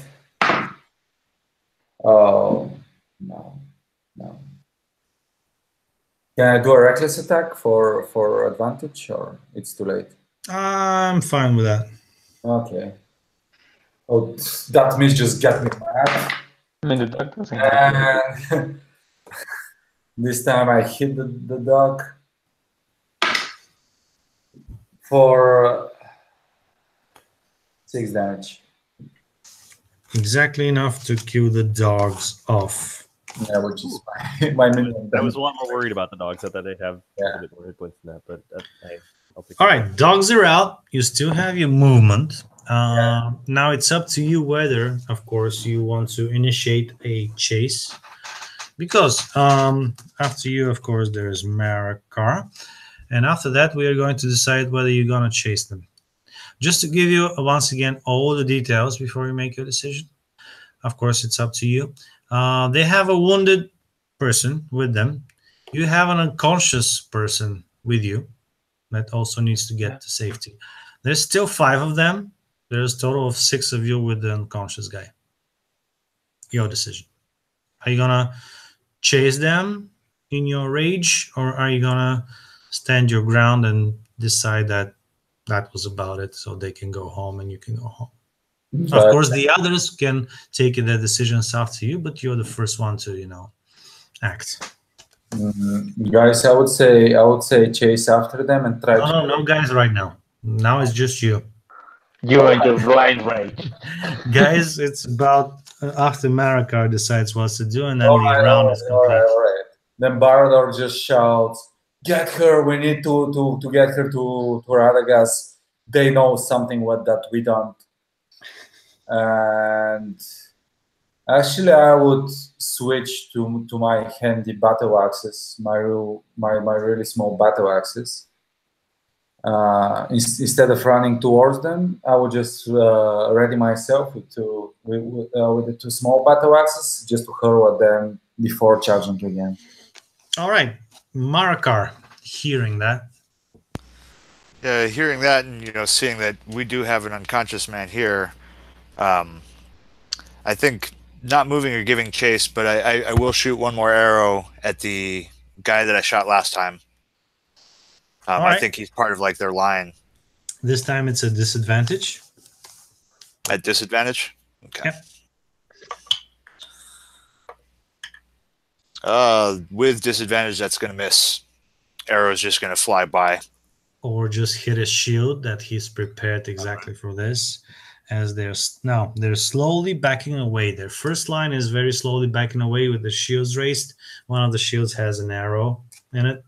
Oh, no. Can I do a reckless attack for advantage, or it's too late? I'm fine with that. Okay. Oh, that miss just got me mad. I mean, the dog doesn't have And this time I hit the dog for 6 damage. Exactly enough to kill the dogs off. Yeah, which is my minimum. I was a lot more worried about the dogs. I thought they'd have a bit more hit points than that, but I'll take All right, dogs are out. You still have your movement. Now it's up to you whether, of course, you want to initiate a chase, because after you, of course, there's Marakar, and after that, we are going to decide whether you're gonna chase them. Just to give you once again all the details before you make your decision. Of course, it's up to you. They have a wounded person with them. You have an unconscious person with you that also needs to get to safety. There's still 5 of them. There's a total of 6 of you with the unconscious guy. Your decision. Are you gonna chase them in your rage, or are you gonna stand your ground and decide that that was about it, so they can go home and you can go home? Of course, the others can take their decisions after you, but you're the first one to, act. Guys, I would say chase after them and try to. No, guys, right now. Now it's just you. You are the blind rage. Guys, it's about after Marakar decides what to do, and then All the right, round is complete. all right. Then Barador just shouts, "Get her! We need to get her to Radagast. They know something that we don't." And actually, I would switch to my handy battle axes, my really small battle axes. Instead of running towards them, I would just ready myself with the 2 small battle axes just to hurl at them before charging again. All right, Marakar, hearing that. Yeah, hearing that and seeing that we do have an unconscious man here, I think not moving or giving chase, but I will shoot one more arrow at the guy that I shot last time. Right. I think he's part of like their line. This time it's a disadvantage. At disadvantage? Okay. Yep. With disadvantage, that's going to miss. Arrow's just going to fly by. Or just hit a shield that he's prepared exactly for this. As they're slowly backing away. Their first line is very slowly backing away with the shields raised. One of the shields has an arrow in it.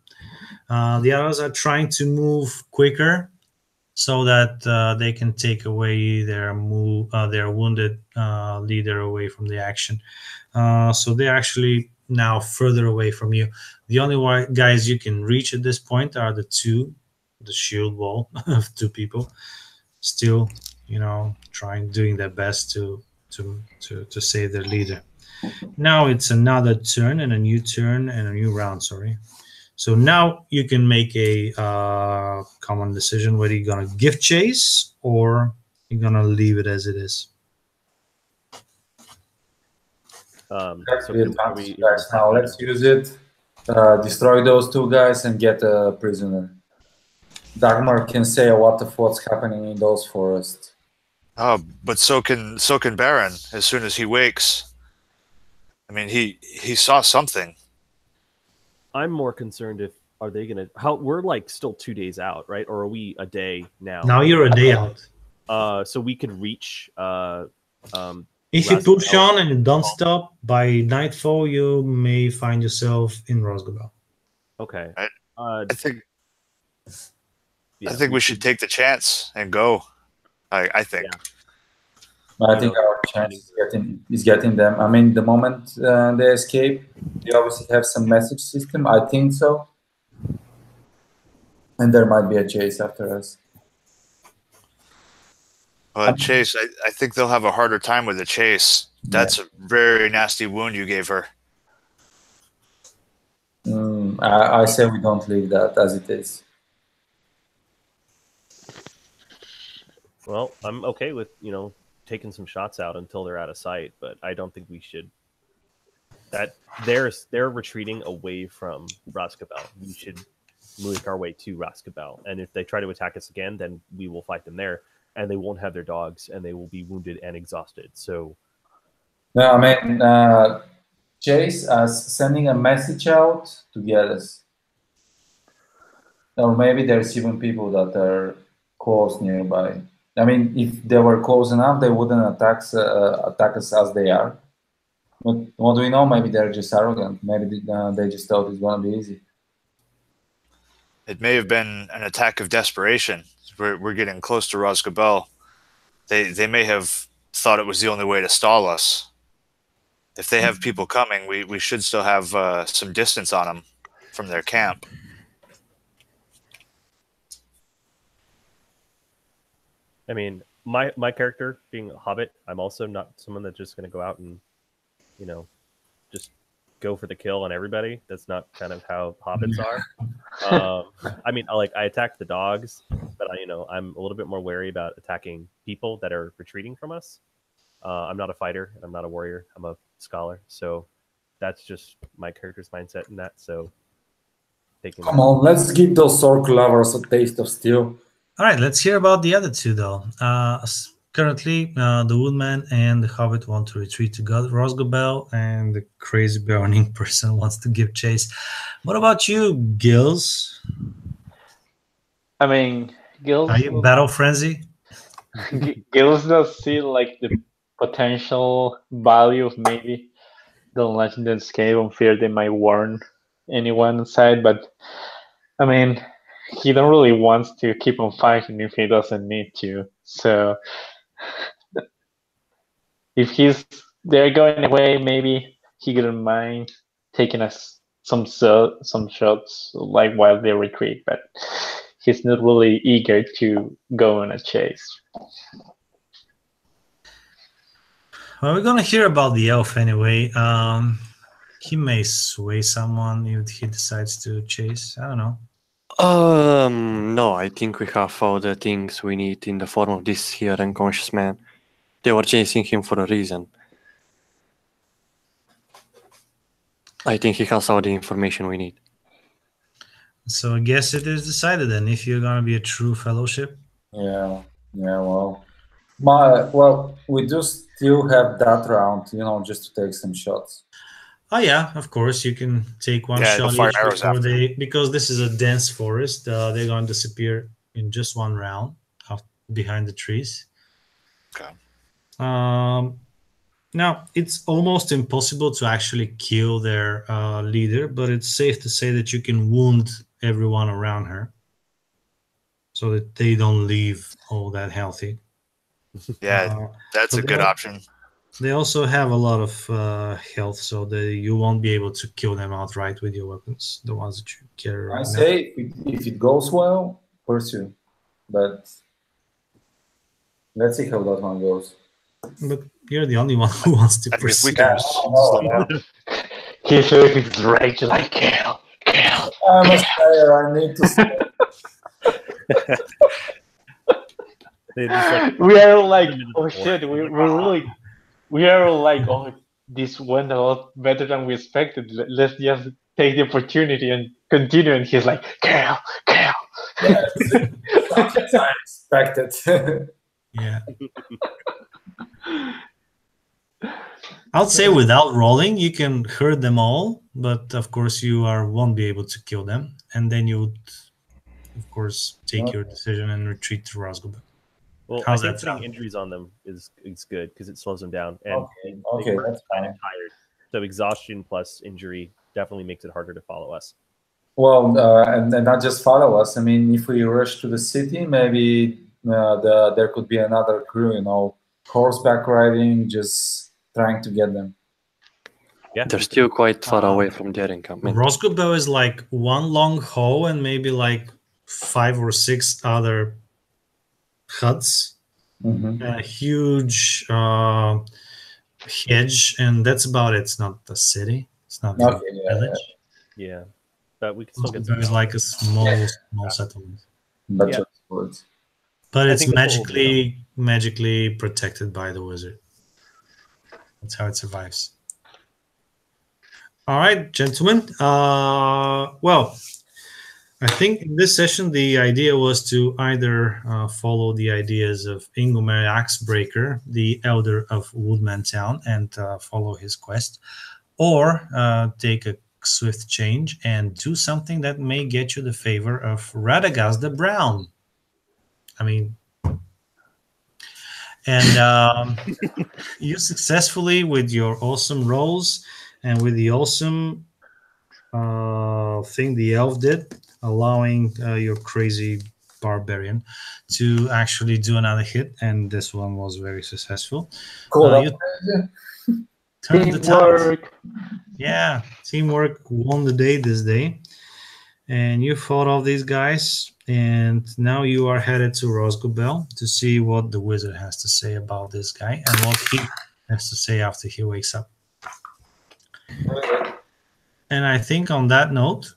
The others are trying to move quicker so that they can take away their wounded leader away from the action. So they're actually now further away from you. The only guys you can reach at this point are the shield wall of 2 people, still, doing their best to save their leader. Now it's another turn and a new round. Sorry. So now you can make a common decision whether you're gonna give chase or you're gonna leave it as it is. Now let's use it. Destroy those 2 guys and get a prisoner. Dagmar can say a lot of what's happening in those forests. Oh, but so can Baron as soon as he wakes. I mean, he saw something. I'm more concerned are they gonna we're like still 2 days out, right? Or are we a day now? Now you're a day out. So we could reach if you push on and don't stop, by nightfall you may find yourself in Rosgobel. Okay. I think we should take the chance and go. I think. Yeah. I think our chance is getting them. I mean, the moment they escape, they obviously have some message system. I think so. And there might be a chase after us. Chase, I think they'll have a harder time with the chase. That's a very nasty wound you gave her. I say we don't leave that as it is. Well, I'm okay with, taking some shots out until they're out of sight, but I don't think we should. That they're retreating away from Rosgobel. We should make our way to Rosgobel, and if they try to attack us again, then we will fight them there, and they won't have their dogs, and they will be wounded and exhausted. So, no, I mean, Chase as sending a message out to get us, or maybe there's even people that are close nearby. I mean, if they were close enough, they wouldn't attack us as they are. But what do we know? Maybe they're just arrogant. Maybe they just thought it's going to be easy. It may have been an attack of desperation. We're getting close to Rosgobel. They may have thought it was the only way to stall us. if they have people coming, we should still have some distance on them from their camp. I mean, my character being a hobbit, I'm also not someone that's just going to go out and, just go for the kill on everybody. That's not kind of how hobbits are. I mean, I attack the dogs, but I'm a little bit more wary about attacking people that are retreating from us. I'm not a fighter. I'm not a warrior. I'm a scholar. So that's just my character's mindset in that. So Come on, let's give those orc lovers a taste of steel. All right, let's hear about the other two, though. Currently, the Woodman and the Hobbit want to retreat to God Rosgobel, and the crazy burning person wants to give chase. What about you, Gills? I mean, Gills. Are you battle frenzy? Gills does see like the potential value of maybe the Legend escape on fear they might warn anyone inside, but I mean, he don't really wants to keep on fighting if he doesn't need to. So if they're going away, maybe he wouldn't mind taking us some shots like while they retreat, but he's not really eager to go on a chase. Well, we're gonna hear about the elf anyway. He may sway someone if he decides to chase. I don't know. No, I think we have all the things we need in the form of this here unconscious man. They were chasing him for a reason. I think he has all the information we need. So I guess it is decided then if you're gonna be a true fellowship. Yeah, well, we do still have that round, just to take some shots. Oh yeah, of course you can take one Yeah, shot they'll fire each arrows before after. because this is a dense forest. They're going to disappear in just one round behind the trees. Okay. Now it's almost impossible to actually kill their leader, but it's safe to say that you can wound everyone around her, so that they don't leave all that healthy. Yeah, that's a good option. They also have a lot of health, so you won't be able to kill them outright with your weapons, the ones that you carry right now. I say, if it goes well, pursue. But let's see how that one goes. But you're the only one who wants to pursue. We can He's with his rage like kill. I'm a slayer, I need to stay. We are like, oh shit, we are like, oh, this went a lot better than we expected. Let's just take the opportunity and continue. And he's like, kill. Yes. I expected. Yeah. I'll say without rolling, you can hurt them all, but of course you won't be able to kill them. And then you would, of course, take your decision and retreat to Rosgobel. Well, I think putting injuries on them is good because it slows them down. And okay, that's fine. Tired. So exhaustion plus injury definitely makes it harder to follow us. Well, and not just follow us. I mean, if we rush to the city, maybe there could be another crew, horseback riding, just trying to get them. Yeah, they're still quite far away from their encampment. Rosgobel is like one long hall and maybe like 5 or 6 other huts, a huge hedge, and that's about it. It's not the city. It's not the village. Yeah, but we can still get. It's like a small settlement. But it's magically protected by the wizard. That's how it survives. All right, gentlemen. Well, I think in this session, the idea was to either follow the ideas of Ingomar Axebreaker, the elder of Woodman Town, and follow his quest, or take a swift change and do something that may get you the favor of Radagast the Brown. I mean, and you successfully, with your awesome rolls and with the awesome thing the elf did, allowing your crazy barbarian to actually do another hit, and this one was very successful. Cool. Turn the tide. Teamwork. Yeah, teamwork won the day this day. And you fought all these guys, and now you are headed to Rosgobel to see what the wizard has to say about this guy and what he has to say after he wakes up. And I think on that note,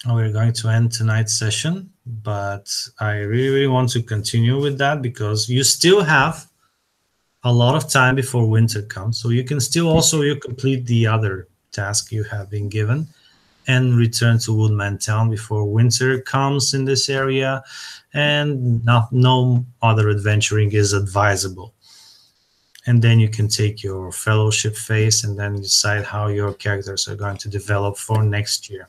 we're going to end tonight's session, but I really want to continue with that because you still have a lot of time before winter comes. So you can still also you complete the other task you have been given and return to Woodman Town before winter comes in this area, and no other adventuring is advisable. And then you can take your fellowship phase and then decide how your characters are going to develop for next year.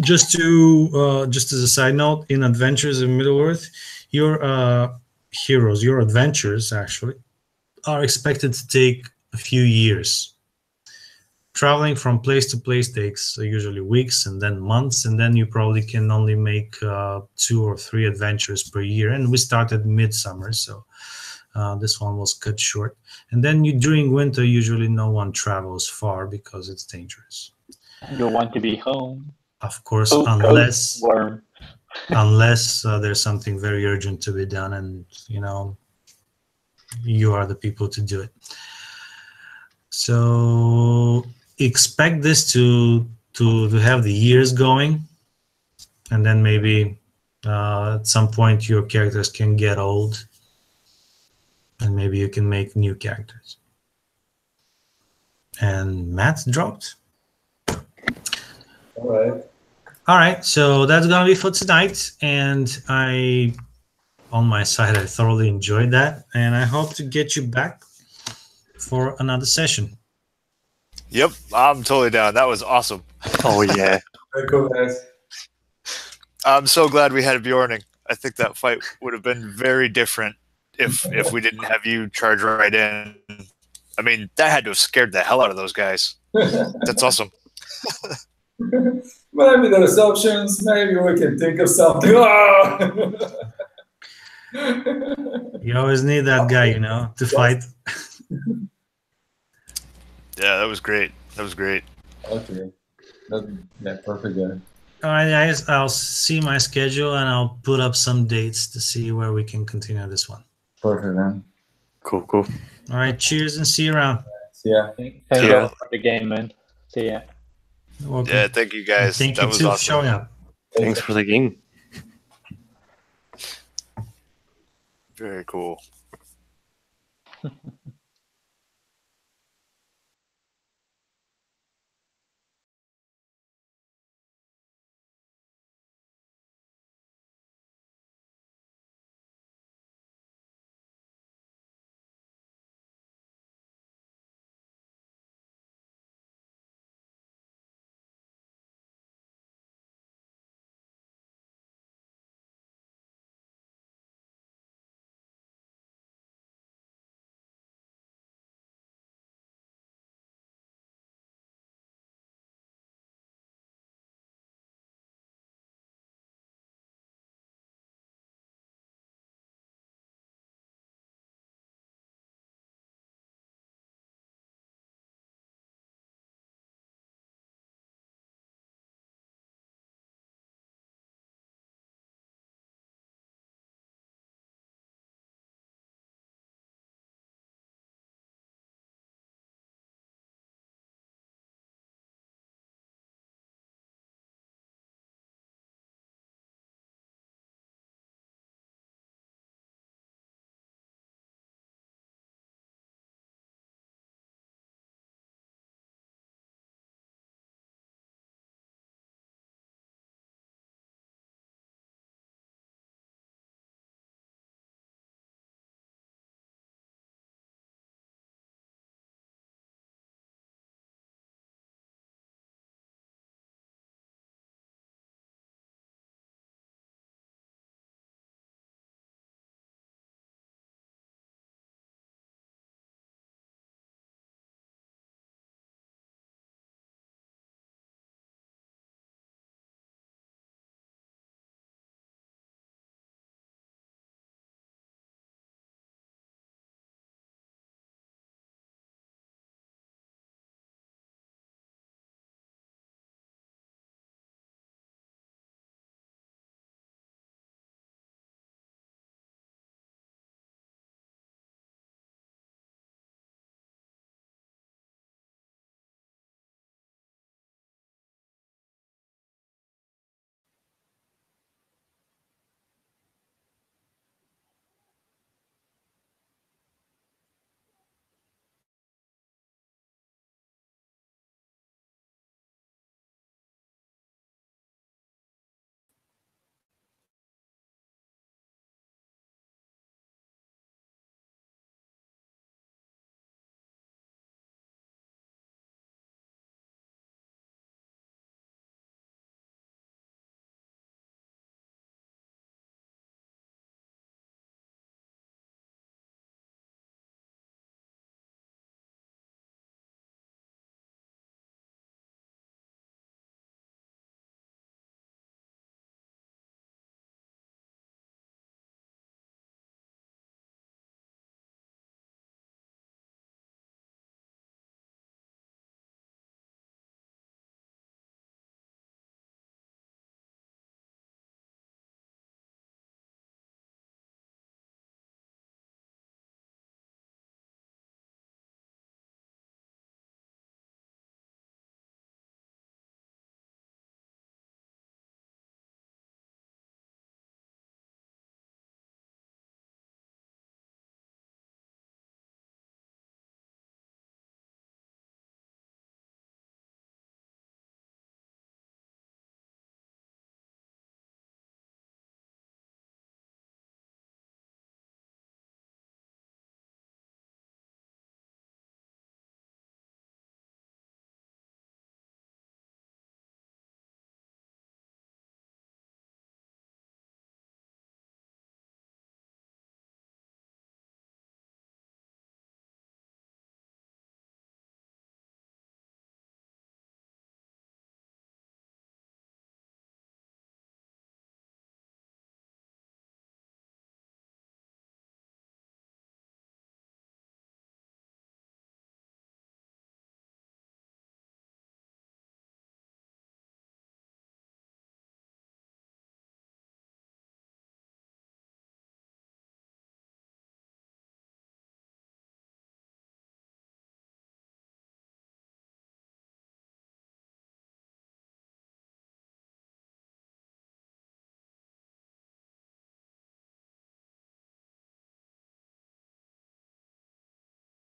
Just as a side note, in Adventures in Middle-earth, your heroes, your adventures actually, are expected to take a few years. Traveling from place to place takes usually weeks and then months, and then you probably can only make 2 or 3 adventures per year. And we started midsummer, so this one was cut short. And then during winter, usually no one travels far because it's dangerous. You want to be home. Of course, Oh, unless warm. there's something very urgent to be done, and you are the people to do it. So expect this to have the years going, and then maybe at some point your characters can get old, and maybe you can make new characters. And Matt dropped. All right, so that's gonna be for tonight, and on my side, I thoroughly enjoyed that, and I hope to get you back for another session. Yep, I'm totally down. That was awesome. Oh yeah. Very cool, guys. I'm so glad we had Bjorning. I think that fight would have been very different if we didn't have you charge right in. I mean, that had to have scared the hell out of those guys. That's awesome. Maybe there's options. Maybe we can think of something. You always need that guy, to fight. Yeah, that was great. That was great. Okay. Yeah, perfect. Yeah. All right, guys, I'll see my schedule and I'll put up some dates to see where we can continue this one. Perfect, man. Cool. All right, cheers and see you around. Yeah. Thank Yeah. you for the game, man. See ya. You're welcome. Yeah, thank you guys. Thank that you was too for awesome. showing up. Thanks for the game. Very cool.